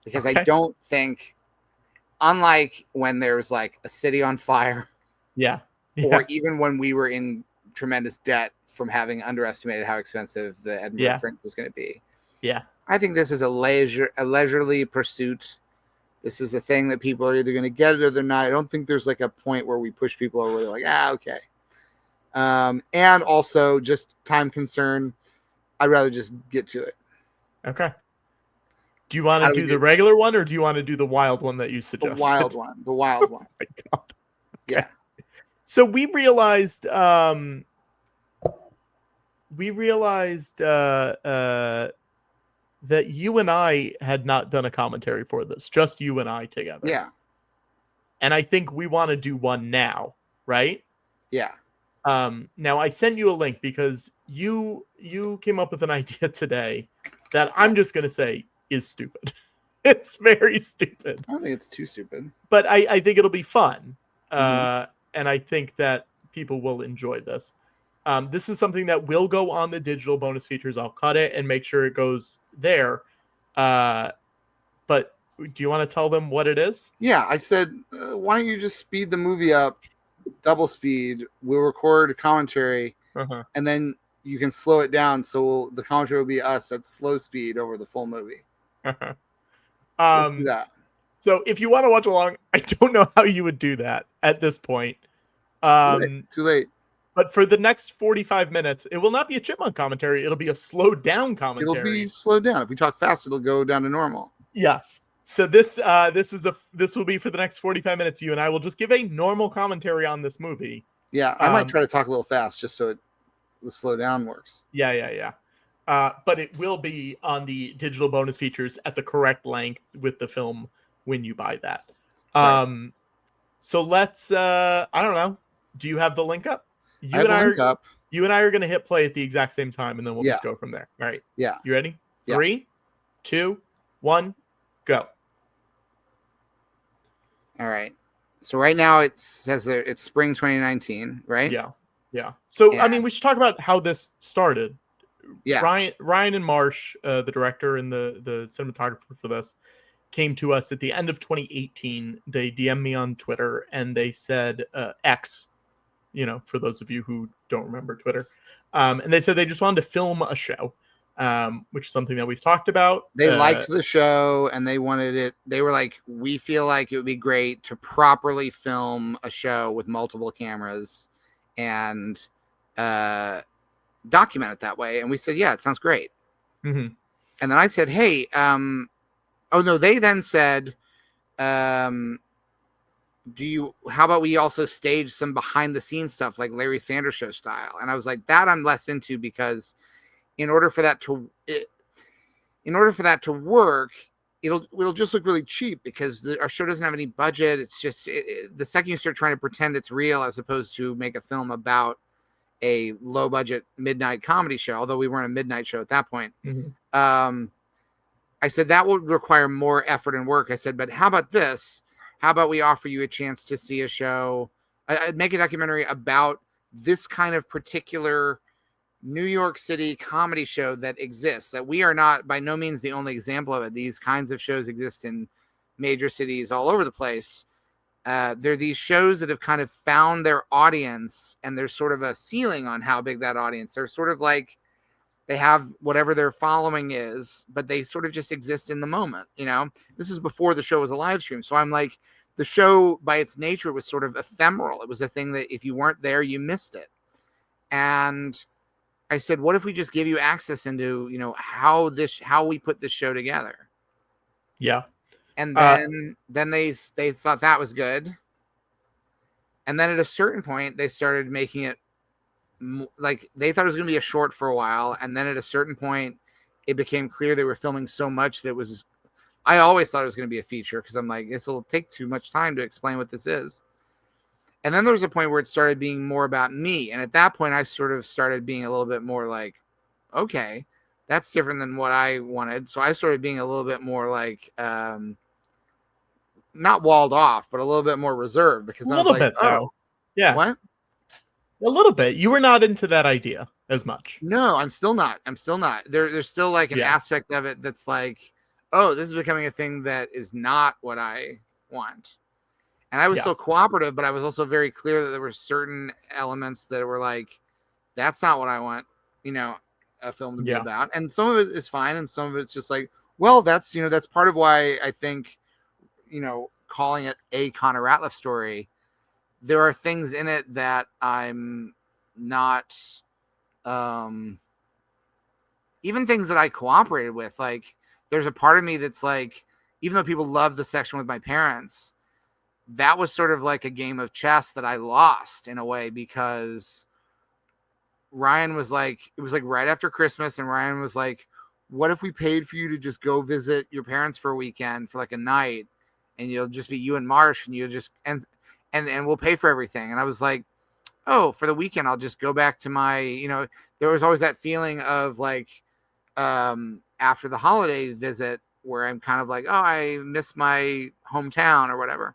because I don't think, unlike when there's like a city on fire, or even when we were in tremendous debt from having underestimated how expensive the Edinburgh Fringe was going to be. I think this is a leisurely pursuit. This is a thing that people are either going to get it or they're not. I don't think there's like a point where we push people over. They're like, okay. And also just time concern. I'd rather just get to it. Okay. Do you want to do the regular one, or do you want to do the wild one that you suggested? The wild one. The wild one. Oh my God. Okay. Yeah. So we realized that you and I had not done a commentary for this, just you and I together. Yeah. And I think we want to do one now, right? Yeah. Now I sent you a link because you came up with an idea today that I'm just going to say is stupid. It's very stupid. I don't think it's too stupid. But I think it'll be fun. And I think that people will enjoy this. This is something that will go on the digital bonus features. I'll cut it and make sure it goes there. But do you want to tell them what it is? Yeah, I said, why don't you just speed the movie up, double speed? We'll record a commentary, and then you can slow it down. So the commentary will be us at slow speed over the full movie. Let's do that. So if you want to watch along, I don't know how you would do that at this point. Too late. But for the next 45 minutes, it will not be a chipmunk commentary. It'll be a slowed down commentary. It'll be slowed down. If we talk fast, it'll go down to normal. Yes. So this will be for the next 45 minutes. You and I will just give a normal commentary on this movie. Yeah, I might try to talk a little fast just so the slow down works. Yeah. But it will be on the digital bonus features at the correct length with the film when you buy that. Right. So let's I don't know. Do you have the link up? You and I are going to hit play at the exact same time, and then we'll just go from there. All right. Yeah. You ready? Yeah. 3, 2, 1, go. All right. So right now it says it's spring 2019, right? Yeah. So I mean, we should talk about how this started. Yeah. Ryan and Marsh, the director and the cinematographer for this, came to us at the end of 2018. They DM'd me on Twitter and they said X for those of you who don't remember Twitter. And they said they just wanted to film a show, which is something that we've talked about. They liked the show and they wanted it. They were like, we feel like it would be great to properly film a show with multiple cameras and document it that way. And we said, yeah, it sounds great. Mm-hmm. And then I said, hey, oh no, they then said, how about we also stage some behind the scenes stuff like Larry Sanders Show style? And I was like, that I'm less into, because in order for that to work, it'll just look really cheap, because our show doesn't have any budget. It's just the second you start trying to pretend it's real, as opposed to make a film about a low budget midnight comedy show, although we weren't a midnight show at that point. Mm-hmm. I said that would require more effort and work. I said, but how about this? How about we offer you a chance to see a show, make a documentary about this kind of particular New York City comedy show that exists, that we are not by no means the only example of it. These kinds of shows exist in major cities all over the place. They're these shows that have kind of found their audience, and there's sort of a ceiling on how big that audience. They're sort of like, they have whatever their following is, but they sort of just exist in the moment. This is before the show was a live stream. So I'm like, the show by its nature was sort of ephemeral. It was a thing that if you weren't there, you missed it. And I said, what if we just give you access into, how we put this show together? Yeah. And then they thought that was good. And then at a certain point, they started making it like, they thought it was going to be a short for a while. And then at a certain point, it became clear they were filming so much that I always thought it was going to be a feature, because I'm like, this will take too much time to explain what this is. And then there was a point where it started being more about me. And at that point, I sort of started being a little bit more like, okay, that's different than what I wanted. So I started being a little bit more like, not walled off, but a little bit more reserved, because a I was little like, bit, though. Yeah. What? A little bit. You were not into that idea as much. No, I'm still not. There's still like an aspect of it that's like, oh, this is becoming a thing that is not what I want. And I was still cooperative, but I was also very clear that there were certain elements that were like, that's not what I want, a film to be about. And some of it is fine, and some of it's just like, well, that's part of why I think, calling it a Connor Ratliff story, there are things in it that I'm not, even things that I cooperated with. Like, there's a part of me that's like, even though people love the section with my parents, that was sort of like a game of chess that I lost in a way, because Ryan was like, it was like right after Christmas, and Ryan was like, what if we paid for you to just go visit your parents for a weekend for like a night, and you'll just be you and Marsh, and you'll just, and we'll pay for everything. And I was like, oh, for the weekend, I'll just go back to my, there was always that feeling of like, after the holiday visit, where I'm kind of like, oh, I miss my hometown or whatever.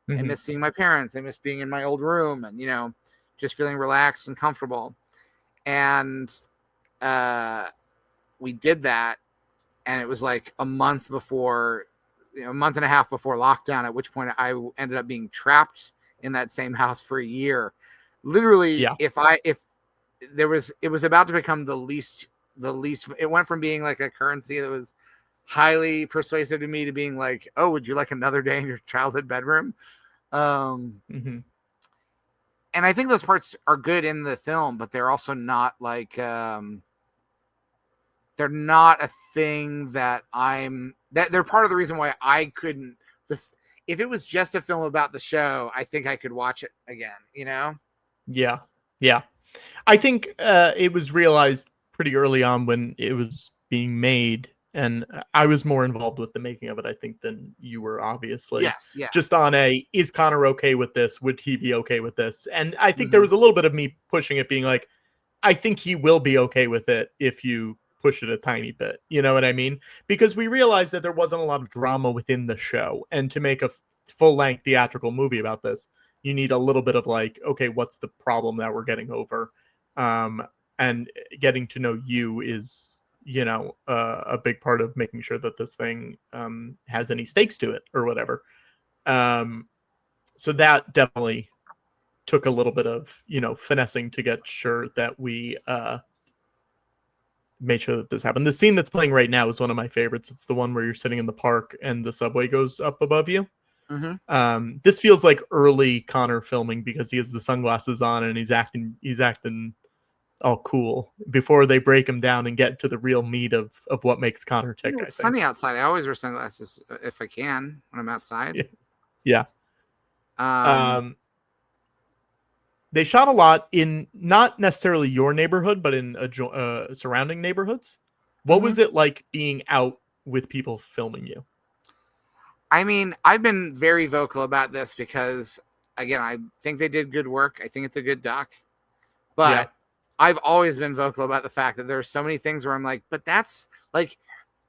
I miss seeing my parents. I miss being in my old room and, just feeling relaxed and comfortable. And we did that. And it was like a month before, a month and a half before lockdown, at which point I ended up being trapped in that same house for a year. Literally, it was about to become the least, it went from being like a currency that was highly persuasive to me to being like, oh, would you like another day in your childhood bedroom? And I think those parts are good in the film, but they're also not like, they're not a thing that they're part of the reason why I couldn't, if it was just a film about the show, I think I could watch it again, Yeah. Yeah. I think it was realized pretty early on when it was being made, and I was more involved with the making of it, I think, than you were, obviously. Yes, yeah. Just on is Connor okay with this? Would he be okay with this? And I think there was a little bit of me pushing it, being like, I think he will be okay with it if you push it a tiny bit. You know what I mean? Because we realized that there wasn't a lot of drama within the show. And to make a full-length theatrical movie about this, you need a little bit of like, okay, what's the problem that we're getting over? And getting to know you is, a big part of making sure that this thing has any stakes to it or whatever. So that definitely took a little bit of, finessing to get sure that we made sure that this happened. The scene that's playing right now is one of my favorites. It's the one where you're sitting in the park and the subway goes up above you. Mm-hmm. This feels like early Connor filming because he has the sunglasses on and he's acting all cool before they break him down and get to the real meat of what makes Connor tick. It's sunny outside. I always wear sunglasses if I can when I'm outside. Yeah. They shot a lot in not necessarily your neighborhood, but in surrounding neighborhoods. What was it like being out with people filming you? I mean, I've been very vocal about this because, again, I think they did good work. I think it's a good doc. But I've always been vocal about the fact that there are so many things where I'm like, but that's like,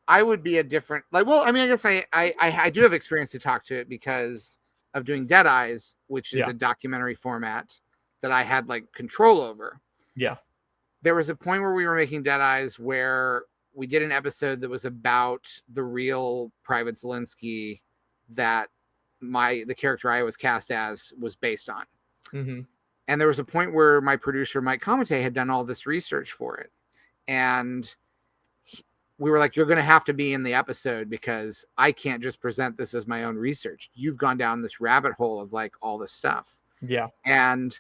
I would be a different, like, well, I mean, I guess I do have experience to talk to it because of doing Dead Eyes, which is a documentary format that I had like control over. Yeah. There was a point where we were making Dead Eyes where we did an episode that was about the real Private Zelensky that the character I was cast as was based on. Mm-hmm. And there was a point where my producer, Mike Comite, had done all this research for it. And we were like, you're going to have to be in the episode because I can't just present this as my own research. You've gone down this rabbit hole of like all this stuff. Yeah. And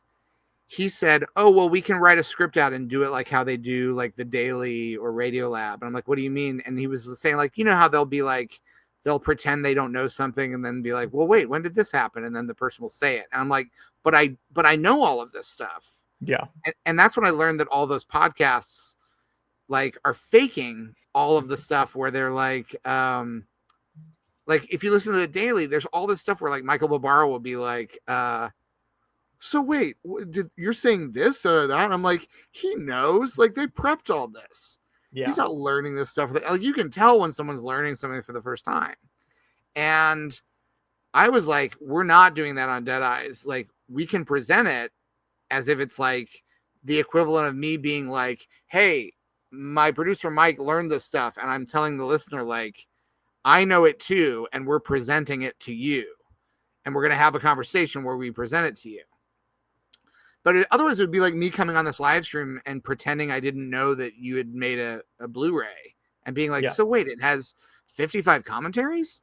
he said, oh, well, we can write a script out and do it like how they do like the Daily or Radio Lab. And I'm like, what do you mean? And he was saying like, you know how they'll be like, they'll pretend they don't know something and then be like, well, wait, when did this happen? And then the person will say it. And I'm like, but I know all of this stuff. Yeah. And that's when I learned that all those podcasts like are faking all of the stuff where they're like if you listen to the Daily, there's all this stuff where like Michael Barbaro will be like, so wait, you're saying this? And I'm like, he knows, like they prepped all this. Yeah. He's not learning this stuff. Like you can tell when someone's learning something for the first time. And I was like, we're not doing that on Dead Eyes. Like we can present it as if it's like the equivalent of me being like, hey, my producer Mike learned this stuff. And I'm telling the listener, like, I know it too. And we're presenting it to you. And we're going to have a conversation where we present it to you. But otherwise, it would be like me coming on this live stream and pretending I didn't know that you had made a Blu-ray and being like, so wait, it has 55 commentaries?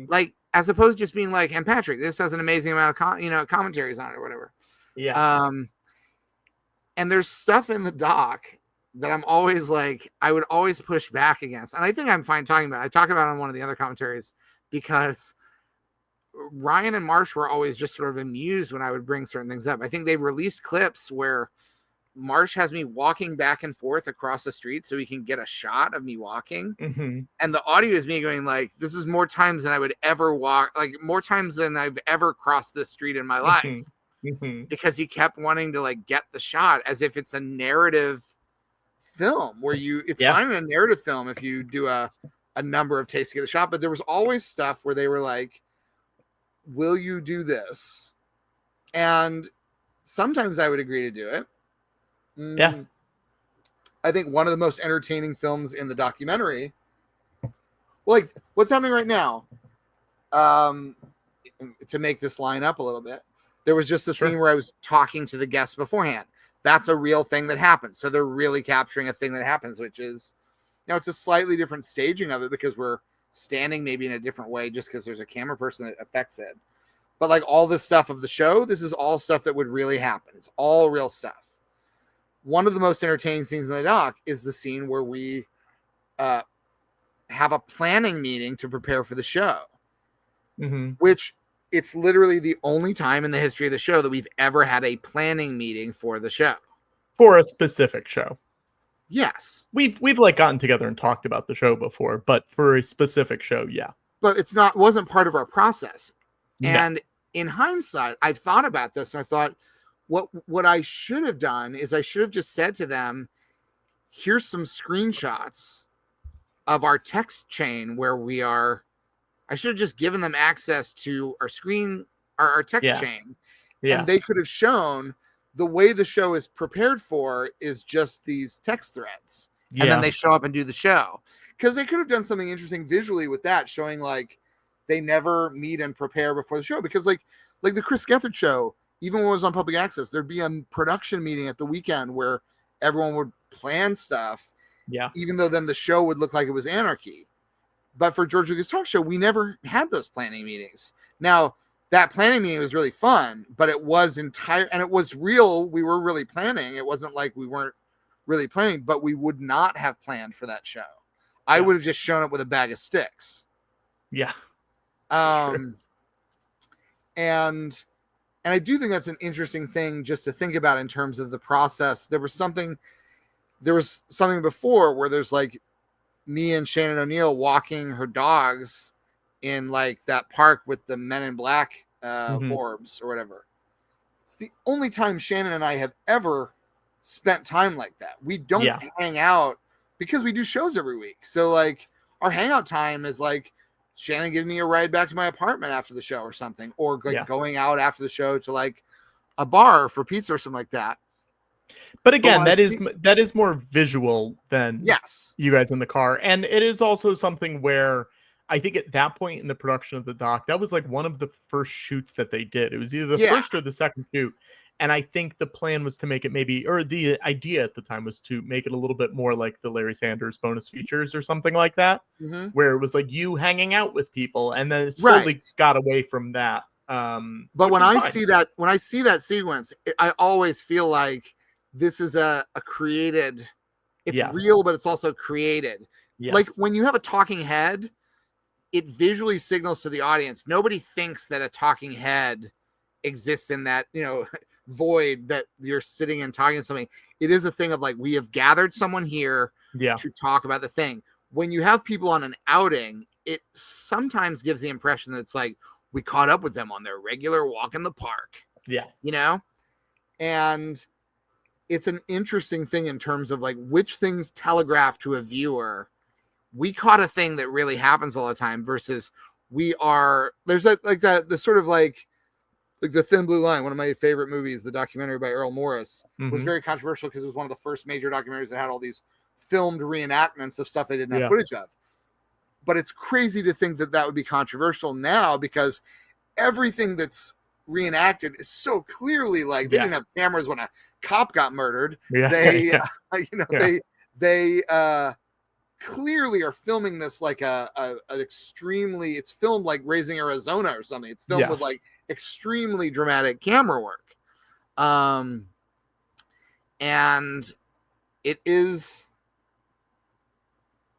Like, as opposed to just being like, and Patrick, this has an amazing amount of commentaries on it or whatever. Yeah. And there's stuff in the doc that I'm always like, I would always push back against. And I think I'm fine talking about it. I talk about it on one of the other commentaries because Ryan and Marsh were always just sort of amused when I would bring certain things up. I think they released clips where Marsh has me walking back and forth across the street so he can get a shot of me walking. Mm-hmm. And the audio is me going like, this is more times than I would ever walk, like more times than I've ever crossed this street in my life. Mm-hmm. Because he kept wanting to like get the shot as if it's a narrative film where it's fine in a narrative film if you do a number of takes to get a shot. But there was always stuff where they were like, will you do this? And sometimes I would agree to do it. Yeah. I think one of the most entertaining films in the documentary, like what's happening right now, to make this line up a little bit, there was just a scene where I was talking to the guests beforehand. That's a real thing that happens. So they're really capturing a thing that happens, which is, it's a slightly different staging of it because we're standing maybe in a different way just because there's a camera person that affects it. But like all this stuff of the show, this is all stuff that would really happen. It's all real stuff. One of the most entertaining scenes in the doc is the scene where we have a planning meeting to prepare for the show, which it's literally the only time in the history of the show that we've ever had a planning meeting for the show. For a specific show. Yes. We've like gotten together and talked about the show before, but for a specific show, yeah. But wasn't part of our process. No. And in hindsight, I've thought about this and I thought what I should have done is I should have just said to them, here's some screenshots of our text chain where we are. I should have just given them access to our text chain. Yeah. And they could have shown the way the show is prepared for is just these text threads. Yeah. And then they show up and do the show. Because they could have done something interesting visually with that, showing like they never meet and prepare before the show. Because like the Chris Gethard show, even when it was on public access, there'd be a production meeting at the weekend where everyone would plan stuff. Yeah. Even though then the show would look like it was anarchy. But for George Lucas Talk Show, we never had those planning meetings. Now, that planning meeting was really fun, but it was entire, and it was real. We were really planning. It wasn't like we weren't really planning, but we would not have planned for that show. I would have just shown up with a bag of sticks. Yeah. And I do think that's an interesting thing just to think about in terms of the process. There was something before where there's like me and Shannon O'Neill walking her dogs in like that park with the Men in Black orbs or whatever. It's the only time Shannon and I have ever spent time like that. We don't hang out because we do shows every week. So like our hangout time is like Shannon giving me a ride back to my apartment after the show or something, or like going out after the show to like a bar for pizza or something like that. But again, that is more visual than you guys in the car. And it is also something where I think at that point in the production of the doc, that was like one of the first shoots that they did. It was either the first or the second shoot. And I think the plan was to make it the idea at the time was to make it a little bit more like the Larry Sanders bonus features or something like that, where it was like you hanging out with people, and then it slowly got away from that. But when I see that sequence, I always feel like this is a created, it's real, but it's also created. Like when you have a talking head, it visually signals to the audience. Nobody thinks that a talking head exists in that, void that you're sitting and talking to something. It is a thing of like, we have gathered someone here to talk about the thing. When you have people on an outing, it sometimes gives the impression that it's like, we caught up with them on their regular walk in the park. Yeah. And it's an interesting thing in terms of like which things telegraph to a viewer. We caught a thing that really happens all the time versus there's the sort of like The Thin Blue Line, one of my favorite movies, the documentary by Errol Morris, was very controversial because it was one of the first major documentaries that had all these filmed reenactments of stuff they didn't have footage of. But it's crazy to think that would be controversial now because everything that's reenacted is so clearly like they didn't have cameras when a cop got murdered. They clearly are filming this like an extremely, it's filmed like Raising Arizona or something. It's filmed with like extremely dramatic camera work. And it is,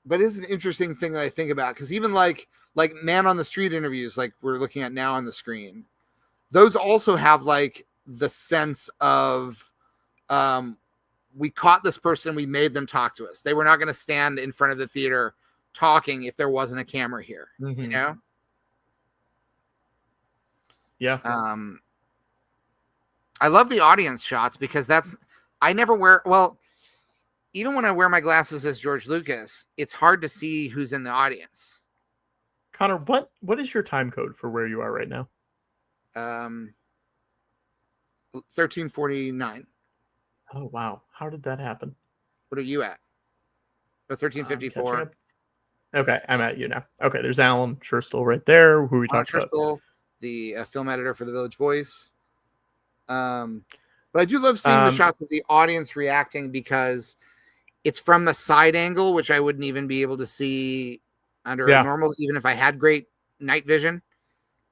but it's an interesting thing that I think about because even like man on the street interviews, like we're looking at now on the screen, those also have like the sense of, we caught this person, we made them talk to us. They were not going to stand in front of the theater talking if there wasn't a camera here, Yeah. I love the audience shots because even when I wear my glasses as George Lucas, it's hard to see who's in the audience. Connor, what is your time code for where you are right now? 1349. Oh, wow. How did that happen? What are you at? 1354. Okay, I'm at you now. Okay, there's Alan Schurstel right there. Who we talked about? The film editor for The Village Voice. But I do love seeing the shots of the audience reacting because it's from the side angle, which I wouldn't even be able to see under a normal, even if I had great night vision.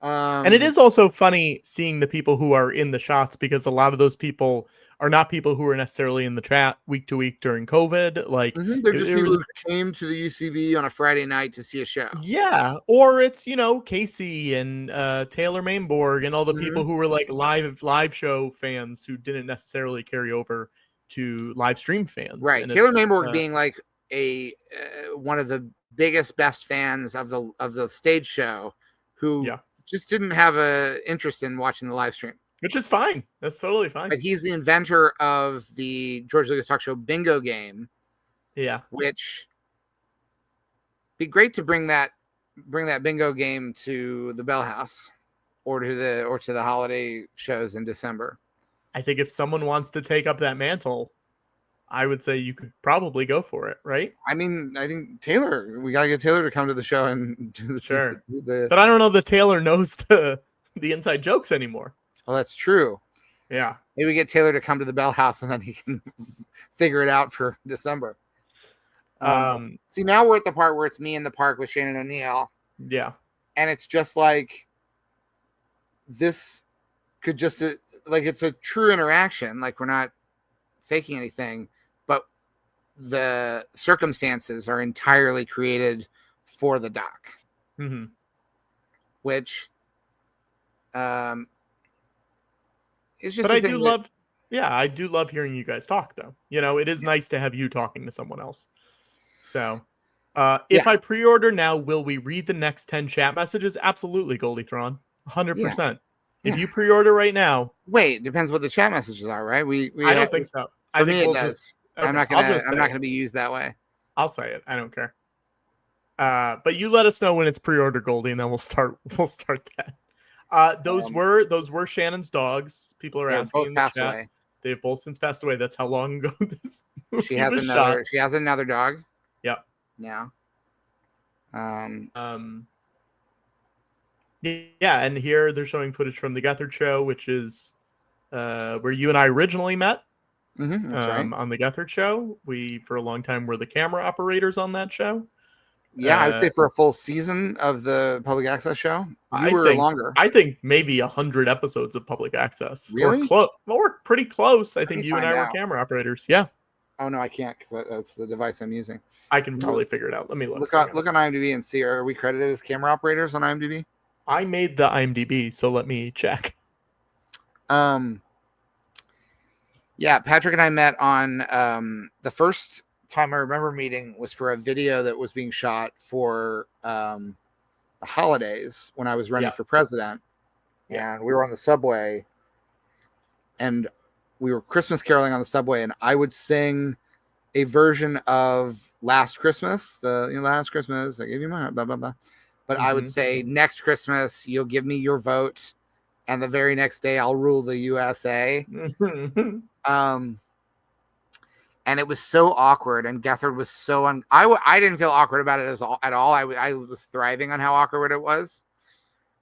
And it is also funny seeing the people who are in the shots because a lot of those people are not people who are necessarily in the chat week to week during COVID. Like they're just people who came to the UCB on a Friday night to see a show. Yeah. Or it's, Casey and Taylor Mainborg and all the people who were like live show fans who didn't necessarily carry over to live stream fans. Right. And Taylor Mainborg being like one of the biggest, best fans of the stage show who just didn't have an interest in watching the live stream. Which is fine. That's totally fine. But he's the inventor of the George Lucas Talk Show bingo game. Yeah. Which be great to bring that bingo game to the Bell House or to the holiday shows in December. I think if someone wants to take up that mantle, I would say you could probably go for it, right? I mean, I think we got to get Taylor to come to the show and do but I don't know that Taylor knows the inside jokes anymore. Well, that's true. Yeah. Maybe we get Taylor to come to the Bell House and then he can figure it out for December. See, now we're at the part where it's me in the park with Shannon O'Neill. Yeah. And it's just like, this could just, like, it's a true interaction. Like, we're not faking anything, but the circumstances are entirely created for the doc. Mm-hmm. Which, it's just. But I do love, I do love hearing you guys talk, though. You know, it is nice to have you talking to someone else. So, if I pre-order now, will we read the next 10 chat messages? Absolutely, Goldie-thron. 100%. If you pre-order right now. Wait, depends what the chat messages are, right? I don't think so. I think we'll just. Okay, I'm not gonna be used that way. I'll say it. I don't care. But you let us know when it's pre-order, Goldie, and then we'll start that. Those were Shannon's dogs. People are asking in the chat. Away. They've both since passed away. That's how long ago this movie she has was another shot. She has another dog. Yep. Now. Yeah, and here they're showing footage from the Gethard show, which is where you and I originally met. Mm-hmm, that's right. On the Gethard show. We for a long time were the camera operators on that show. Yeah, I would say for a full season of the public access show, longer. I think maybe 100 episodes of public access. Really? Or pretty close. I think you and I were camera operators. Yeah. Oh no, I can't because that's the device I'm using. I can probably figure it out. Let me look. Look on IMDb and see. Are we credited as camera operators on IMDb? I made the IMDb, so let me check. Yeah, Patrick and I met on the first time I remember meeting was for a video that was being shot for the holidays when I was running for president. And we were on the subway and we were Christmas caroling on the subway, and I would sing a version of Last Christmas, Last Christmas, I gave you my heart, blah, blah, blah. But I would say, next Christmas, you'll give me your vote. And the very next day, I'll rule the USA. And it was so awkward, and Gethard was so I didn't feel awkward about it at all. I was thriving on how awkward it was.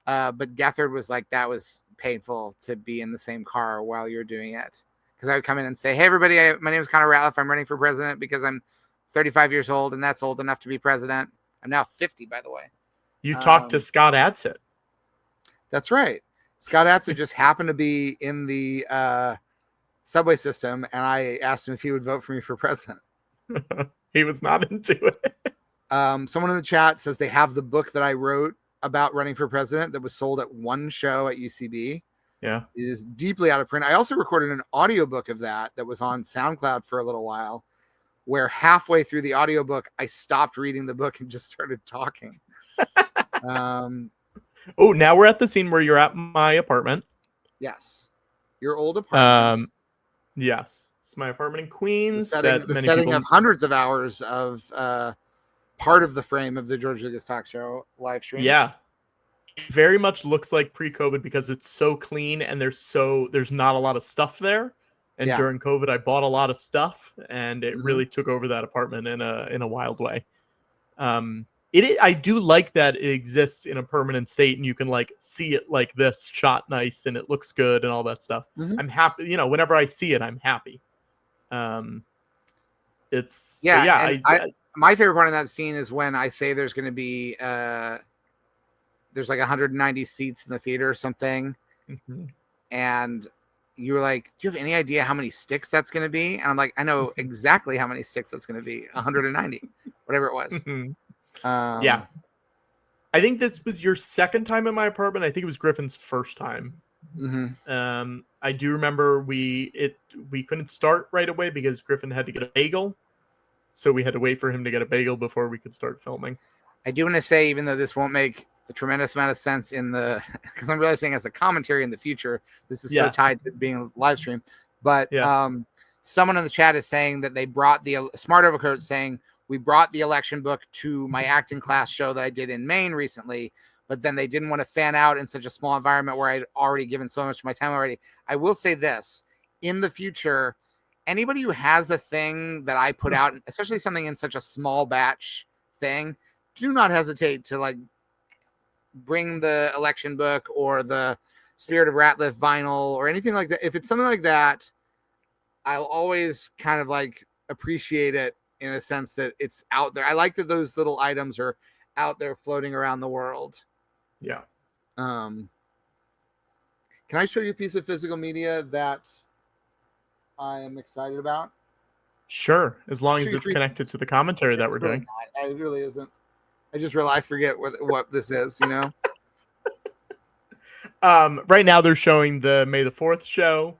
But Gethard was like, that was painful to be in the same car while you're doing it. Because I would come in and say, hey, everybody, my name is Connor Ratliff. I'm running for president because I'm 35 years old, and that's old enough to be president. I'm now 50, by the way. You talked to Scott Adsit. That's right. Scott Adsit just happened to be in the subway system, and I asked him if he would vote for me for president. He was not into it. Someone in the chat says they have the book that I wrote about running for president that was sold at one show at UCB. Yeah. It is deeply out of print. I also recorded an audiobook of that was on SoundCloud for a little while, where halfway through the audiobook, I stopped reading the book and just started talking. Oh, now we're at the scene where you're at my apartment. Yes. Your old apartment. Yes. It's my apartment in Queens. The setting of hundreds of hours of part of the frame of the George Lucas Talk Show live stream. Yeah. It very much looks like pre-COVID because it's so clean and there's not a lot of stuff there. And during COVID, I bought a lot of stuff, and it really took over that apartment in a wild way. I do like that it exists in a permanent state, and you can like see it like this, shot nice, and it looks good and all that stuff. I'm happy, whenever I see it, I'm happy. My favorite part of that scene is when I say there's going to be there's like 190 seats in the theater or something, and you were like, do you have any idea how many sticks that's going to be? And I'm like, I know exactly how many sticks that's going to be. 190, whatever it was. Yeah. I think this was your second time in my apartment. I think it was Griffin's first time. I do remember we couldn't start right away because Griffin had to get a bagel. So we had to wait for him to get a bagel before we could start filming. I do want to say, even though this won't make a tremendous amount of sense because I'm realizing as a commentary in the future, this is so tied to being a live stream. But someone in the chat is saying that they brought the Smart Overcoat saying, we brought the election book to my acting class show that I did in Maine recently, but then they didn't want to fan out in such a small environment where I'd already given so much of my time already. I will say this, in the future, anybody who has a thing that I put out, especially something in such a small batch thing, do not hesitate to like bring the election book or the Spirit of Ratliff vinyl or anything like that, if it's something like that, I'll always kind of like appreciate it in a sense that it's out there. I like that those little items are out there floating around the world. Yeah. Can I show you a piece of physical media that I am excited about? Sure, as long as it's connected to the commentary that we're doing. It really isn't. I just realized I forget what this is, you know? Right now they're showing the May the 4th show.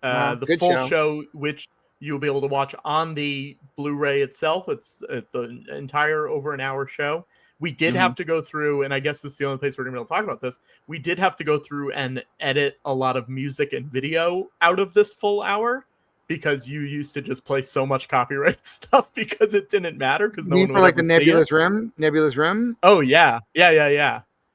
The full show, which you'll be able to watch on the Blu-ray itself. It's the entire over an hour show. We did have to go through, and I guess this is the only place we're going to be able to talk about this. We did have to go through and edit a lot of music and video out of this full hour because you used to just play so much copyright stuff because it didn't matter because no one would like ever the see Nebulous Rim. Oh yeah.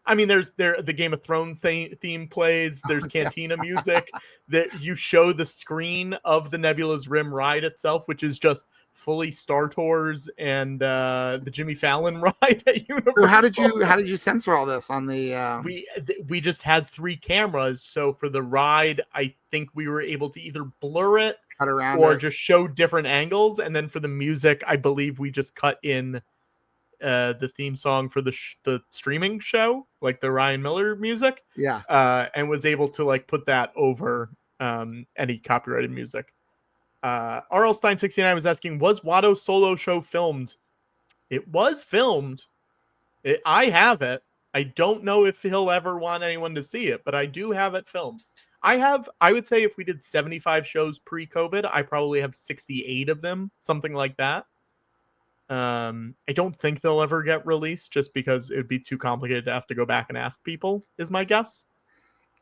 I mean, there's the Game of Thrones theme plays. There's Cantina music. That you show the screen of the Nebula's Rim ride itself, which is just fully Star Tours and the Jimmy Fallon ride at Universal. So how did you censor all this on the? We just had 3 cameras, so for the ride, I think we were able to either blur it, cut around, or just show different angles, and then for the music, I believe we just cut in the theme song for the streaming show, like the Ryan Miller music, and was able to like put that over any copyrighted music. RL Stein 69 was asking, was Watto's solo show filmed? It was filmed. I have it. I don't know if he'll ever want anyone to see it, but I do have it filmed. I would say if we did 75 shows pre-COVID, I probably have 68 of them, something like that. I don't think they'll ever get released just because it would be too complicated to have to go back and ask people, is my guess.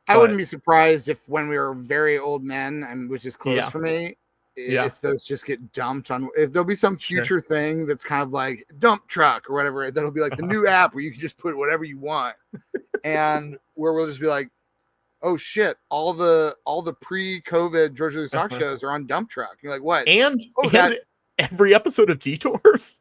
I wouldn't be surprised if when we were very old men, which is close for me, if those just get dumped on, if there'll be some future thing that's kind of like dump truck or whatever, that'll be like the new app where you can just put whatever you want. And where we'll just be like, oh shit, all the pre-COVID George Lucas talk shows are on dump truck. You're like, what? And every episode of Detours,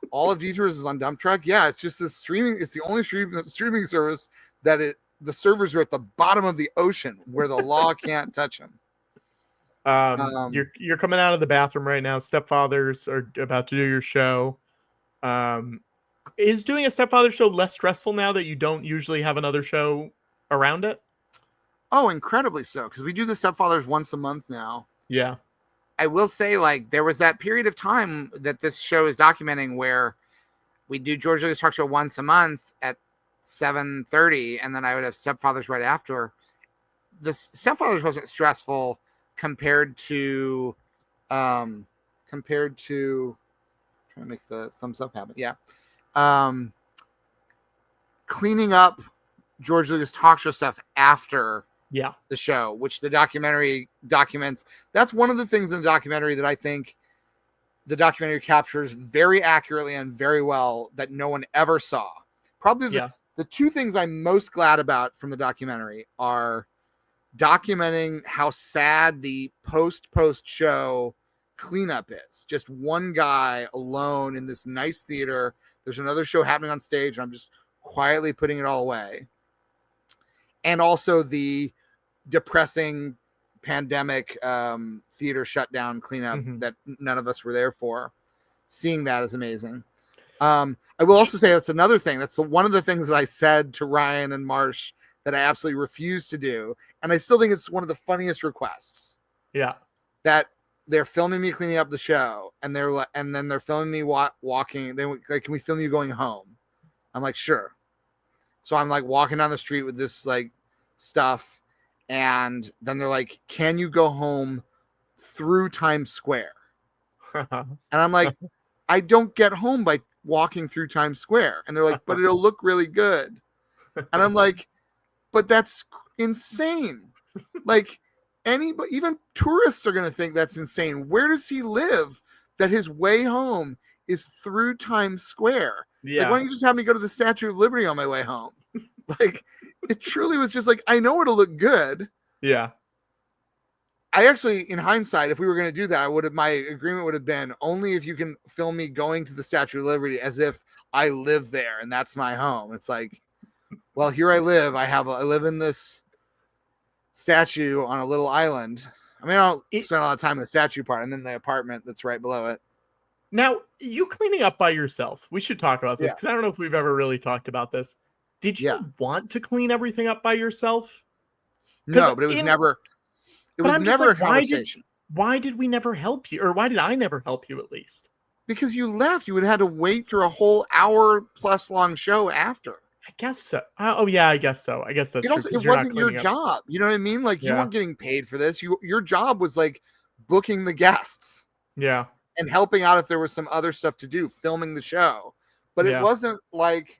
all of Detours is on dump truck. Yeah, it's just this streaming. It's the only streaming service that the servers are at the bottom of the ocean where the law can't touch them. You're coming out of the bathroom right now. Stepfathers are about to do your show. Is doing a Stepfather show less stressful now that you don't usually have another show around it? Oh, incredibly so, because we do the Stepfathers once a month now. Yeah. I will say, like, there was that period of time that this show is documenting where we do George Lucas Talk Show once a month at 7:30, and then I would have Stepfathers right after. The Stepfathers wasn't stressful compared to trying to make the thumbs up happen. Yeah. Cleaning up George Lucas Talk Show stuff after the show, which the documentary documents. That's one of the things in the documentary that I think the documentary captures very accurately and very well that no one ever saw. Probably the 2 things I'm most glad about from the documentary are documenting how sad the post show cleanup is. Just one guy alone in this nice theater. There's another show happening on stage, and I'm just quietly putting it all away. And also the depressing pandemic theater shutdown cleanup that none of us were there for. Seeing that is amazing. I will also say that's another thing. That's one of the things that I said to Ryan and Marsh that I absolutely refuse to do. And I still think it's one of the funniest requests. Yeah. That they're filming me cleaning up the show, and then they're filming me walking. They like, can we film you going home? I'm like, sure. So I'm like walking down the street with this like stuff, and then they're like, can you go home through Times Square? And I'm like, I don't get home by walking through Times Square. And they're like, but it'll look really good. And I'm like, but that's insane. Like, even tourists are going to think that's insane. Where does he live that his way home is through Times Square? Yeah. Like, why don't you just have me go to the Statue of Liberty on my way home? Like, it truly was just like, I know it'll look good. Yeah. I actually, in hindsight, if we were going to do that, my agreement would have been only if you can film me going to the Statue of Liberty as if I live there and that's my home. It's like, well, here I live. I live in this statue on a little island. I mean, I don't spend a lot of time in the statue part. I'm in the apartment that's right below it. Now, you cleaning up by yourself. We should talk about this Yeah. because I don't know if we've ever really talked about this. Did you want to clean everything up by yourself? No, but it was never. It was never a conversation. Why did we never help you, or why did I never help you at least? Because you left. You would have had to wait through a whole hour-plus long show after. I guess so. Oh yeah, I guess so. I guess that's true. It wasn't your job. You know what I mean? Like you weren't getting paid for this. Your job was like booking the guests. Yeah. And helping out if there was some other stuff to do, filming the show. But it wasn't like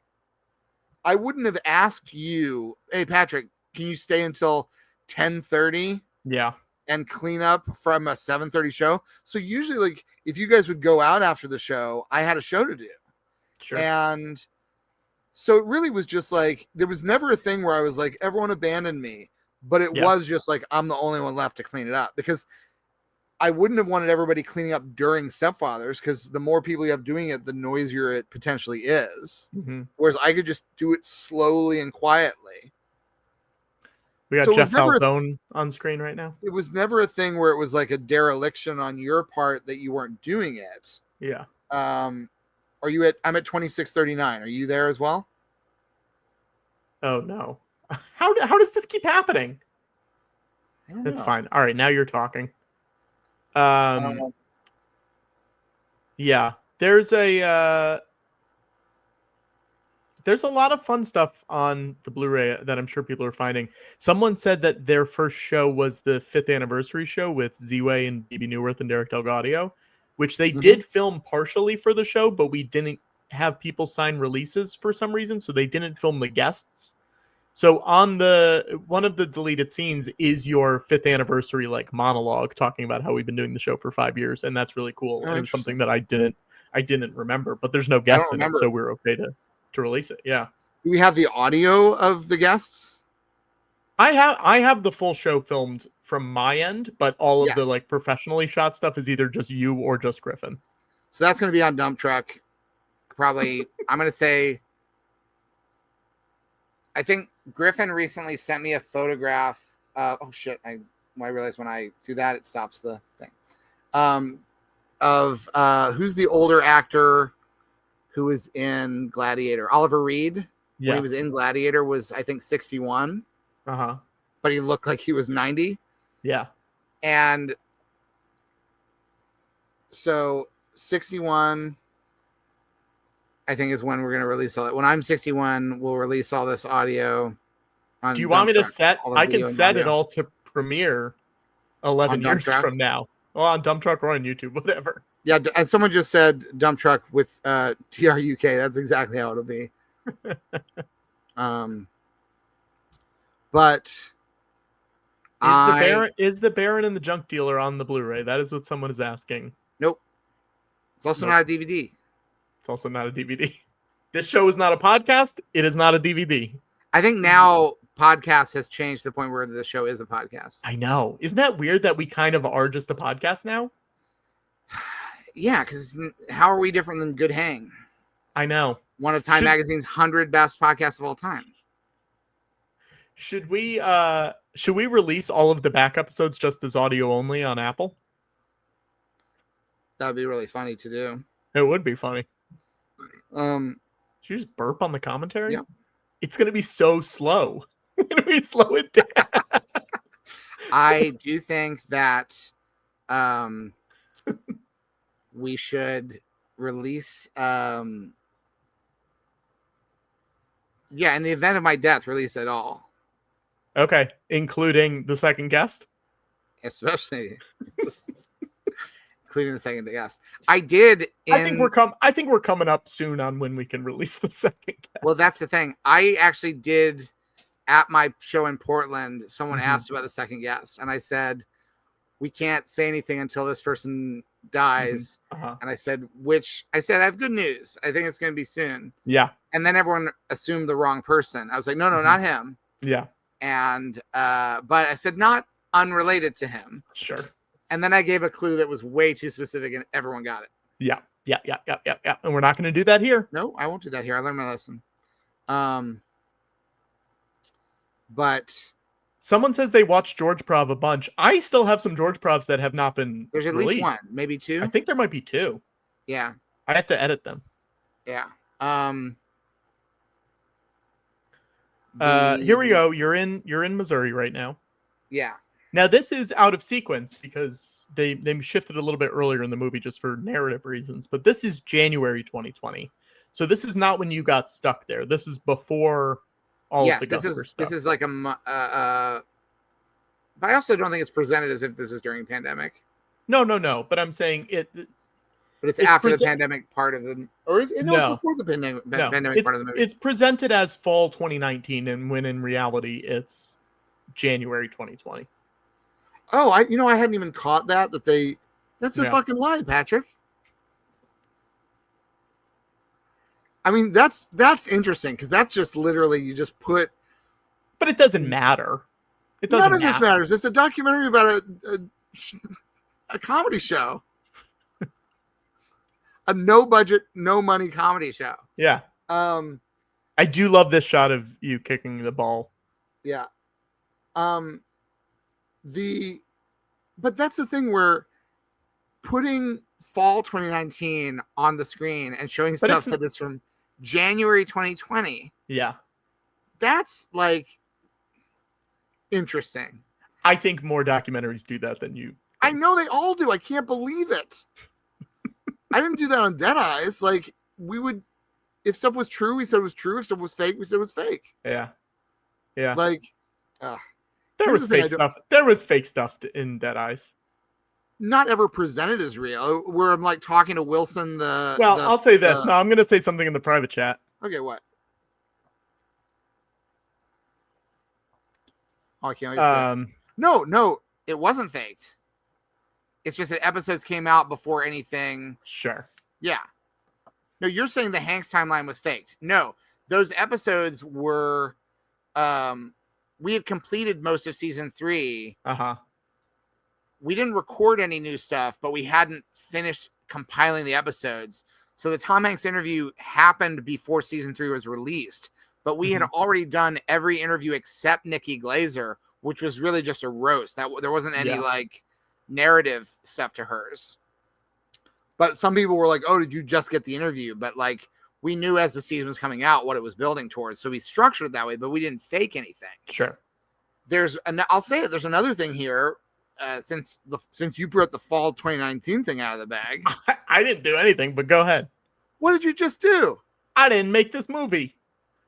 I wouldn't have asked you, hey Patrick, can you stay until 10:30? Yeah. And clean up from a 7:30 show. So usually, like, if you guys would go out after the show, I had a show to do. Sure. And so it really was just like, there was never a thing where I was like, everyone abandoned me. But it was just like, I'm the only one left to clean it up. Because I wouldn't have wanted everybody cleaning up during Stepfathers, because the more people you have doing it, the noisier it potentially is. Mm-hmm. Whereas I could just do it slowly and quietly. We got Jeff Falzone on screen right now. It was never a thing where it was like a dereliction on your part that you weren't doing it. Yeah. Are you at? I'm at 26:39. Are you there as well? Oh no! How does this keep happening? That's fine. All right, now you're talking. Yeah. There's a lot of fun stuff on the Blu-ray that I'm sure people are finding. Someone said that their first show was the 5th anniversary show with Z-Way and BB Newirth and Derek Delgadio, which they did film partially for the show, but we didn't have people sign releases for some reason, so they didn't film the guests. So on one of the deleted scenes is your 5th anniversary like monologue talking about how we've been doing the show for 5 years, and that's really cool. And it was something that I didn't remember, but there's no guests in it, so we're okay to release it. Yeah. Do we have the audio of the guests? I have the full show filmed from my end, but all of the like professionally shot stuff is either just you or just Griffin. So that's going to be on Dump Truck. Probably, I'm going to say, I think Griffin recently sent me a photograph. Oh shit. I realize when I do that, it stops the thing. Of who's the older actor who was in Gladiator? Oliver Reed. Yes. When he was in Gladiator was, I think, 61. Uh-huh. But he looked like he was 90. Yeah. And so 61, I think, is when we're going to release all that. When I'm 61, we'll release all this audio. Do you want me to set? I can set it all to premiere 11 years from now. Well, on Dump Truck or on YouTube, whatever. Yeah, and someone just said Dump Truck with TRUK. That's exactly how it'll be. But is the Baron and the Junk Dealer on the Blu-ray? That is what someone is asking. Nope. It's also not a DVD. It's also not a DVD. This show is not a podcast. It is not a DVD. I think now podcast has changed to the point where the show is a podcast. I know. Isn't that weird that we kind of are just a podcast now? Yeah, because how are we different than Good Hang? I know. One of Time Magazine's 100 best podcasts of all time. Should we release all of the back episodes just as audio only on Apple? That would be really funny to do. It would be funny. Should you just burp on the commentary? Yeah. It's going to be so slow. We're going to be slow it down. I do think that we should release in the event of my death, release it all. Okay, including the second guest? Especially including the second guest. I did I think we're coming up soon on when we can release the second guest. Well, that's the thing. I actually did at my show in Portland, someone asked about the second guest, and I said, we can't say anything until this person dies. And I said, I have good news. I think it's going to be soon. Yeah. And then everyone assumed the wrong person. I was like, no, not him. Yeah. And, but I said, not unrelated to him. Sure. And then I gave a clue that was way too specific and everyone got it. Yeah. And we're not going to do that here. No, I won't do that here. I learned my lesson. But Someone says they watched George Prov a bunch. I still have some George Provs that have not been There's at released. least one, maybe two. I think there might be two. Yeah. I have to edit them. Yeah. Here we go. You're in Missouri right now. Yeah. Now this is out of sequence because they shifted a little bit earlier in the movie just for narrative reasons. But this is January 2020, so this is not when you got stuck there. This is before all of the Gusper stuff. This is like but I also don't think it's presented as if this is during pandemic. No. But I'm saying it. But it's after the pandemic part of the, or is it no before the pandemic part of the movie? It's presented as fall 2019, and when in reality it's January 2020. Oh, I hadn't even caught that's a fucking lie, Patrick. I mean, that's interesting because that's just literally you just put. But it doesn't matter. It doesn't. None of this matters. It's a documentary about a comedy show. A no budget, no money comedy show. Yeah. I do love this shot of you kicking the ball. Yeah. But that's the thing where putting fall 2019 on the screen and showing stuff that is from January 2020. Yeah. That's like interesting. I think more documentaries do that than you. I know they all do. I can't believe it. I didn't do that on Dead Eyes. Like we would, if stuff was true, we said it was true. If stuff was fake, we said it was fake. Yeah. Yeah. Like, there was fake stuff. There was fake stuff in Dead Eyes. Not ever presented as real. Where I'm like talking to Wilson. I'll say this. No, I'm going to say something in the private chat. Okay, what? Oh, I can't wait to say. No, it wasn't faked. It's just that episodes came out before anything. Sure. Yeah. No, you're saying the Hanks timeline was faked. No, those episodes were. We had completed most of season 3. We didn't record any new stuff, but we hadn't finished compiling the episodes. So the Tom Hanks interview happened before season 3 was released, but we had already done every interview except Nikki Glazer, which was really just a roast. That there wasn't any like narrative stuff to hers. But some people were like, "Oh, did you just get the interview?" But like we knew as the season was coming out what it was building towards, so we structured it that way. But we didn't fake anything. Sure. I'll say it. There's another thing here. Since you brought the fall 2019 thing out of the bag, I didn't do anything. But go ahead. What did you just do? I didn't make this movie.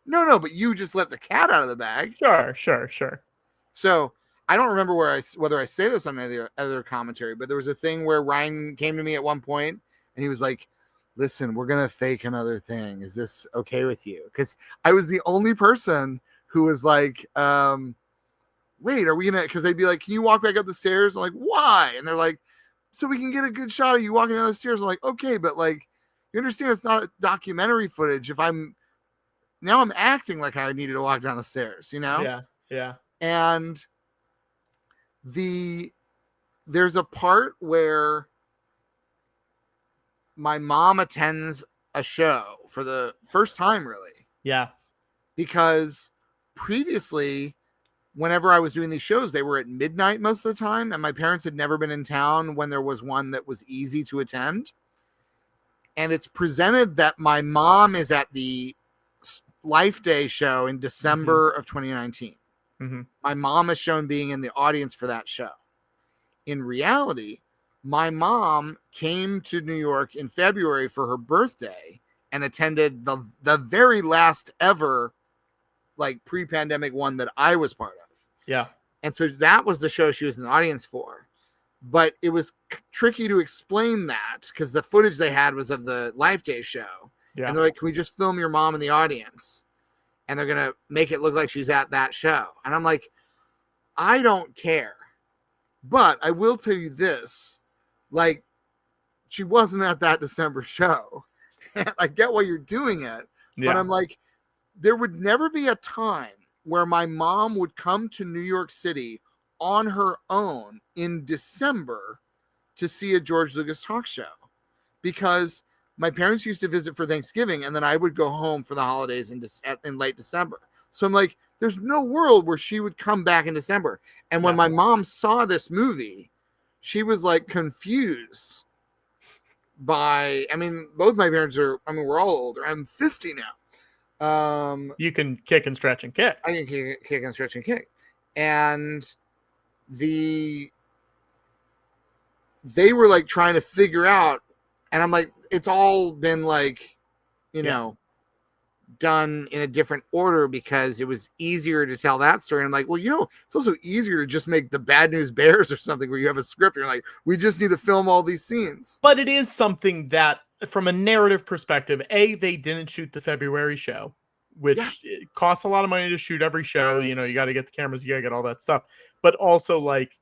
No, but you just let the cat out of the bag. Sure. So I don't remember whether I say this on any other commentary, but there was a thing where Ryan came to me at one point and he was like, "Listen, we're gonna fake another thing. Is this okay with you?" Because I was the only person who was like, "Wait, are we gonna?" Because they'd be like, "Can you walk back up the stairs?" I'm like, "Why?" And they're like, "So we can get a good shot of you walking down the stairs." I'm like, "Okay, but like, you understand it's not documentary footage. If I'm acting like I needed to walk down the stairs, you know?" Yeah. And there's a part where my mom attends a show for the first time, really. Yes. Because previously, whenever I was doing these shows, they were at midnight most of the time, and my parents had never been in town when there was one that was easy to attend. And it's presented that my mom is at the Life Day show in December of 2019. My mom is shown being in the audience for that show. In reality, my mom came to New York in February for her birthday and attended the very last ever like pre-pandemic one that I was part of. Yeah. And so that was the show she was in the audience for. But it was tricky to explain that because the footage they had was of the Life Day show. Yeah. And they're like, "Can we just film your mom in the audience?" And they're going to make it look like she's at that show. And I'm like, I don't care. But I will tell you this. Like, she wasn't at that December show. I get why you're doing it. Yeah. But I'm like, there would never be a time where my mom would come to New York City on her own in December to see a George Lucas talk show. Because my parents used to visit for Thanksgiving, and then I would go home for the holidays in late December. So I'm like, there's no world where she would come back in December. And when my mom saw this movie, she was like confused by, I mean, both my parents are, I mean, we're all older. I'm 50 now. You can kick and stretch and kick. I can kick and stretch and kick. And they were like trying to figure out, and I'm like, it's all been like, you know, done in a different order because it was easier to tell that story. And I'm like, well, you know, it's also easier to just make the Bad News Bears or something where you have a script. You're like, we just need to film all these scenes. But it is something that, from a narrative perspective, they didn't shoot the February show, which it costs a lot of money to shoot every show. You know, you got to get the cameras, you got to get all that stuff. But also, like,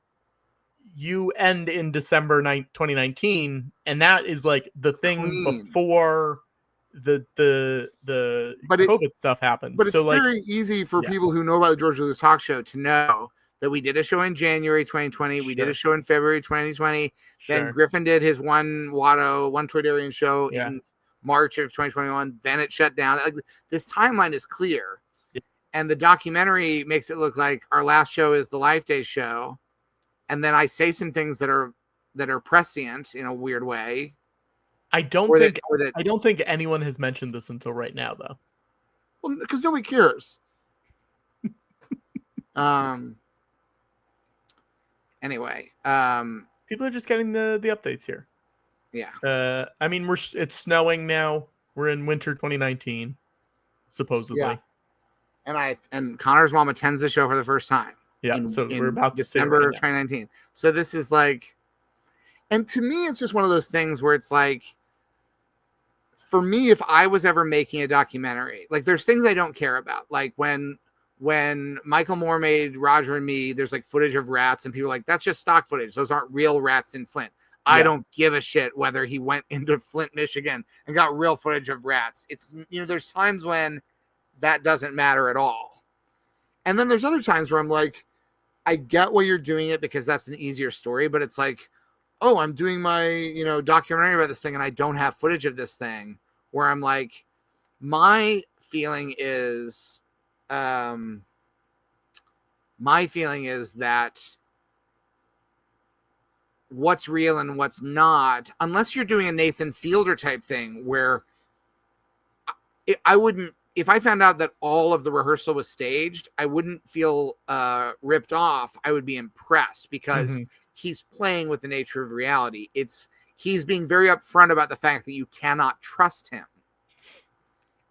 you end in December 2019, and that is like the thing before the COVID stuff happens. But it's so, very easy for people who know about the George Lucas Talk Show to know that we did a show in January 2020. We did a show in February 2020. Then Griffin did his one Toydarian show in March of 2021. Then it shut down. Like, this timeline is clear. And the documentary makes it look like our last show is the Life Day show. And then I say some things that are prescient in a weird way. I don't think anyone has mentioned this until right now, though. Well, because nobody cares. Anyway, people are just getting the updates here. Yeah. I mean, it's snowing now. We're in winter 2019, supposedly. Yeah. And Connor's mom attends the show for the first time. Yeah. So we're about to December of 2019. So this is like, and to me, it's just one of those things where it's like, for me, if I was ever making a documentary, like, there's things I don't care about. Like when Michael Moore made Roger and Me, there's like footage of rats and people are like, that's just stock footage. Those aren't real rats in Flint. I don't give a shit whether he went into Flint, Michigan and got real footage of rats. It's, you know, there's times when that doesn't matter at all. And then there's other times where I'm like, I get why you're doing it because that's an easier story, but it's like, oh, I'm doing my, you know, documentary about this thing and I don't have footage of this thing, where I'm like, my feeling is that what's real and what's not, unless you're doing a Nathan Fielder type thing where I wouldn't, if I found out that all of the rehearsal was staged, I wouldn't feel ripped off. I would be impressed because he's playing with the nature of reality. He's being very upfront about the fact that you cannot trust him.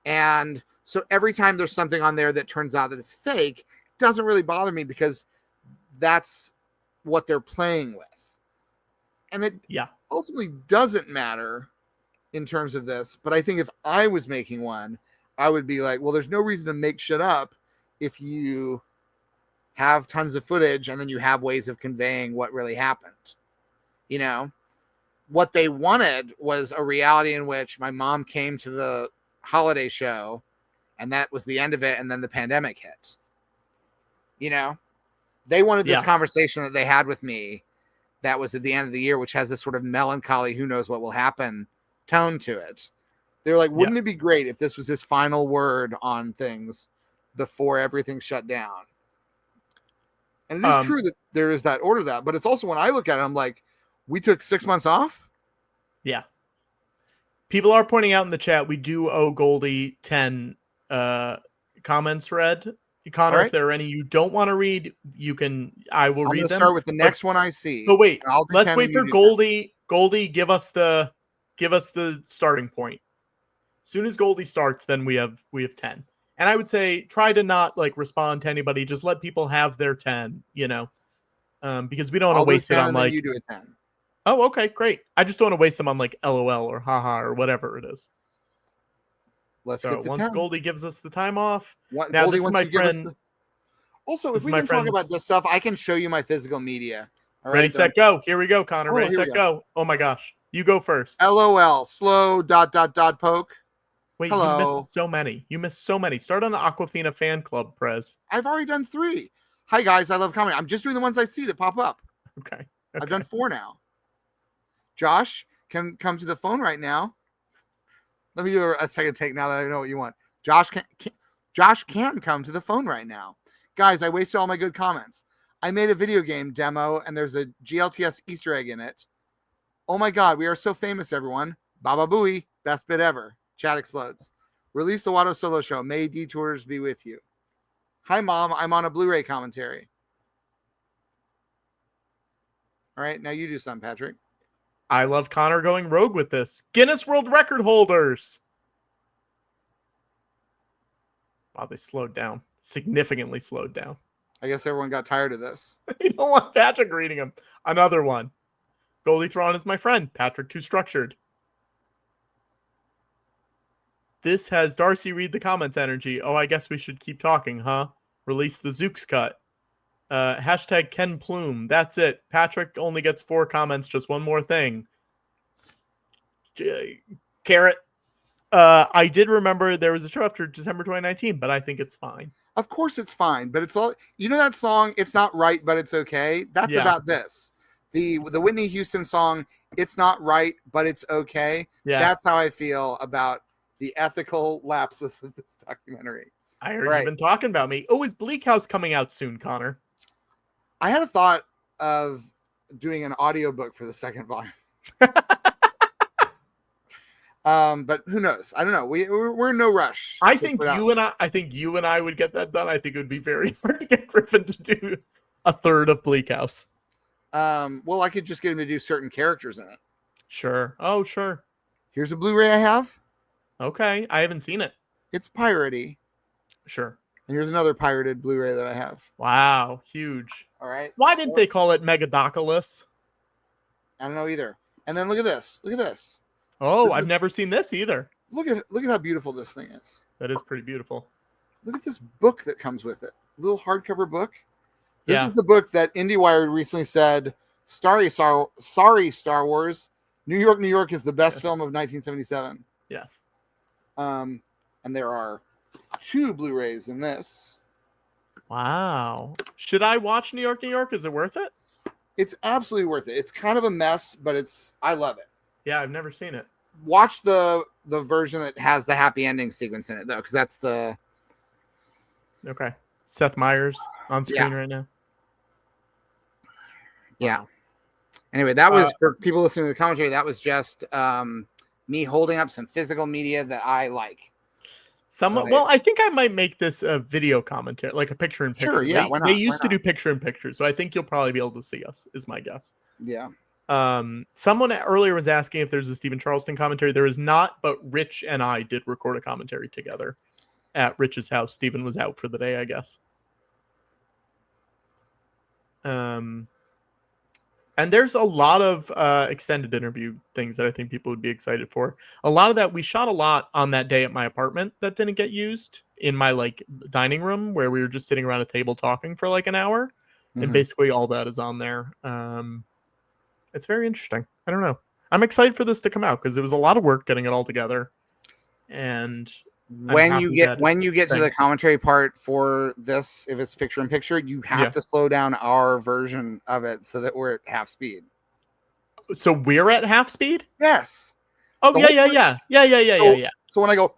And so every time there's something on there that turns out that it's fake, it doesn't really bother me because that's what they're playing with. And it ultimately doesn't matter in terms of this. But I think if I was making one, I would be like, well, there's no reason to make shit up if you have tons of footage and then you have ways of conveying what really happened. You know, what they wanted was a reality in which my mom came to the holiday show and that was the end of it. And then the pandemic hit. You know, they wanted this conversation that they had with me that was at the end of the year, which has this sort of melancholy, who knows what will happen tone to it. They're like, wouldn't it be great if this was his final word on things before everything shut down? And it is true that there is that order that, but it's also, when I look at it, I'm like, we took 6 months off. Yeah. People are pointing out in the chat, we do owe Goldie 10 comments read. Connor, if there are any you don't want to read, I will read them. Start with the next one I see. But wait, let's wait for Goldie. Goldie, give us the starting point. As soon as Goldie starts, then we have 10. And I would say try to not like respond to anybody. Just let people have their 10, you know, because we don't want to waste it on like, you do a 10. Oh, okay, great. I just don't want to waste them on like LOL or haha or whatever it is. Let's so once 10. Goldie gives us the time off. Now, Goldie, this is my friend. Also, if we can talk about this stuff, I can show you my physical media. All ready, set, go. Here we go, Connor. Ready, set, go. Oh my gosh. You go first. LOL. Slow ... poke. Wait, hello. You missed so many. Start on the Aquafina fan club, Prez. I've already done 3. Hi, guys. I love comedy. I'm just doing the ones I see that pop up. Okay. I've done 4 now. Josh can come to the phone right now. Let me do a second take now that I know what you want. Josh, Josh can come to the phone right now. Guys, I wasted all my good comments. I made a video game demo and there's a GLTS Easter egg in it. Oh my God, we are so famous, everyone. Baba Booey, best bit ever. Chat explodes. Release the Watto Solo Show. May detours be with you. Hi, Mom. I'm on a Blu-ray commentary. All right, now you do something, Patrick. I love Connor going rogue with this. Guinness World Record holders. Wow, they slowed down. Significantly slowed down. I guess everyone got tired of this. You don't want Patrick reading them. Another one. Goldie Thrawn is my friend. Patrick too structured. This has Darcy read the comments energy. Oh, I guess we should keep talking, huh? Release the Zooks cut. Hashtag Ken Plume. That's it. Patrick only gets 4 comments. Just one more thing. Carrot. I did remember there was a show after December 2019, but I think it's fine. Of course it's fine, but it's all, you know that song, It's Not Right, But It's Okay? That's about this. The Whitney Houston song, It's Not Right, But It's Okay. Yeah. That's how I feel about the ethical lapses of this documentary. I heard you've been talking about me. Oh, is Bleak House coming out soon, Connor? I had a thought of doing an audiobook for the second volume. But who knows? I don't know. We're in no rush. I think you and I would get that done. I think it would be very hard to get Griffin to do a third of Bleak House. Well, I could just get him to do certain characters in it. Sure. Oh, sure. Here's a Blu-ray I have. Okay. I haven't seen it. It's piratey. Sure. And here's another pirated Blu-ray that I have. Wow. Huge. All right. Why didn't they call it Megadoculus? I don't know either. And then look at this. Look at this. Oh, I've never seen this either. Look at how beautiful this thing is. That is pretty beautiful. Look at this book that comes with it. Little hardcover book. This is the book that IndieWire recently said, sorry, Star Wars. New York is the best film of 1977. Yes. And there are 2 Blu-rays in this. Wow. Should I watch New York? Is it worth it? It's absolutely worth it. It's kind of a mess, but I love it. Yeah, I've never seen it. Watch the version that has the happy ending sequence in it, though, because that's the... Okay. Seth Meyers on screen right now. Yeah. Anyway, that was, for people listening to the commentary, that was just me holding up some physical media that I like. Well, I think I might make this a video commentary, like a picture-in-picture. Sure, yeah, why not? They used to do picture-in-picture, so I think you'll probably be able to see us, is my guess. Yeah. Someone earlier was asking if there's a Stephen Charleston commentary. There is not, but Rich and I did record a commentary together at Rich's house. Stephen was out for the day, I guess. And there's a lot of extended interview things that I think people would be excited for. A lot of that, we shot a lot on that day at my apartment that didn't get used in my dining room where we were just sitting around a table talking for an hour. Mm-hmm. And basically all that is on there. It's very interesting. I don't know. I'm excited for this to come out because it was a lot of work getting it all together. And when you get to the commentary part for this, if it's picture in picture, you have to slow down our version of it so that we're at half speed. So we're at half speed? Yes. Oh, yeah. So when I go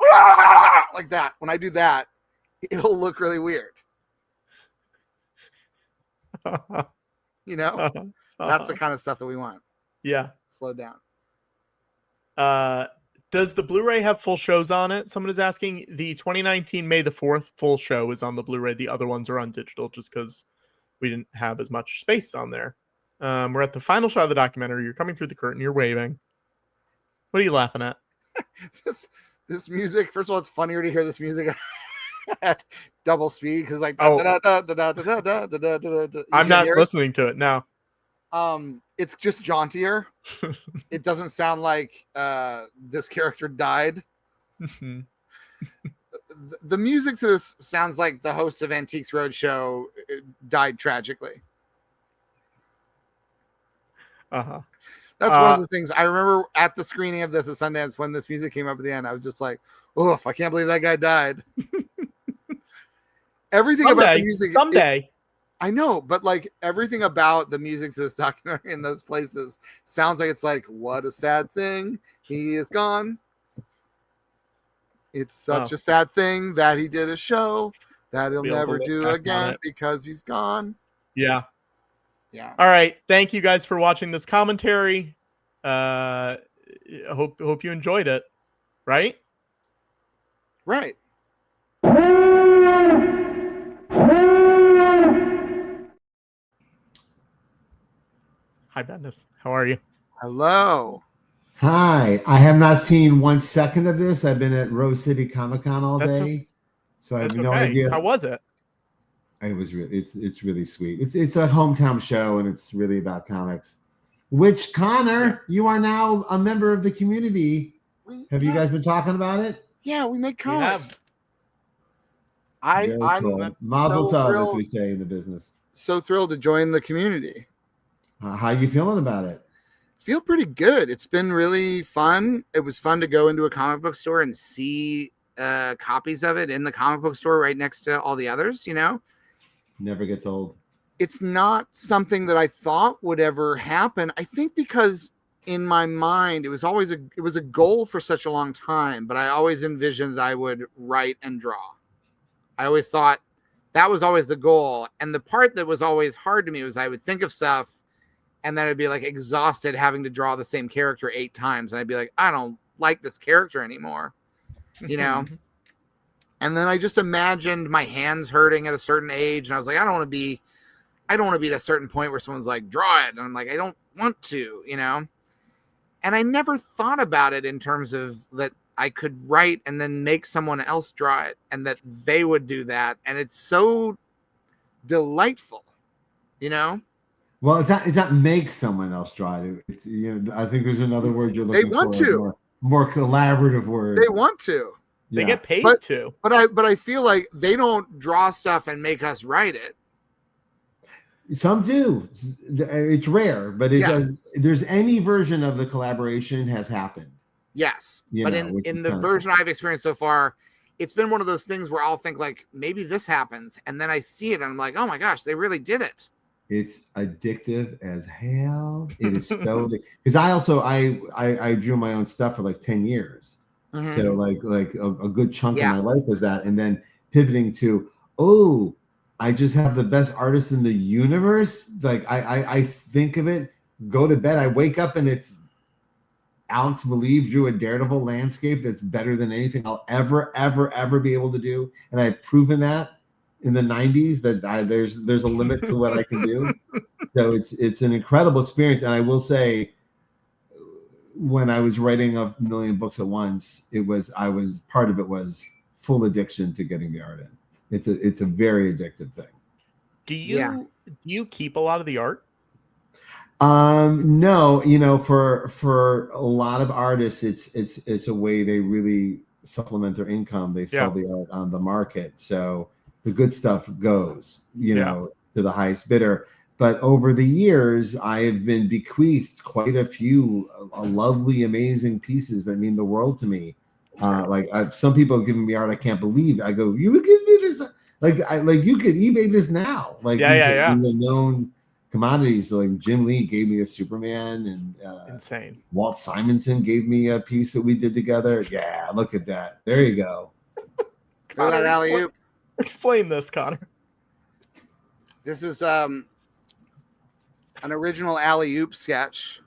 like that, when I do that, it'll look really weird. You know? That's the kind of stuff that we want. Yeah. Slow down. Does the Blu-ray have full shows on it? Someone is asking. The 2019 May the 4th full show is on the Blu-ray. The other ones are on digital just because we didn't have as much space on there. We're at the final shot of the documentary. You're coming through the curtain. You're waving. What are you laughing at? This music. First of all, it's funnier to hear this music at double speed because I'm not listening to it now. It's just jauntier. It doesn't sound like this character died. The music to this sounds like the host of Antiques Roadshow died tragically. Uh-huh. That's one of the things I remember at the screening of this at Sundance when this music came up at the end. I was just like, oof, I can't believe that guy died. Everything about the music. Someday. I know, but everything about the music to this documentary in those places sounds like it's like, what a sad thing. He is gone. It's such a sad thing that he did a show that he'll Be able to never look do back on again it. because he's gone. Yeah. Yeah. All right. Thank you guys for watching this commentary. Hope you enjoyed it. Right? Right. Hi, Bendis. How are you? Hello. Hi. I have not seen 1 second of this. I've been at Rose City Comic Con all day, so I have no idea. How was it? It was really, it's really sweet. It's a hometown show, and it's really about comics. Which, Connor, you are now a member of the community. Have you guys been talking about it? Yeah, we make comics. Very I'm cool. Mazel so tov, as thrilled. we say in the business. So thrilled to join the community. How you feeling about it? Feel pretty good. It's been really fun. It was fun to go into a comic book store and see copies of it in the comic book store right next to all the others, you know? Never gets old. It's not something that I thought would ever happen. I think because in my mind, it was a goal for such a long time, but I always envisioned that I would write and draw. I always thought that was always the goal. And the part that was always hard to me was I would think of stuff and then I'd be like exhausted having to draw the same character 8 times. And I'd be like, I don't like this character anymore, you know? And then I just imagined my hands hurting at a certain age. And I was like, I don't want to be at a certain point where someone's like, draw it. And I'm like, I don't want to, you know? And I never thought about it in terms of that I could write and then make someone else draw it and that they would do that. And it's so delightful, you know? Well, it's not make someone else draw it. It's, you know, I think there's another word you're looking for. They want to. More collaborative word. They want to. They get paid to. But I feel like they don't draw stuff and make us write it. Some do. It's rare, but it does. There's any version of the collaboration has happened. Yes, You but know, in the version I've experienced so far, it's been one of those things where I'll think like maybe this happens, and then I see it and I'm like, oh my gosh, they really did it. It's addictive as hell. It is so because I drew my own stuff for like 10 years. Mhm. So like a good chunk of my life was that, and then pivoting to I just have the best artist in the universe. Like I think of it, go to bed, I wake up and it's Alex Maleev drew a Daredevil landscape that's better than anything I'll ever be able to do, and I've proven that in the 90s that there's a limit to what I can do. So it's an incredible experience, and I will say, when I was writing a million books at once, part of it was full addiction to getting the art in. It's a very addictive thing. Do you keep a lot of the art? No, you know, for a lot of artists, it's a way they really supplement their income. They sell the art on the market, so the good stuff goes, you know, to the highest bidder. But over the years, I have been bequeathed quite a few lovely, amazing pieces that mean the world to me. Some people have given me art I can't believe. I go, you would give me this? Like you could eBay this now. Like known commodities. So like Jim Lee gave me a Superman, and insane. Walt Simonson gave me a piece that we did together. Yeah, look at that. There you go. Connor, explain this, Connor. This is an original Alley Oop sketch.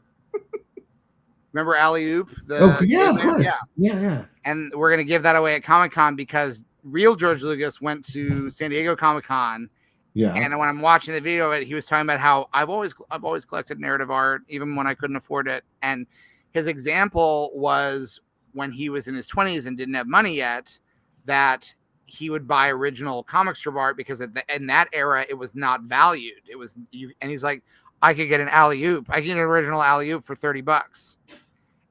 Remember Alley Oop? Of course. Yeah. And we're gonna give that away at Comic-Con because real George Lucas went to San Diego Comic-Con. Yeah. And when I'm watching the video of it, he was talking about how I've always collected narrative art, even when I couldn't afford it. And his example was when he was in his 20s and didn't have money yet, that he would buy original comic strip art because in that era it was not valued. It was and he's like, I could get an alley-oop. I could get an original alley-oop for $30.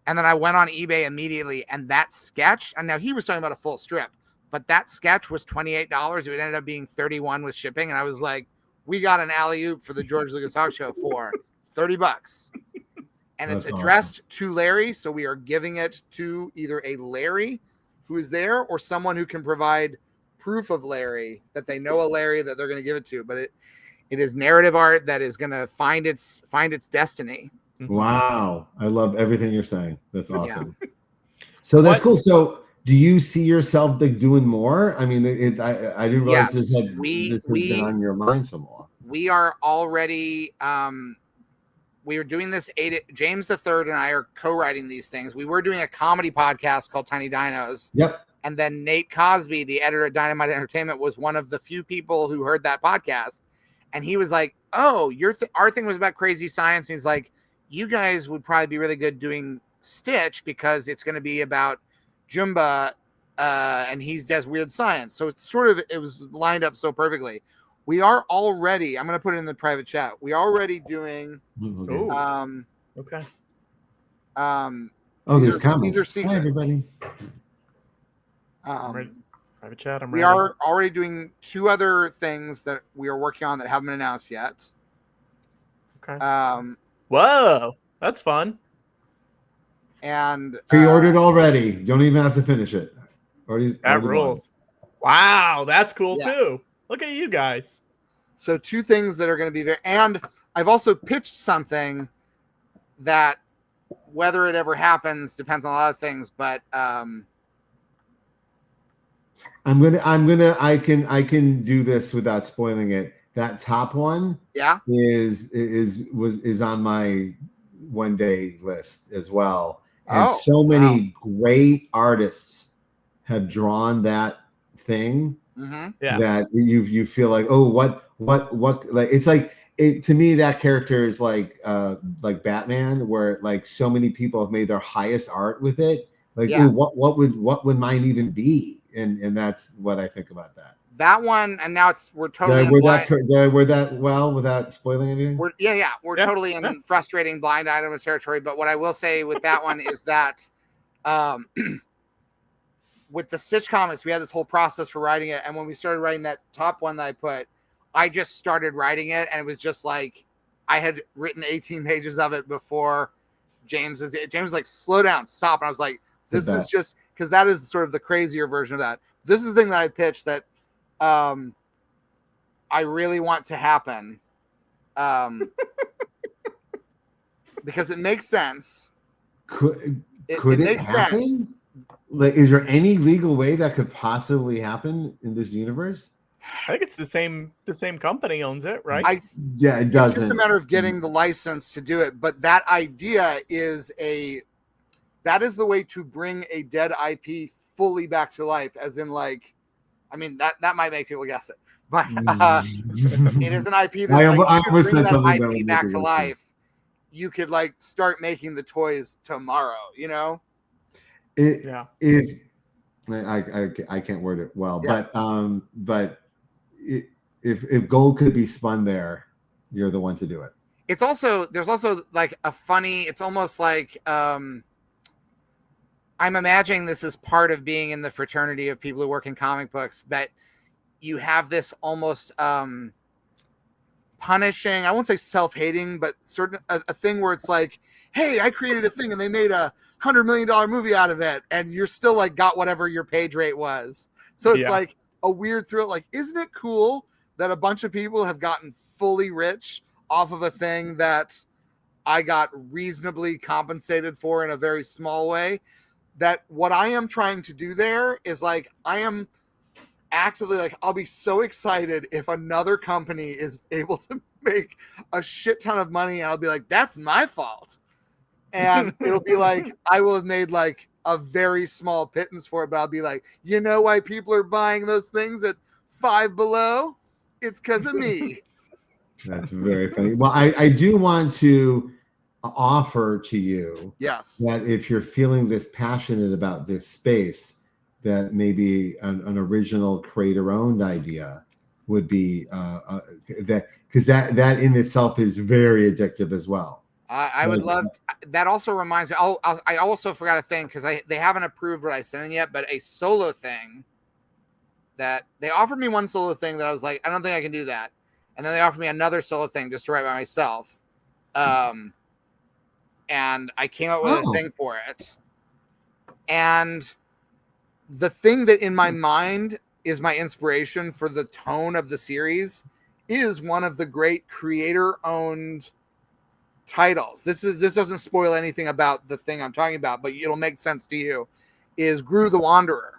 And then I went on eBay immediately, and that sketch, and now he was talking about a full strip, but that sketch was $28. It ended up being $31 with shipping, and I was like, we got an alley-oop for the George Lucas Talk Show for $30. And it's addressed to Larry, so we are giving it to either a Larry who is there or someone who can provide proof of Larry, that they know a Larry that they're going to give it to. But it is narrative art that is going to find its destiny. Wow. I love everything you're saying. That's awesome. So that's cool. So do you see yourself like doing more? I mean, I didn't realize this had been on your mind some more. We are already we are doing this. James the Third and I are co-writing these things. We were doing a comedy podcast called Tiny Dinos. Yep. And then Nate Cosby, the editor at Dynamite Entertainment, was one of the few people who heard that podcast. And he was like, oh, our thing was about crazy science. And he's like, you guys would probably be really good doing Stitch because it's going to be about Jumba and he does weird science. So it was lined up so perfectly. We are already, I'm going to put it in the private chat. We are already doing, okay. There's comments. These are secrets. Hi, everybody. Private chat. We are already doing 2 other things that we are working on that haven't been announced yet. Okay. Whoa, that's fun. And pre-ordered already. Don't even have to finish it. Already rules. Wow, that's cool too. Look at you guys. So 2 things that are going to be there, and I've also pitched something that, whether it ever happens, depends on a lot of things. But I can do this without spoiling it. That top one, is on my one-day list as well. And so many great artists have drawn that thing that you feel like, oh, what like it's like to me that character is like Batman, where like so many people have made their highest art with it. Like, ooh, what would mine even be? And that's what I think about that. That one, and now we're totally did I word that well without spoiling anything? We're totally in frustrating blind item territory. But what I will say with that one is that with the Stitch comics, we had this whole process for writing it. And when we started writing that top one that I put, I just started writing it, and it was just like I had written 18 pages of it before James was like, slow down, stop. And I was like, this is just because that is sort of the crazier version of that. This is the thing that I pitched that I really want to happen because it makes sense. Could it happen? Sense. Like, is there any legal way that could possibly happen in this universe? I think it's the same company owns it, right? It doesn't. It's just a matter of getting the license to do it. But that idea is that is the way to bring a dead IP fully back to life, as in like, I mean, that might make people guess it, but it is an IP that bring that IP back to life. You could like start making the toys tomorrow, you know? I can't word it well, but if gold could be spun there, you're the one to do it. There's also like a funny, it's almost like, I'm imagining this is part of being in the fraternity of people who work in comic books, that you have this almost punishing, I won't say self-hating, but a thing where it's like, hey, I created a thing and they made a $100 million movie out of it, and you're still like got whatever your page rate was. So it's like a weird thrill. Like, isn't it cool that a bunch of people have gotten fully rich off of a thing that I got reasonably compensated for in a very small way? That what I am trying to do there is like, I am actively like, I'll be so excited if another company is able to make a shit ton of money, and I'll be like, that's my fault. And it'll be like, I will have made like a very small pittance for it, but I'll be like, you know why people are buying those things at $5 below? It's because of me. That's very funny. Well, I do want to offer to you that if you're feeling this passionate about this space, that maybe an original creator-owned idea would be that, because that in itself is very addictive as well. I would love that. Also reminds me, I also forgot a thing, because they haven't approved what I sent in yet, but a solo thing that they offered me, one solo thing that I was like, I don't think I can do that. And then they offered me another solo thing just to write by myself. And I came up with a thing for it. And the thing that in my mind is my inspiration for the tone of the series is one of the great creator-owned titles. This doesn't spoil anything about the thing I'm talking about, but it'll make sense to you. is Gru the Wanderer,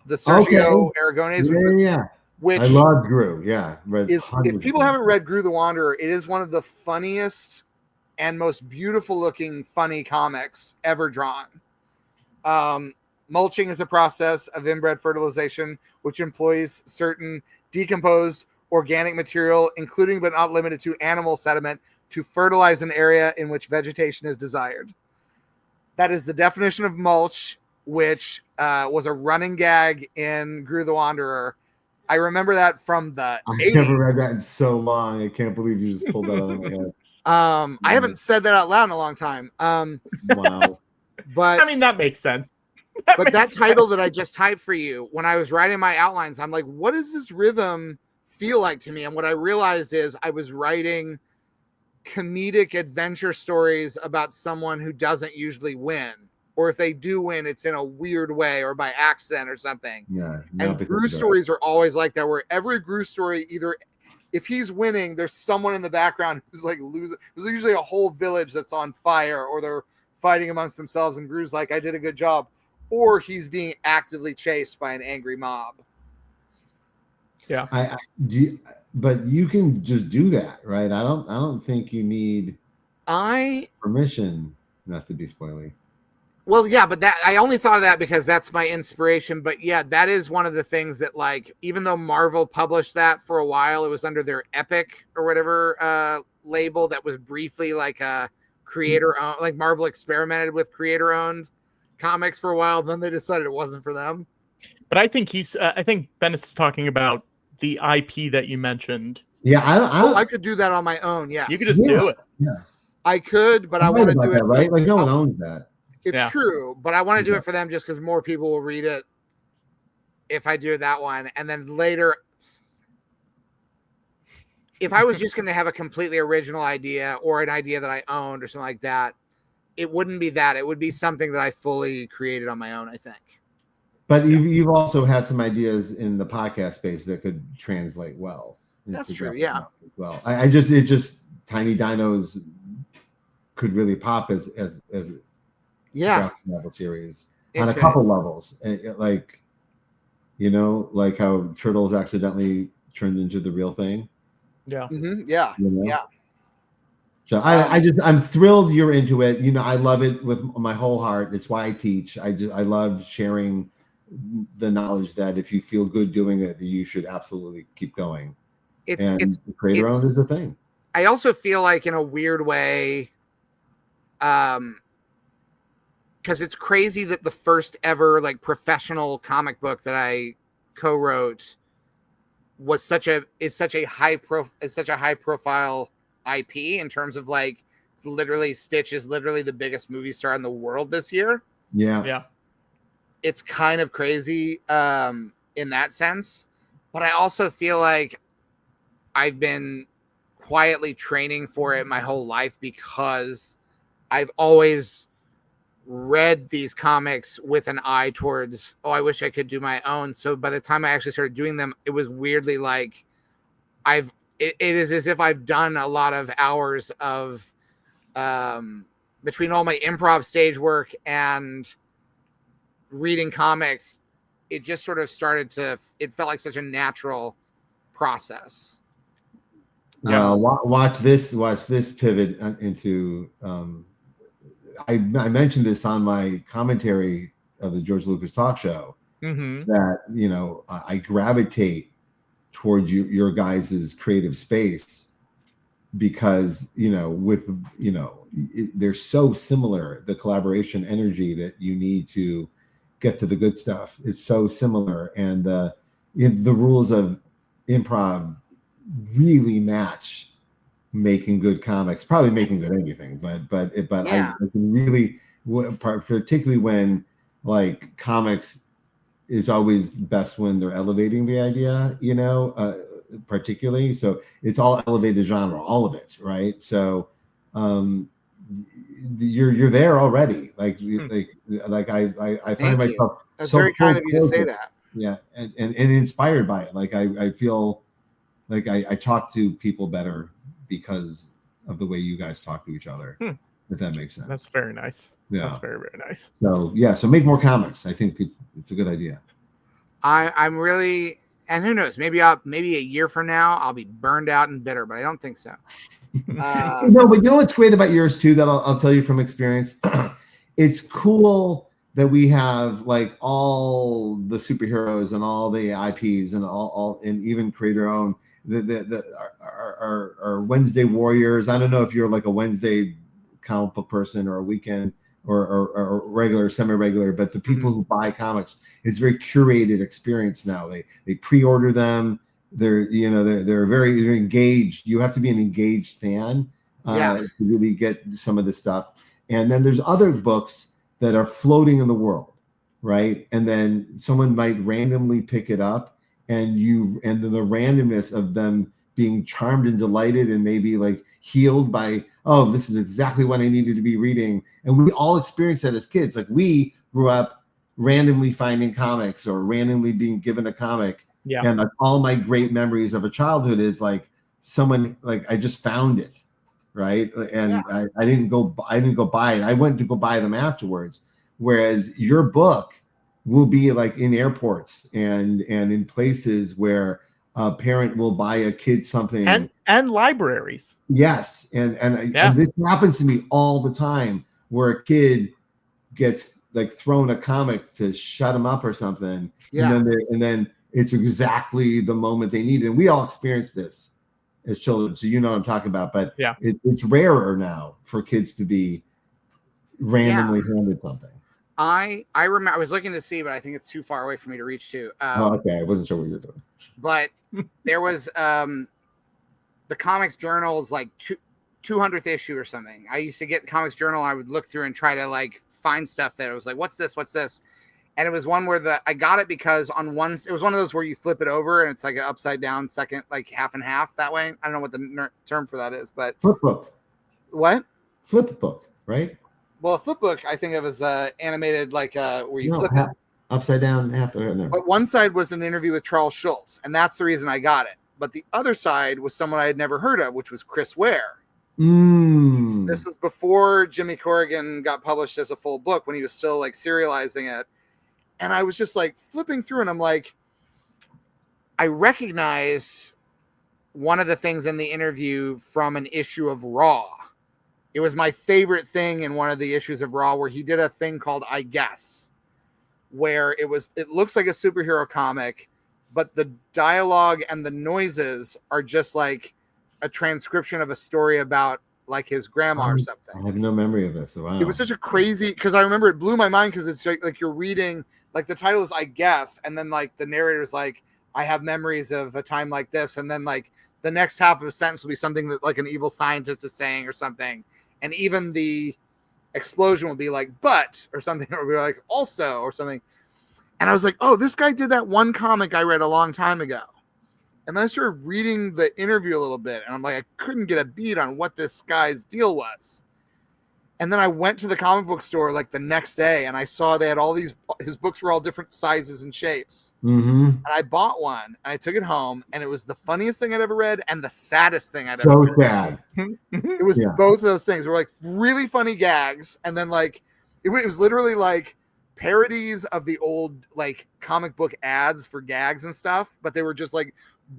the Sergio Aragonés, which I love Gru. Yeah, if people haven't read Gru the Wanderer, it is one of the funniest and most beautiful looking funny comics ever drawn. Mulching is a process of inbred fertilization which employs certain decomposed organic material, including but not limited to animal sediment, to fertilize an area in which vegetation is desired. That is the definition of mulch, which was a running gag in Gru the Wanderer. I remember that from the 80s. I've never read that in so long. I can't believe you just pulled that out of my head. I haven't said that out loud in a long time. Wow. But I mean, that makes sense. That title that I just typed for you, when I was writing my outlines, I'm like, what does this rhythm feel like to me? And what I realized is I was writing comedic adventure stories about someone who doesn't usually win. Or if they do win, it's in a weird way or by accident or something. Yeah. And Gru stories are always like that, where every Gru story, either if he's winning, there's someone in the background who's like losing. There's usually a whole village that's on fire, or they're fighting amongst themselves, and Gru's like, I did a good job. Or he's being actively chased by an angry mob. Yeah. But you can just do that, right? I don't think you need permission, not to be spoiling. Well, yeah, but that I only thought of that because that's my inspiration. But yeah, that is one of the things that, like, even though Marvel published that for a while, it was under their Epic or whatever label that was briefly like a creator owned, like Marvel experimented with creator owned comics for a while. Then they decided it wasn't for them. But I think I think Bendis is talking about the IP that you mentioned. Yeah, I could do that on my own. Yeah, you could just do it. Yeah, I could, but I want to do it right. Like no one owns that. It's true, but I want to do it for them just because more people will read it if I do that one. And then later, if I was just going to have a completely original idea or an idea that I owned or something like that, it wouldn't be that. It would be something that I fully created on my own, I think. But you've also had some ideas in the podcast space that could translate well. That's true, yeah. Well, it just Tiny Dinos could really pop as novel series on a couple levels, like like how Turtles accidentally turned into the real thing. Yeah. Mm-hmm. Yeah. Yeah. So I'm thrilled you're into it. I love it with my whole heart. It's why I teach. I love sharing the knowledge that if you feel good doing it, you should absolutely keep going. It's creator owned is a thing. I also feel like in a weird way, because it's crazy that the first ever like professional comic book that I co-wrote is such a high profile IP in terms of like literally Stitch is literally the biggest movie star in the world this year. Yeah. It's kind of crazy in that sense, but I also feel like I've been quietly training for it my whole life because I've always read these comics with an eye towards, I wish I could do my own. So by the time I actually started doing them, it was weirdly like it is as if I've done a lot of hours of between all my improv stage work and reading comics. It just sort of it felt like such a natural process. Well, watch this pivot into I mentioned this on my commentary of the George Lucas talk show, that I gravitate towards your guys' creative space because they're so similar. The collaboration energy that you need to get to the good stuff is so similar, and the rules of improv really match making good comics, probably making good anything, but I can really, particularly when like comics is always best when they're elevating the idea, particularly. So it's all elevated genre, all of it, right? So you're there already. Like I find myself that's so very kind of you to say that. Yeah, and inspired by it. Like I feel like I talk to people better because of the way you guys talk to each other, if that makes sense. That's very nice. Yeah. That's very, very nice. So yeah, so make more comics. I think it's a good idea. I'm really, and who knows, maybe a year from now I'll be burned out and bitter, but I don't think so. No, but you know what's great about yours too, that I'll tell you from experience. It's cool that we have like all the superheroes and all the IPs and all and even create our own. Our Wednesday Warriors. I don't know if you're like a Wednesday comic book person or a weekend or regular, semi-regular, but the people who buy comics, it's a very curated experience now. They pre-order them. They're very engaged. You have to be an engaged fan to really get some of this stuff. And then there's other books that are floating in the world, right? And then someone might randomly pick it up, and then the randomness of them being charmed and delighted and maybe like healed by, oh, this is exactly what I needed to be reading. And we all experienced that as kids. Like we grew up randomly finding comics or randomly being given a comic. Yeah. And like all my great memories of a childhood is like someone, like I just found it. Right. And I didn't go buy it. I went to go buy them afterwards. Whereas your book will be like in airports and in places where a parent will buy a kid something, and libraries. Yes, and this happens to me all the time, where a kid gets like thrown a comic to shut him up or something, and then it's exactly the moment they need it. And we all experience this as children, so you know what I'm talking about. But it's rarer now for kids to be randomly handed something. I remember I was looking to see, but I think it's too far away for me to reach to. Okay, I wasn't sure what you were doing. But there was the Comics Journal's like 200th issue or something. I used to get the Comics Journal. I would look through and try to like find stuff that it was like, what's this? And it was one where I got it because it was one of those where you flip it over and it's like an upside down second, like half and half that way. I don't know what the term for that is, but flip book. What? Flip book, right? Well, a flip book I think of as animated, like where you flip it. Upside down, half. No. But one side was an interview with Charles Schultz, and that's the reason I got it. But the other side was someone I had never heard of, which was Chris Ware. This was before Jimmy Corrigan got published as a full book, when he was still like serializing it. And I was just like flipping through, and I'm like, I recognize one of the things in the interview from an issue of Raw. It was my favorite thing in one of the issues of Raw, where he did a thing called I Guess, where it looks like a superhero comic, but the dialogue and the noises are just like a transcription of a story about like his grandma or something. I have no memory of this. Wow. It was such a crazy, because I remember it blew my mind, because it's like you're reading, like the title is I Guess, and then like the narrator's like, I have memories of a time like this, and then like the next half of the sentence will be something that like an evil scientist is saying or something, and even the explosion will be like but or something, or be like also or something. And I was like, oh, this guy did that one comic I read a long time ago. And then I started reading the interview a little bit, and I'm like, I couldn't get a beat on what this guy's deal was. And then I went to the comic book store like the next day, and I saw they had all his books were all different sizes and shapes. And I bought one, and I took it home, and it was the funniest thing I'd ever read and the saddest thing I'd ever read. Sad. It was both of those things. They were like really funny gags, and then like it was literally like parodies of the old like comic book ads for gags and stuff, but they were just like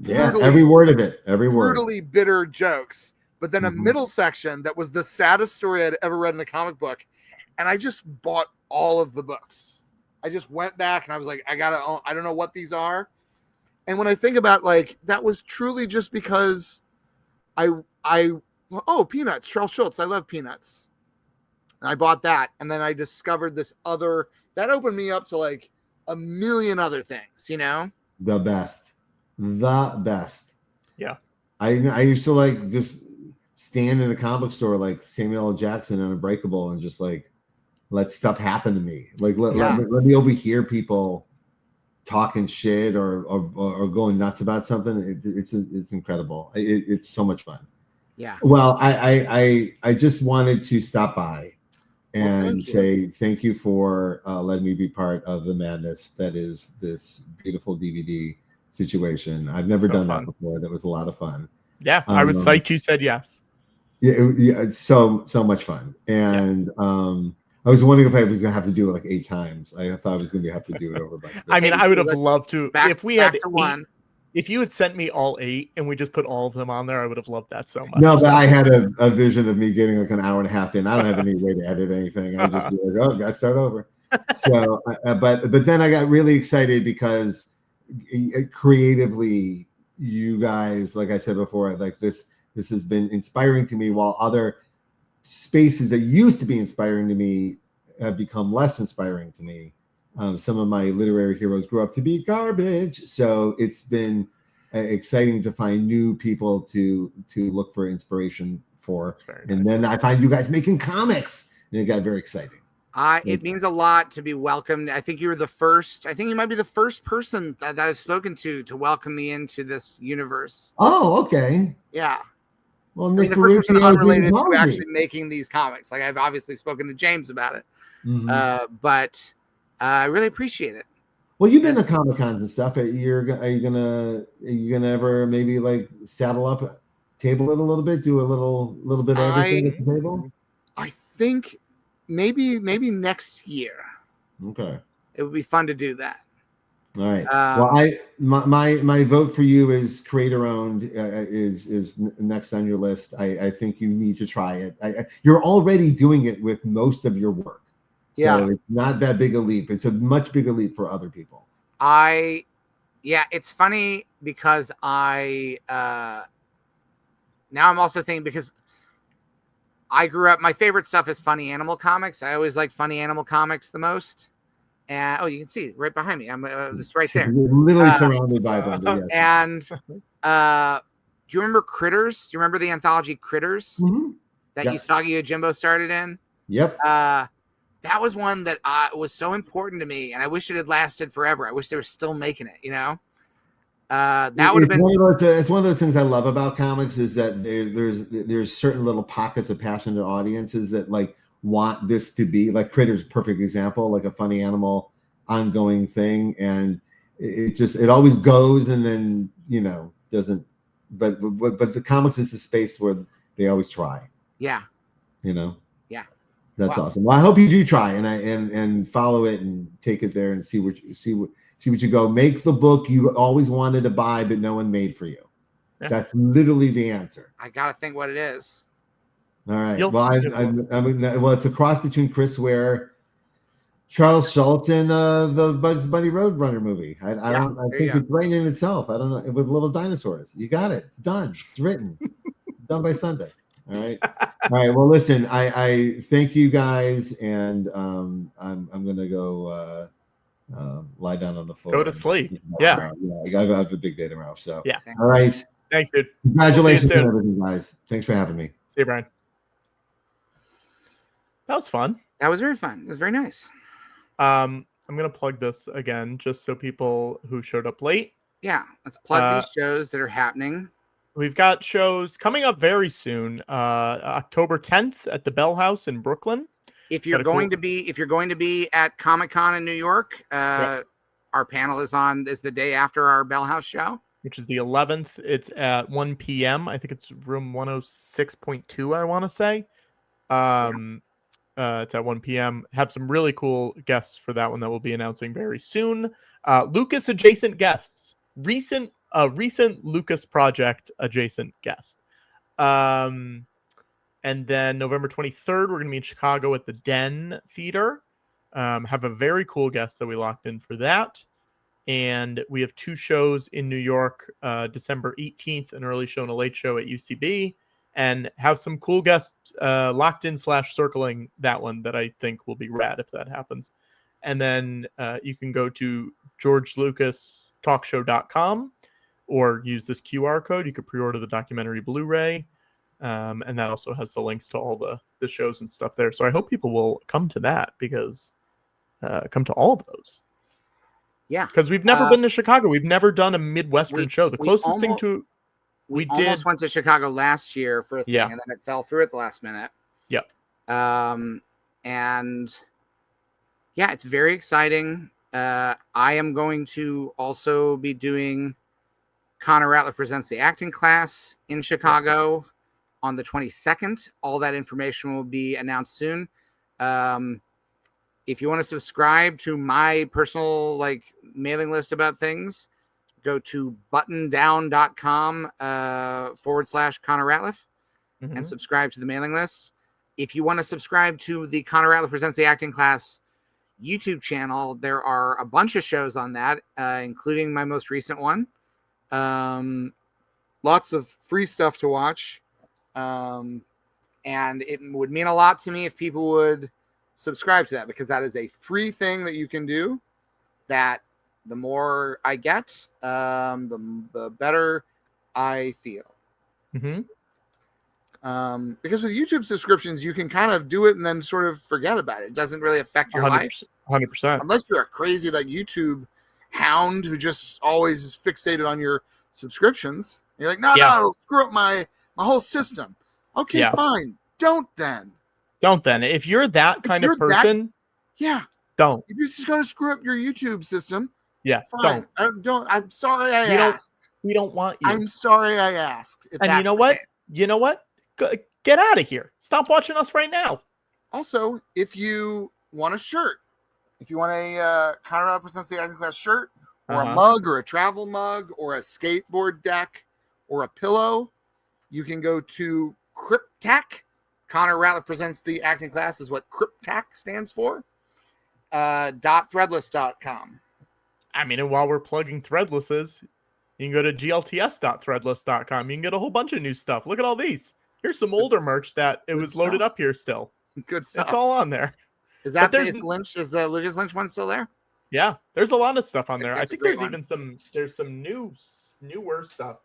every word of it, brutally bitter jokes. But then a middle section that was the saddest story I'd ever read in a comic book, and I just bought all of the books. I just went back and I was like, I don't know what these are. And when I think about like that was truly just because Peanuts, Charles Schultz, I love Peanuts. And I bought that, and then I discovered this other that opened me up to like a million other things, you know? The best. Yeah. I used to like just stand in a comic store like Samuel L. Jackson and Unbreakable and just like let stuff happen to me. Like let me overhear people talking shit or going nuts about something. It's incredible. It's so much fun. Yeah. Well, I just wanted to stop by and say thank you for letting me be part of the madness that is this beautiful DVD situation. I've never done that before. That was a lot of fun. Yeah, I was psyched you said yes. Yeah, it's so much fun. And I was wondering if I was gonna have to do it like 8 times. I thought I was gonna have to do it over by. I mean, I would have loved to if we had 1. If you had sent me all 8 and we just put all of them on there, I would have loved that so much. No, but I had a vision of me getting like an hour and a half in. I don't have any way to edit anything. I just be like, oh, gotta start over. So, but then I got really excited because creatively, you guys, like I said before, like this has been inspiring to me, while other spaces that used to be inspiring to me have become less inspiring to me. Some of my literary heroes grew up to be garbage, so it's been exciting to find new people to look for inspiration for. And then I find you guys making comics, and it got very exciting. It means a lot to be welcomed. I think you were the first. I think you might be the first person that I've spoken to welcome me into this universe. Oh, okay. Yeah. Well, I mean, the first person unrelated to actually making these comics. Like, I've obviously spoken to James about it, but I really appreciate it. Well, you've been to Comic-Cons and stuff. Are you gonna ever maybe like saddle up, table it a little bit, do a little bit of everything at the table? I think maybe next year. Okay. It would be fun to do that. All right. Well, my vote for you is creator owned. Is next on your list. I think you need to try it. You're already doing it with most of your work. So it's not that big a leap. It's a much bigger leap for other people. It's funny because now I'm also thinking, because I grew up, my favorite stuff is funny animal comics. I always liked funny animal comics the most. And you can see right behind me. I'm it's right there. You're literally surrounded by them. Yes. And do you remember Critters? Do you remember the anthology Critters that Usagi Yojimbo started in? Yep. That was one that was so important to me, and I wish it had lasted forever. I wish they were still making it. That would have been. It's one of those things I love about comics is that there's certain little pockets of passionate audiences that like want this to be like Critters, perfect example, like a funny animal ongoing thing, and it always goes and then doesn't. But the comics is a space where they always try. Yeah. Yeah. That's awesome. Well, I hope you do try and follow it and take it there and see what you go. Make the book you always wanted to buy, but no one made for you. Yeah. That's literally the answer. I gotta think what it is. All right. Well, it's a cross between Chris Ware, Charles Schultz, and the Bugs Bunny Roadrunner movie. I think it's right in itself. I don't know, with little dinosaurs. You got it. It's done. It's written. Done by Sunday. All right. All right. Well, listen, I thank you guys, and I'm gonna go lie down on the floor. Go to sleep. Yeah. I have a big day tomorrow. So yeah. All right. Thanks, dude. Congratulations on everything, guys. Thanks for having me. See you, Brian. That was fun. That was very fun. It was very nice. I'm gonna plug this again just so people who showed up late. Yeah, let's plug these shows that are happening. We've got shows coming up very soon. October 10th at the Bell House in Brooklyn. If you're going to be at Comic-Con in New York, our panel is the day after our Bell House show, which is the 11th. It's at 1 p.m. I think it's room 106.2. I want to say. It's at 1 p.m. Have some really cool guests for that one that we'll be announcing very soon. Lucas adjacent guests, recent Lucas project adjacent guest. And then November 23rd, we're going to be in Chicago at the Den Theater. Have a very cool guest that we locked in for that. And we have 2 shows in New York, December 18th, an early show and a late show at UCB. And have some cool guests locked in / circling that one that I think will be rad if that happens. And then you can go to georgelucastalkshow.com or use this QR code. You could pre-order the documentary Blu-ray. And that also has the links to all the shows and stuff there. So I hope people will come to that because come to all of those. Yeah. Because we've never been to Chicago. We've never done a Midwestern show. The closest thing to... We almost went to Chicago last year for a thing, and then it fell through at the last minute. Yep. And yeah, it's very exciting. I am going to also be doing Connor Ratliff Presents the Acting Class in Chicago on the 22nd. All that information will be announced soon. If you want to subscribe to my personal mailing list about things, go to buttondown.com /Connor Ratliff and subscribe to the mailing list. If you want to subscribe to the Connor Ratliff Presents the Acting Class YouTube channel, there are a bunch of shows on that, including my most recent one. Lots of free stuff to watch. And it would mean a lot to me if people would subscribe to that, because that is a free thing that you can do that the more I get, the better I feel. Because with YouTube subscriptions, you can kind of do it and then sort of forget about it. It doesn't really affect your life. 100%. Unless you're a crazy YouTube hound who just always is fixated on your subscriptions. You're like, no, it'll screw up my whole system. Okay, fine. Don't then. If you're that kind of person, don't. If you're just going to screw up your YouTube system, fine. Don't. I'm sorry I asked. We don't want you. I'm sorry I asked. And you know what? You know what? Get out of here. Stop watching us right now. Also, if you want a shirt, if you want a Connor Ratliff Presents the Acting Class shirt, or a mug, or a travel mug, or a skateboard deck, or a pillow, you can go to Cryptac. Connor Ratliff Presents the Acting Class is what Cryptac stands for. .threadless.com. I mean, and while we're plugging Threadlesses, you can go to glts.threadless.com. You can get a whole bunch of new stuff. Look at all these. Here's some older merch that it was loaded up here still. Good stuff. It's all on there. Is that Lynch? Is the Lucas Lynch one still there? Yeah, there's a lot of stuff on there. I think there's even some newer stuff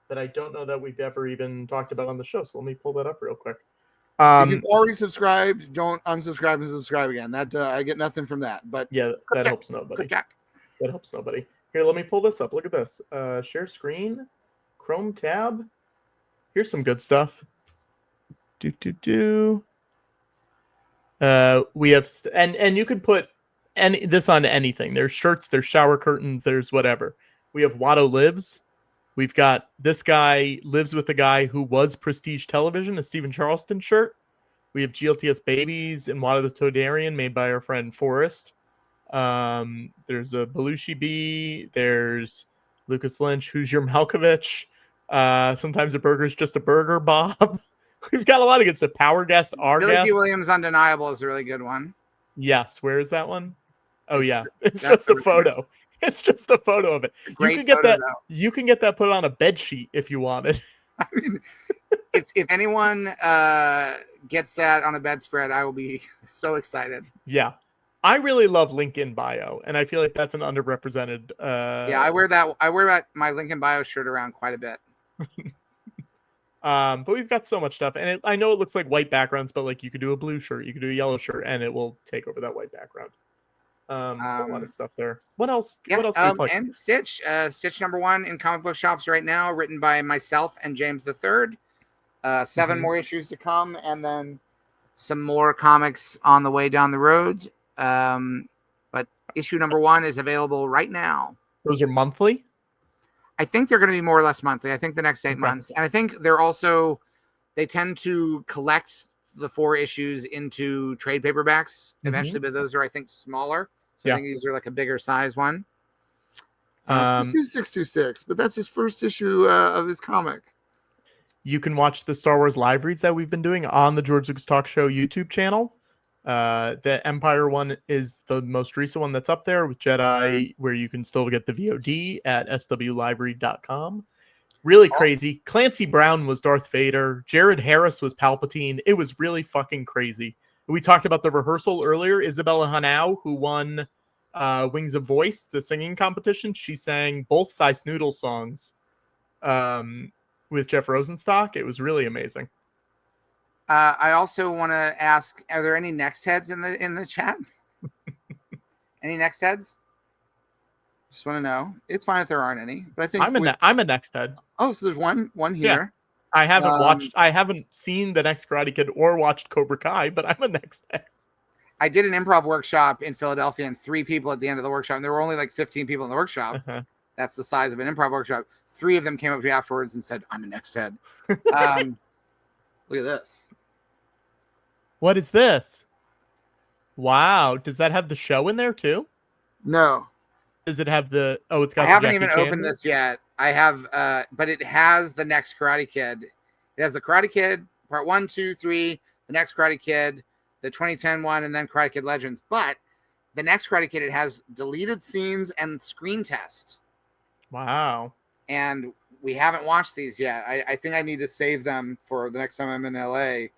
that I don't know that we've ever even talked about on the show. So let me pull that up real quick. If you've already subscribed, don't unsubscribe and subscribe again. That I get nothing from that. But yeah, that helps nobody. That helps nobody. Here, let me pull this up. Look at this. Share screen, Chrome tab. Here's some good stuff. We have and you could put this on anything. There's shirts, there's shower curtains, there's whatever. We have Watto Lives. We've got This Guy Lives with the Guy Who Was Prestige Television, a Stephen Charleston shirt. We have GLTS Babies and Watto the Toadarian, made by our friend Forrest. There's a Belushi Bee. There's Lucas Lynch, Who's Your Malkovich? Sometimes a burger's just a burger, Bob. We've got a lot of good stuff. Power Guest, our Billy guest. D. Williams Undeniable is a really good one. Yes. Where is that one? Oh, yeah. It's just a photo. It's just a photo of it. You can get that. You can get that put on a bed sheet if you wanted. I mean, if anyone gets that on a bedspread, I will be so excited. Yeah. I really love link in bio, and I feel like that's an underrepresented. I wear that my link in bio shirt around quite a bit. But we've got so much stuff, and I know it looks like white backgrounds, but like you could do a blue shirt, you could do a yellow shirt, and it will take over that white background. A lot of stuff there. What else? Yeah, what else? Can we plug? And Stitch #1 in comic book shops right now, written by myself and James III. 7 more issues to come, and then some more comics on the way down the road. But issue #1 is available right now. Those are monthly? I think they're going to be more or less monthly. I think the next 8 months. And I think they tend to collect the 4 issues into trade paperbacks eventually, but those are, I think, smaller. So I think these are like a bigger size one. 626, but that's his first issue of his comic. You can watch the Star Wars live reads that we've been doing on the George Lucas Talk Show YouTube channel. The Empire one is the most recent one that's up there with Jedi, where you can still get the VOD at swliveread.com. Really crazy. Clancy Brown was Darth Vader. Jared Harris was Palpatine. It was really fucking crazy. We talked about the rehearsal earlier. Isabella Hanau, who won Wings of Voice, the singing competition, she sang both Cy Snoodle songs with Jeff Rosenstock. It was really amazing. I also want to ask: are there any next heads in the chat? Any next heads? Just want to know. It's fine if there aren't any, but I think I'm a next head. Oh, so there's one here. Yeah. I haven't seen The Next Karate Kid or watched Cobra Kai, but I'm a next head. I did an improv workshop in Philadelphia, and 3 people at the end of the workshop, and there were only like 15 people in the workshop. That's the size of an improv workshop. 3 of them came up to me afterwards and said, "I'm a next head." Look at this. What is this? Wow. Does that have the show in there too? No, Does it have the? Oh, it's got. I the haven't Jackie even Chan opened one? this yet. I have, but it has the next Karate Kid. It has the Karate Kid part 1, 2, 3, the next Karate Kid, the 2010 one, and then Karate Kid Legends. But the next Karate Kid, it has deleted scenes and screen test. Wow. And we haven't watched these yet. I think I need to save them for the next time I'm in LA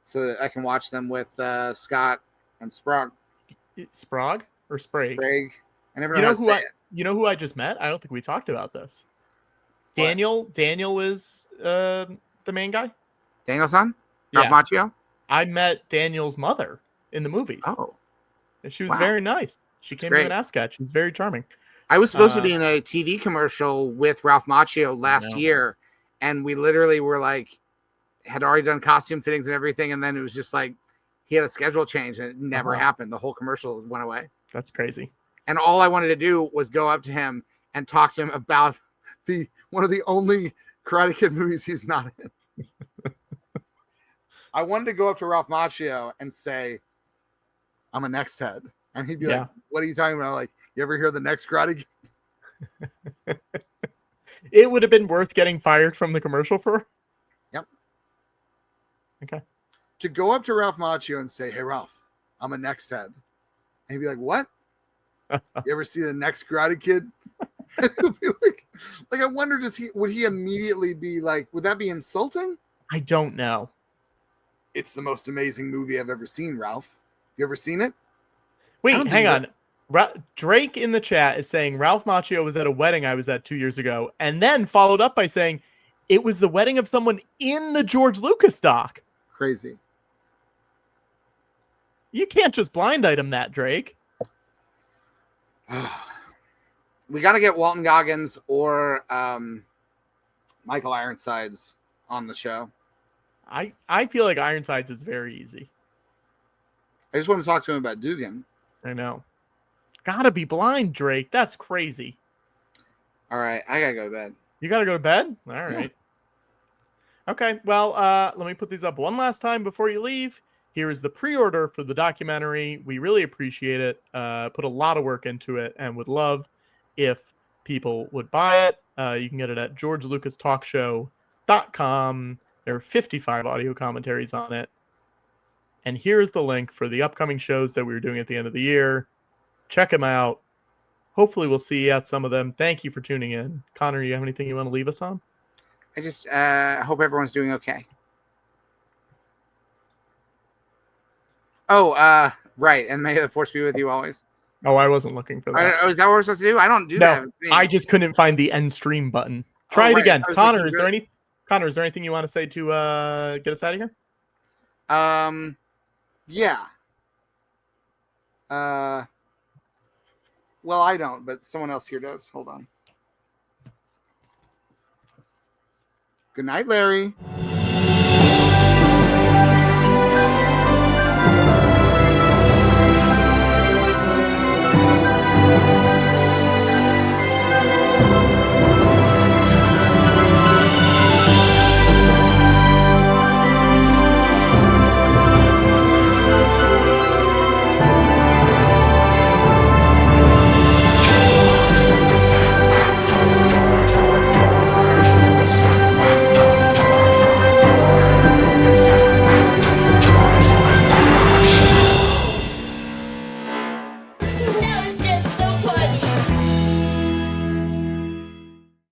so that I can watch them with Scott and Sprague. Sprague or Sprague? Sprague. I never You know know how to who say I? it. You know who I just met? I don't think we talked about this. What? Daniel is the main guy. Daniel-san? Yeah. Ralph Macchio? I met Daniel's mother in the movies. Oh. And she was Wow. very nice. She came great. to an ASCAT. She's very charming. I was supposed to be in a TV commercial with Ralph Macchio last year, and we literally were like, had already done costume fittings and everything, and then it was just like he had a schedule change, and it never happened. The whole commercial went away. That's crazy. And all I wanted to do was go up to him and talk to him about one of the only Karate Kid movies he's not in. I wanted to go up to Ralph Macchio and say, I'm a next head. And he'd be like, what are you talking about? Like, you ever hear the next Karate Kid? It would have been worth getting fired from the commercial for. Yep. Okay. To go up to Ralph Macchio and say, hey, Ralph, I'm a next head. And he'd be like, what? You ever see the next Karate Kid? He'd be like, I wonder, would he immediately be like, would that be insulting? I don't know. It's the most amazing movie I've ever seen, Ralph. You ever seen it? Wait, hang on. Drake in the chat is saying Ralph Macchio was at a wedding I was at 2 years ago, and then followed up by saying it was the wedding of someone in the George Lucas doc. Crazy. You can't just blind item that, Drake. We got to get Walton Goggins or Michael Ironsides on the show. I feel like Ironsides is very easy. I just want to talk to him about Dugan. I know. Gotta be blind, Drake. That's crazy. All right, I gotta go to bed. You gotta go to bed? All right. Yeah. Okay, well, let me put these up one last time before you leave. Here is the pre-order for the documentary. We really appreciate it. Put a lot of work into it and would love if people would buy it. You can get it at georgelucastalkshow.com. There are 55 audio commentaries on it. And here's the link for the upcoming shows that we were doing at the end of the year. Check them out. Hopefully we'll see you at some of them. Thank you for tuning in. Connor, you have anything you want to leave us on? I just hope everyone's doing okay. Oh, right. And may the force be with you always. Oh, I wasn't looking for that. Is that what we're supposed to do? I don't do that. I just couldn't find the end stream button. Try it again. Connor, is there anything you want to say to get us out of here? Yeah. Well, I don't, but someone else here does. Hold on. Good night, Larry.